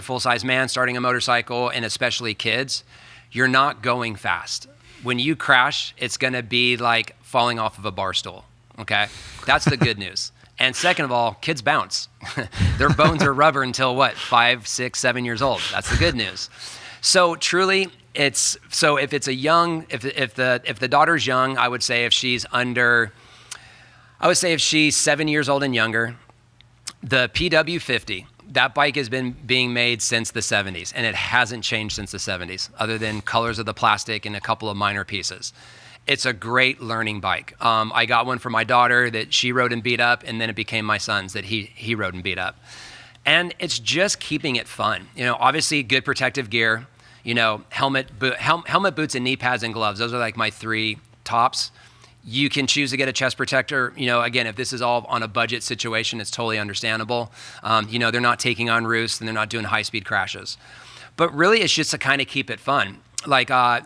full-size man starting a motorcycle, and especially kids, you're not going fast. When you crash, it's going to be like falling off of a bar stool. Okay, that's the good news. And second of all, kids bounce. Their bones are rubber until 5, 6, 7 years old. That's the good news. So truly, if the daughter's young, I would say if she's 7 years old and younger, the PW50, that bike has been being made since the 70s, and it hasn't changed since the 70s, other than colors of the plastic and a couple of minor pieces. It's a great learning bike. I got one for my daughter that she rode and beat up, and then it became my son's that he rode and beat up. And it's just keeping it fun. Obviously good protective gear, helmet, boots, and knee pads and gloves. Those are like my 3 tops. You can choose to get a chest protector. Again, if this is all on a budget situation, it's totally understandable. They're not taking on roofs and they're not doing high-speed crashes. But really, it's just to kind of keep it fun.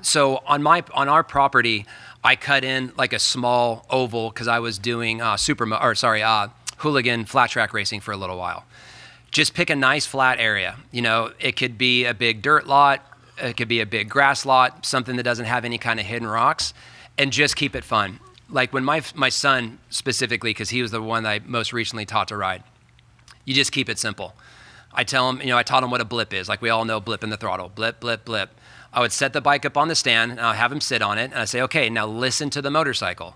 So on our property, I cut in like a small oval because I was doing hooligan flat track racing for a little while. Just pick a nice flat area. It could be a big dirt lot, it could be a big grass lot, something that doesn't have any kind of hidden rocks, and just keep it fun. Like when my son specifically, because he was the one that I most recently taught to ride, you just keep it simple. I tell him, I taught him what a blip is. Like we all know blip in the throttle, blip, blip, blip. I would set the bike up on the stand, and I'll have him sit on it, and I say, okay, now listen to the motorcycle.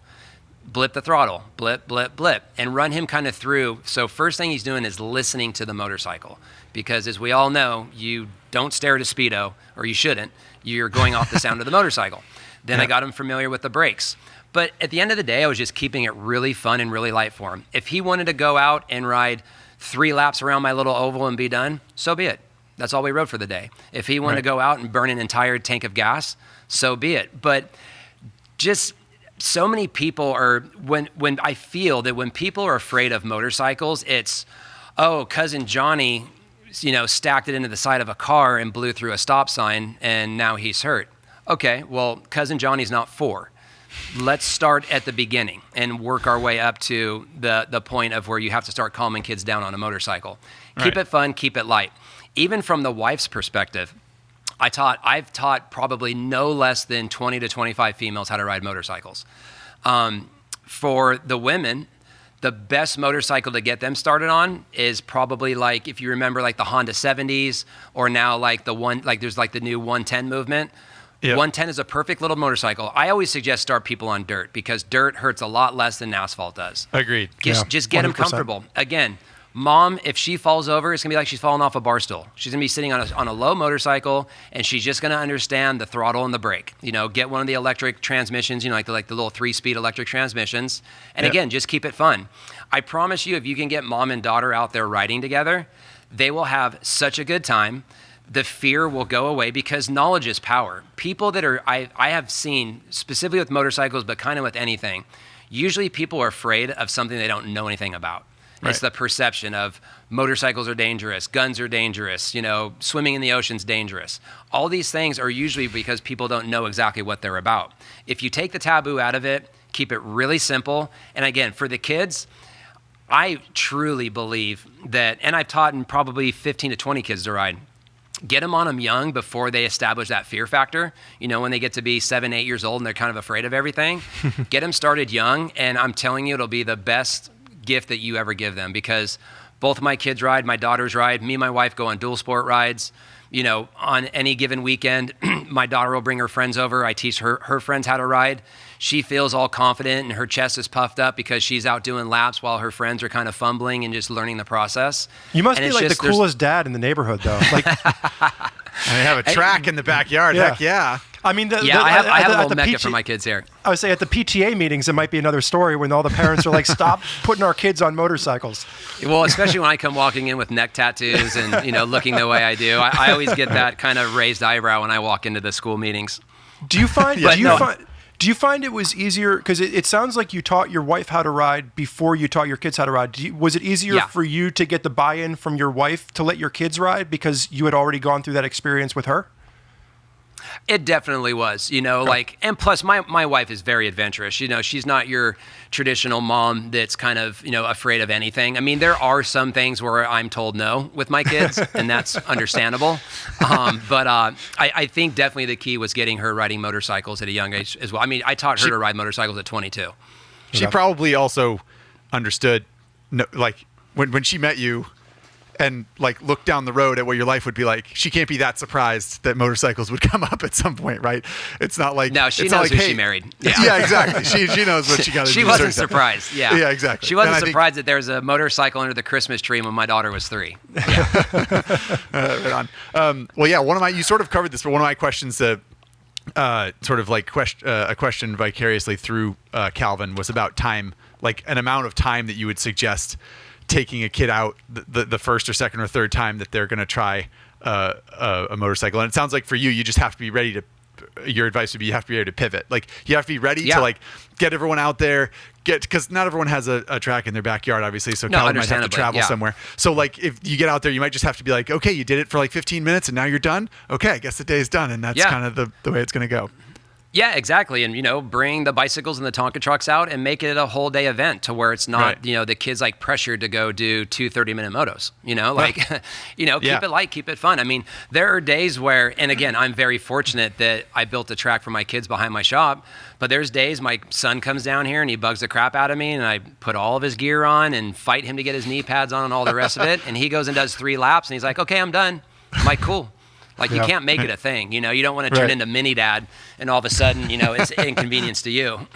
Blip the throttle, blip, blip, blip, and run him kind of through. So first thing he's doing is listening to the motorcycle, because as we all know, you don't stare at a Speedo, or you shouldn't. You're going off the sound of the motorcycle. Then I got him familiar with the brakes. But at the end of the day, I was just keeping it really fun and really light for him. If he wanted to go out and ride 3 laps around my little oval and be done, so be it. That's all we rode for the day. If he wanted to go out and burn an entire tank of gas, so be it. But just so many people are, when I feel that when people are afraid of motorcycles, it's, cousin Johnny, stacked it into the side of a car and blew through a stop sign and now he's hurt. Okay, well, cousin Johnny's not 4. Let's start at the beginning and work our way up to the point of where you have to start calming kids down on a motorcycle. Keep it fun, keep it light. Even from the wife's perspective, I've taught probably no less than 20 to 25 females how to ride motorcycles. For the women, the best motorcycle to get them started on is probably like, if you remember like the Honda 70s, or now like there's like the new 110 movement. Yep. 110 is a perfect little motorcycle. I always suggest start people on dirt because dirt hurts a lot less than asphalt does. Agreed. Just get 100%. Them comfortable. Again, mom, if she falls over, it's going to be like she's falling off a bar stool. She's going to be sitting on a low motorcycle, and she's just going to understand the throttle and the brake. Get one of the electric transmissions, like the little 3-speed electric transmissions. And again, just keep it fun. I promise you, if you can get mom and daughter out there riding together, they will have such a good time. The fear will go away because knowledge is power. People that I have seen, specifically with motorcycles, but kind of with anything, usually people are afraid of something they don't know anything about. Right. It's the perception of motorcycles are dangerous, guns are dangerous, swimming in the ocean's dangerous. All these things are usually because people don't know exactly what they're about. If you take the taboo out of it, keep it really simple, and again, for the kids, I truly believe that, and I've taught in probably 15 to 20 kids to ride, get them on them young before they establish that fear factor. When they get to be 7, 8 years old and they're kind of afraid of everything, get them started young, and I'm telling you, it'll be the best gift that you ever give them, because both my kids ride, my daughters ride, me and my wife go on dual sport rides. on any given weekend, my daughter will bring her friends over. I teach her friends how to ride. She feels all confident and her chest is puffed up because she's out doing laps while her friends are kind of fumbling and just learning the process. You must be like the coolest dad in the neighborhood, though. Like, I have a track in the backyard. Yeah. Heck yeah. I mean, I have a little mecca for my kids here. I would say at the PTA meetings, it might be another story when all the parents are like, stop putting our kids on motorcycles. Well, especially when I come walking in with neck tattoos and, looking the way I do. I always get that kind of raised eyebrow when I walk into the school meetings. Do you find it was easier, because it sounds like you taught your wife how to ride before you taught your kids how to ride. Was it easier for you to get the buy-in from your wife to let your kids ride because you had already gone through that experience with her? It definitely was, and plus my wife is very adventurous. She's not your traditional mom that's kind of, afraid of anything. I mean, there are some things where I'm told no with my kids, and that's understandable. But I think definitely the key was getting her riding motorcycles at a young age as well. I mean, I taught her to ride motorcycles at 22. She probably also understood, when she met you, and look down the road at what your life would be like. She can't be that surprised that motorcycles would come up at some point, right? It's not like no, she knows who she married. Yeah, exactly. She knows what she got to do. She wasn't surprised. Yeah, yeah, exactly. She wasn't surprised that there was a motorcycle under the Christmas tree when my daughter was 3. Yeah. Right on. Well, yeah. You sort of covered this, but one of my questions, a question vicariously through Calvin, was about time, like an amount of time that you would suggest taking a kid out the first or second or third time that they're going to try a motorcycle. And it sounds like for you just have to be ready to, your advice would be you have to be ready to pivot. Like you have to be ready to get everyone out there, because not everyone has a track in their backyard, obviously. So Calvin might have to travel somewhere. So if you get out there, you might just have to be like, okay, you did it for 15 minutes and now you're done. Okay, I guess the day's done. And that's kind of the way it's going to go. Yeah, exactly. And, bring the bicycles and the Tonka trucks out and make it a whole day event to where it's not, the kids pressured to go do 2 30-minute motos, keep it light, keep it fun. I mean, there are days where, and again, I'm very fortunate that I built a track for my kids behind my shop, but there's days my son comes down here and he bugs the crap out of me and I put all of his gear on and fight him to get his knee pads on and all the rest of it. And he goes and does 3 laps and he's like, okay, I'm done. I'm like, cool. You can't make it a thing, you don't want to turn into mini dad and all of a sudden, it's inconvenience to you.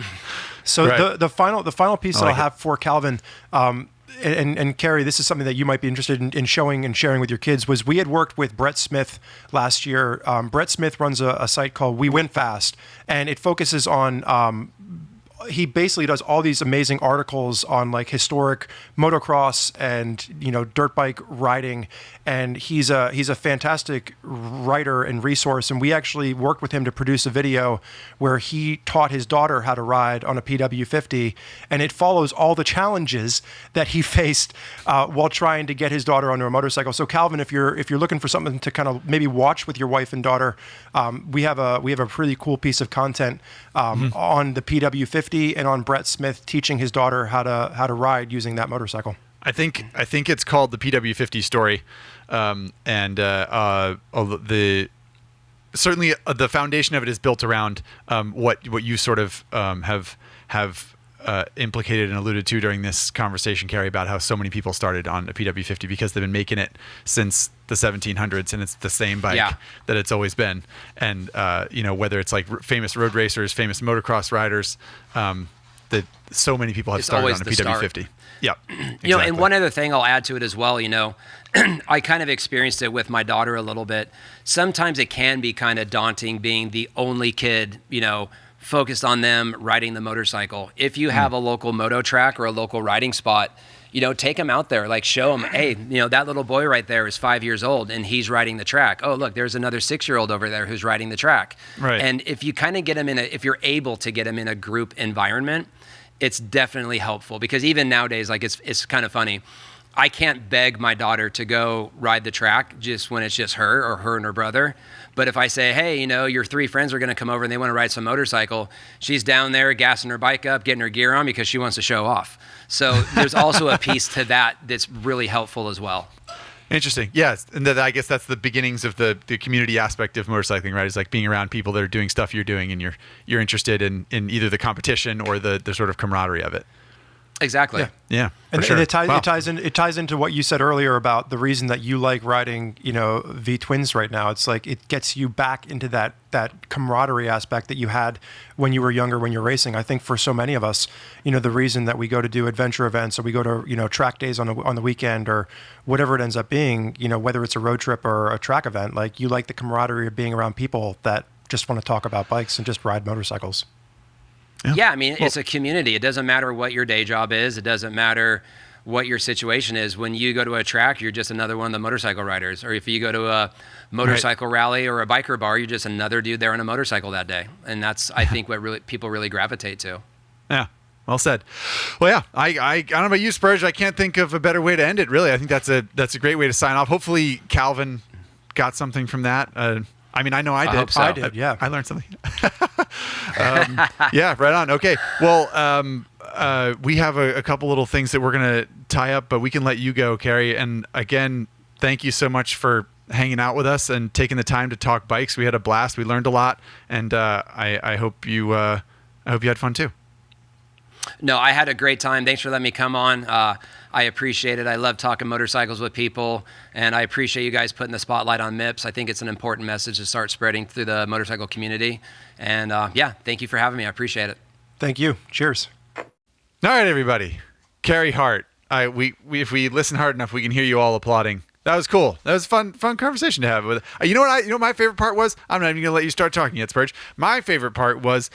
So the final piece that I'll have for Calvin, and Carey, this is something that you might be interested in showing and sharing with your kids, was we had worked with Brett Smith last year. Brett Smith runs a site called We Win Fast, and it focuses on he basically does all these amazing articles on historic motocross and dirt bike riding, and he's a fantastic writer and resource. And we actually worked with him to produce a video where he taught his daughter how to ride on a PW50, and it follows all the challenges that he faced while trying to get his daughter onto a motorcycle. So Calvin, if you're looking for something to kind of maybe watch with your wife and daughter, we have a pretty cool piece of content on the PW50 and on Brett Smith teaching his daughter how to ride using that motorcycle. I think it's called the PW50 story, certainly the foundation of it is built around what you sort of have implicated and alluded to during this conversation, Carey, about how so many people started on a PW50 because they've been making it since the 1700s, and it's the same bike that it's always been. And whether it's famous road racers, famous motocross riders, that so many people have started on a PW50. Yeah, exactly. And one other thing I'll add to it as well, I kind of experienced it with my daughter a little bit. Sometimes it can be kind of daunting being the only kid, focused on them riding the motorcycle. If you have a local moto track or a local riding spot, take them out there, show them, hey, that little boy right there is 5 years old and he's riding the track. Oh, look, there's another 6-year-old over there who's riding the track. Right. And if you kind of get them if you're able to get them in a group environment, it's definitely helpful, because even nowadays, it's kind of funny. I can't beg my daughter to go ride the track just when it's just her or her and her brother. But if I say, hey, your 3 friends are going to come over and they want to ride some motorcycle, she's down there gassing her bike up, getting her gear on because she wants to show off. So there's also a piece to that that's really helpful as well. Interesting. Yes. And I guess that's the beginnings of the community aspect of motorcycling, right? It's being around people that are doing stuff you're doing, and you're interested in either the competition or the sort of camaraderie of it. Exactly. Yeah. And, sure. and it ties into what you said earlier about the reason that you like riding, V twins right now. It's like it gets you back into that camaraderie aspect that you had when you were younger, when you're racing. I think for so many of us, the reason that we go to do adventure events or we go to track days on the weekend or whatever it ends up being, whether it's a road trip or a track event, like you like the camaraderie of being around people that just want to talk about bikes and just ride motorcycles. Yeah, I mean, it's a community. It doesn't matter what your day job is. It doesn't matter what your situation is. When you go to a track, you're just another one of the motorcycle riders. Or if you go to a motorcycle rally or a biker bar, you're just another dude there on a motorcycle that day. And that's, I think, what people really gravitate to. Yeah. Well said. Well, yeah, I don't know about you, Spurge. I can't think of a better way to end it, really. I think that's a great way to sign off. Hopefully Calvin got something from that. I mean, I know I did. I hope so. I did, yeah. I learned something. Yeah, right on. Okay. Well, we have a couple little things that we're going to tie up, but we can let you go, Carey. And again, thank you so much for hanging out with us and taking the time to talk bikes. We had a blast. We learned a lot, and I hope you had fun too. No, I had a great time. Thanks for letting me come on. I appreciate it. I love talking motorcycles with people, and I appreciate you guys putting the spotlight on MIPS. I think it's an important message to start spreading through the motorcycle community. And yeah, thank you for having me. I appreciate it. Thank you. Cheers. All right, everybody. Carey Hart. We if we listen hard enough, we can hear you all applauding. That was cool. That was a fun conversation to have with. You know what my favorite part was? I'm not even gonna let you start talking yet, Spurge. My favorite part was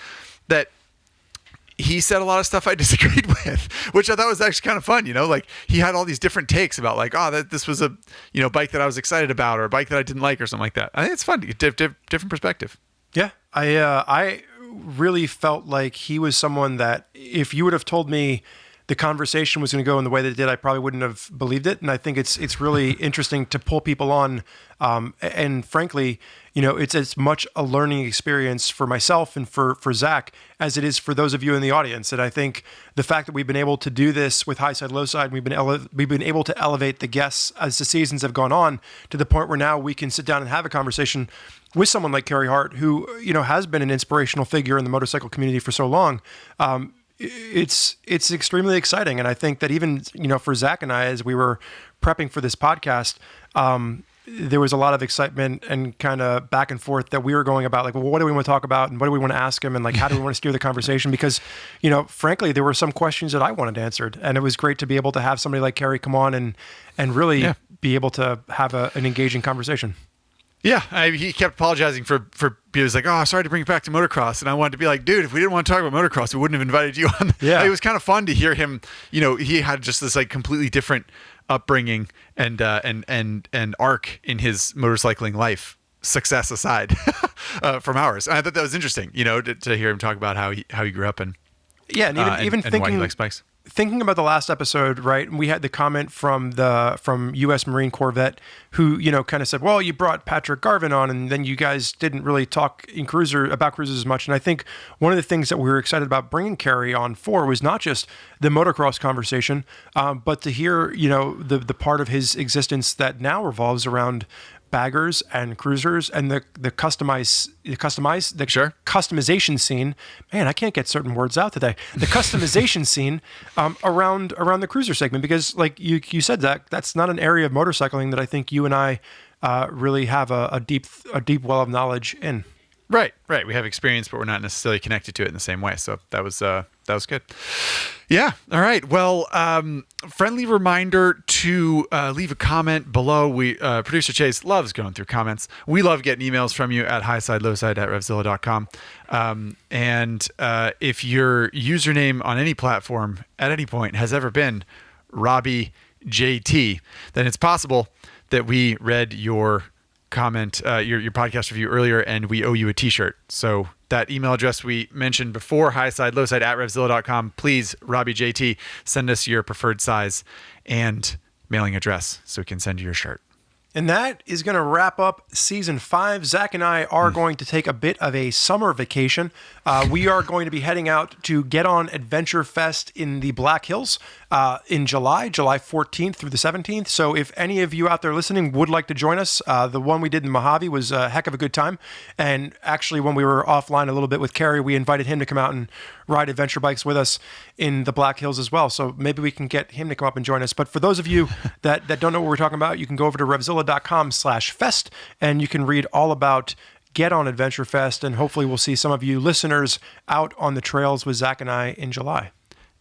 that he said a lot of stuff I disagreed with, which I thought was actually kind of fun. Like he had all these different takes about like, this was a bike that I was excited about or a bike that I didn't like or something like that. I think it's fun to get different perspective. Yeah, I really felt like he was someone that if you would have told me the conversation was going to go in the way that it did, I probably wouldn't have believed it. And I think it's really interesting to pull people on. And frankly, it's as much a learning experience for myself and for Zach as it is for those of you in the audience. And I think the fact that we've been able to do this with Highside, Lowside, we've been able to elevate the guests as the seasons have gone on to the point where now we can sit down and have a conversation with someone like Carey Hart, who, has been an inspirational figure in the motorcycle community for so long. It's extremely exciting. And I think that even, for Zach and I, as we were prepping for this podcast, there was a lot of excitement and kind of back and forth that we were going about, like, well, what do we want to talk about? And what do we want to ask him? And like, how do we want to steer the conversation? Because, frankly, there were some questions that I wanted answered, and it was great to be able to have somebody like Carey come on and really be able to have an engaging conversation. Yeah, he kept apologizing for he was like, oh, sorry to bring it back to motocross. And I wanted to be like, dude, if we didn't want to talk about motocross, we wouldn't have invited you on. Yeah. It was kind of fun to hear him, he had just this like completely different upbringing and arc in his motorcycling life, success aside, from ours. And I thought that was interesting, to hear him talk about how he grew up and even thinking why he likes bikes. Thinking about the last episode, right? We had the comment from U.S. Marine Corps vet who, kind of said, well, you brought Patrick Garvin on and then you guys didn't really talk about cruisers as much. And I think one of the things that we were excited about bringing Carey on for was not just the motocross conversation, but to hear, the part of his existence that now revolves around baggers and cruisers and the customization scene. Man, I can't get certain words out today. The customization scene around the cruiser segment, because like you said, Zach, that's not an area of motorcycling that I think you and I really have a deep well of knowledge in. Right. We have experience, but we're not necessarily connected to it in the same way. So that was good. Yeah. All right. Well, friendly reminder to leave a comment below. Producer Chase loves going through comments. We love getting emails from you at Highside, Lowside at RevZilla.com. And if your username on any platform at any point has ever been Robbie JT, then it's possible that we read your comment, your podcast review earlier, and we owe you a t-shirt. So that email address we mentioned before, Highside, Lowside at RevZilla.com, please, Robbie JT, send us your preferred size and mailing address so we can send you your shirt. And that is going to wrap up season 5. Zach and I are going to take a bit of a summer vacation. We are going to be heading out to Get On Adventure Fest in the Black Hills. in July 14th through the 17th. So if any of you out there listening would like to join us, the one we did in Mojave was a heck of a good time. And actually, when we were offline a little bit with Carey, we invited him to come out and ride adventure bikes with us in the Black Hills as well. So maybe we can get him to come up and join us. But for those of you that don't know what we're talking about, you can go over to RevZilla.com/fest and you can read all about Get On Adventure Fest. And hopefully we'll see some of you listeners out on the trails with Zach and I in July.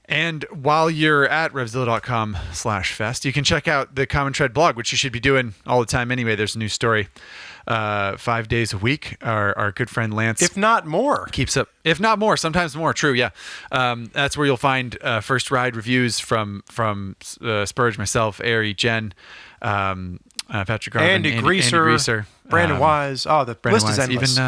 And while you're at RevZilla.com/fest, you can check out the Common Tread blog, which you should be doing all the time anyway. There's a new story 5 days a week. Our good friend Lance, if not more, keeps up. If not more, sometimes more. True, yeah. That's where you'll find first ride reviews from Spurge, myself, Ari, Jen, Patrick Garvin, Andy Greaser, Brandon Wise. Oh, the list is endless.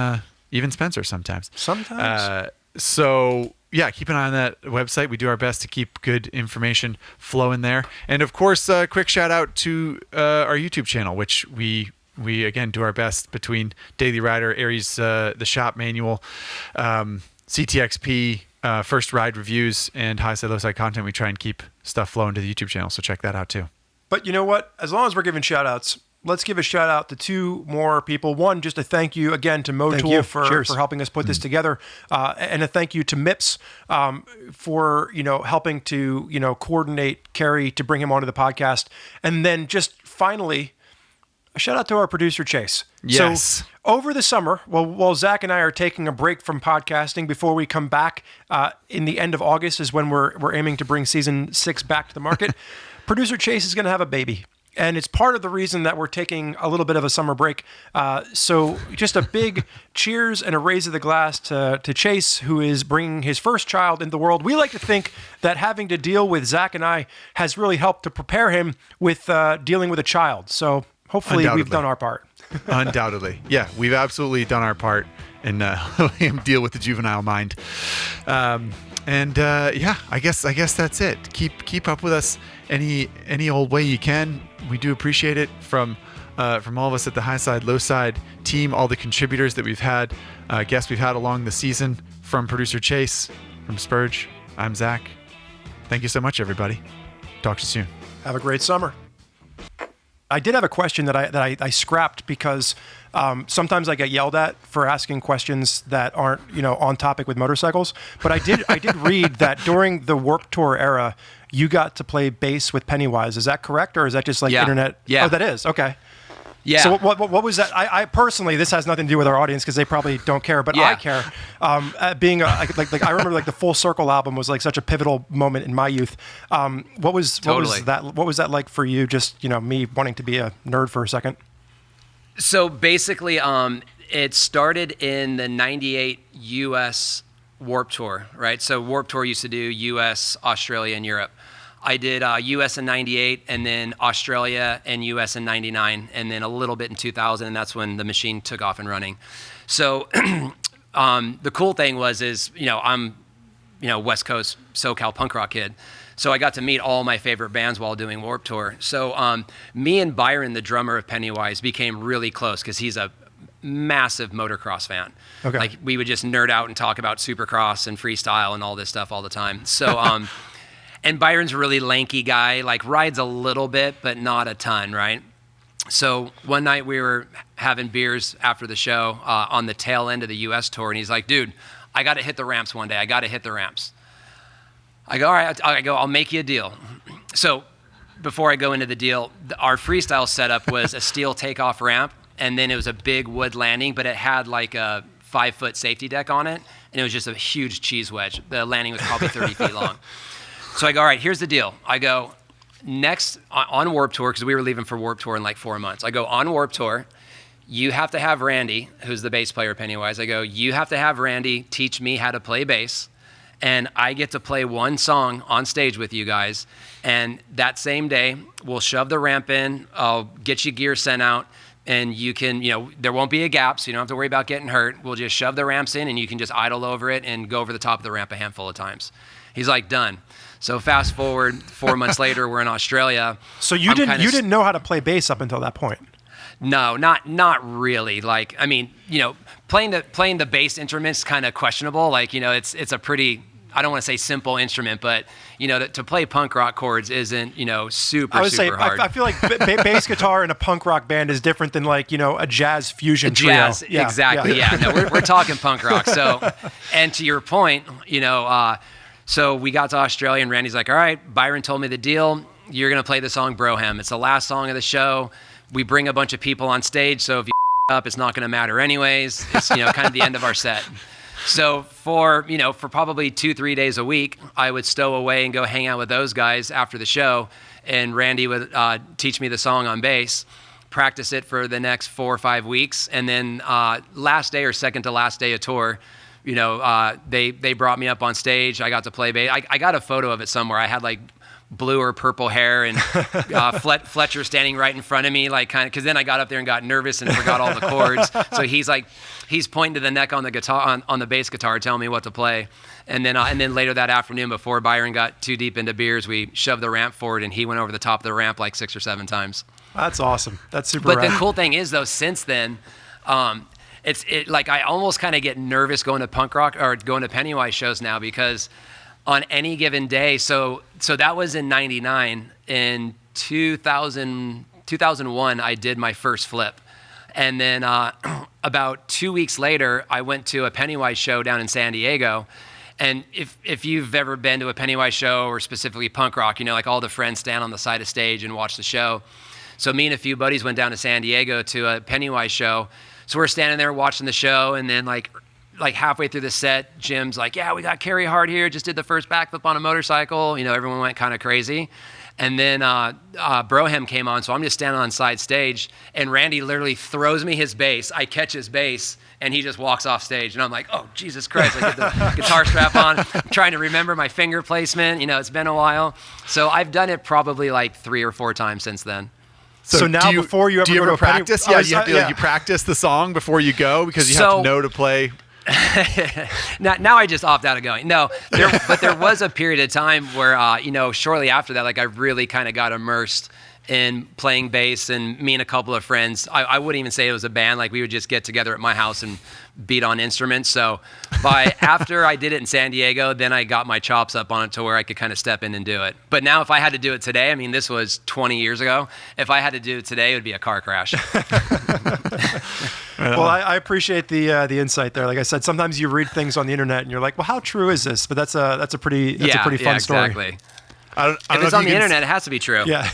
Even Spencer sometimes. Sometimes. So yeah, keep an eye on that website. We do our best to keep good information flowing there. And of course, a quick shout out to our YouTube channel, which we again do our best between Daily Rider, Aries, the Shop Manual, CTXP, First Ride reviews, and Highside, Lowside content. We try and keep stuff flowing to the YouTube channel, so check that out too. But you know what? As long as we're giving shout outs, let's give a shout out to two more people. One, just a thank you again to Motul for helping us put this together, and a thank you to Mips for helping to coordinate Carey to bring him onto the podcast, and then just finally a shout out to our producer Chase. Yes. So over the summer, while Zach and I are taking a break from podcasting before we come back in the end of August is when we're aiming to bring season 6 back to the market. Producer Chase is going to have a baby. And it's part of the reason that we're taking a little bit of a summer break. So just a big cheers and a raise of the glass to Chase, who is bringing his first child into the world. We like to think that having to deal with Zach and I has really helped to prepare him with dealing with a child. So hopefully we've done our part. Undoubtedly. Yeah, we've absolutely done our part in helping him deal with the juvenile mind. Yeah, I guess that's it. Keep up with us any old way you can. We do appreciate it from all of us at the Highside, Lowside team, all the contributors that we've had, guests we've had along the season, from producer Chase, from Spurge. I'm Zach. Thank you so much, everybody. Talk to you soon. Have a great summer. I did have a question that I scrapped because sometimes I get yelled at for asking questions that aren't on topic with motorcycles. But I did read that during the Warped Tour era, you got to play bass with Pennywise. Is that correct, or is that just internet? Yeah. Oh, that is okay. Yeah. So what was that? I personally, this has nothing to do with our audience because they probably don't care, but I care. Being like I remember the Full Circle album was like such a pivotal moment in my youth. What was that like for you? Just me wanting to be a nerd for a second. So basically, it started in the '98 U.S. Warped Tour, right? So Warped Tour used to do U.S., Australia, and Europe. I did U.S. in '98, and then Australia and U.S. in '99, and then a little bit in 2000, and that's when the machine took off and running. So the cool thing is I'm West Coast SoCal punk rock kid, so I got to meet all my favorite bands while doing Warped Tour. So me and Byron, the drummer of Pennywise, became really close because he's a massive motocross fan. Okay. Like we would just nerd out and talk about Supercross and freestyle and all this stuff all the time. So and Byron's a really lanky guy, like rides a little bit, but not a ton, right? So one night we were having beers after the show on the tail end of the U.S. tour, and he's like, dude, I got to hit the ramps one day. I got to hit the ramps. I go, all right, I'll make you a deal. So before I go into the deal, our freestyle setup was a steel takeoff ramp, and then it was a big wood landing, but it had like a 5-foot safety deck on it, and it was just a huge cheese wedge. The landing was probably 30 feet long. So I go, all right, here's the deal. I go, next on Warped Tour, because we were leaving for Warped Tour in like 4 months. I go, on Warped Tour, you have to have Randy, who's the bass player of Pennywise. I go, you have to have Randy teach me how to play bass, and I get to play one song on stage with you guys. And that same day, we'll shove the ramp in, I'll get you gear sent out, and you can, there won't be a gap, so you don't have to worry about getting hurt. We'll just shove the ramps in, and you can just idle over it and go over the top of the ramp a handful of times. He's like, done. So fast forward 4 months later, we're in Australia. So you didn't know how to play bass up until that point? No, not really. Like, I mean, playing the bass instrument's kind of questionable. Like, it's a pretty I don't want to say simple instrument, but to play punk rock chords isn't super hard. I feel like bass guitar in a punk rock band is different than like a jazz fusion jazz trio. Exactly. Yeah. No, we're talking punk rock. So, and to your point, so we got to Australia and Randy's like, all right, Byron told me the deal. You're gonna play the song Broham. It's the last song of the show. We bring a bunch of people on stage, so if you up, it's not gonna matter anyways. It's kind of the end of our set. So for probably 2-3 days a week, I would stow away and go hang out with those guys after the show, and Randy would teach me the song on bass, practice it for the next 4 or 5 weeks, and then last day or second to last day of tour, they brought me up on stage. I got to play bass. I got a photo of it somewhere. I had like blue or purple hair, and Fletcher standing right in front of me, like kind of, because then I got up there and got nervous and forgot all the chords. So he's pointing to the neck on the guitar, on the bass guitar, telling me what to play. And then later that afternoon, before Byron got too deep into beers, we shoved the ramp forward, and he went over the top of the ramp like 6 or 7 times. That's awesome. That's super. But rad. the cool thing is, though, since then, it's like I almost kind of get nervous going to punk rock or going to Pennywise shows now, because on any given day, so that was in '99. In 2001, I did my first flip. And then about 2 weeks later, I went to a Pennywise show down in San Diego. And if you've ever been to a Pennywise show, or specifically punk rock, like all the friends stand on the side of stage and watch the show. So me and a few buddies went down to San Diego to a Pennywise show. So we're standing there watching the show, and then like halfway through the set, Jim's like, yeah, we got Carey Hart here, just did the first backflip on a motorcycle. Everyone went kind of crazy. And then Broham came on, so I'm just standing on side stage, and Randy literally throws me his bass. I catch his bass, and he just walks off stage. And I'm like, oh, Jesus Christ. I get the guitar strap on. I'm trying to remember my finger placement. It's been a while. So I've done it probably like 3 or 4 times since then. So now, before you ever go to practice? Penny, You practice the song before you go, because you have to know to play. Now I just opt out of going. No, but there was a period of time where, shortly after that, like I really kind of got immersed in playing bass, and me and a couple of friends, I wouldn't even say it was a band. Like we would just get together at my house and beat on instruments. So after I did it in San Diego, then I got my chops up on it to where I could kind of step in and do it. But now if I had to do it today, I mean, this was 20 years ago. If I had to do it today, it would be a car crash. Well, I appreciate the insight there. Like I said, sometimes you read things on the internet and you're like, well, how true is this? But that's a pretty fun story. Exactly. If it's on the internet, it has to be true. Yeah.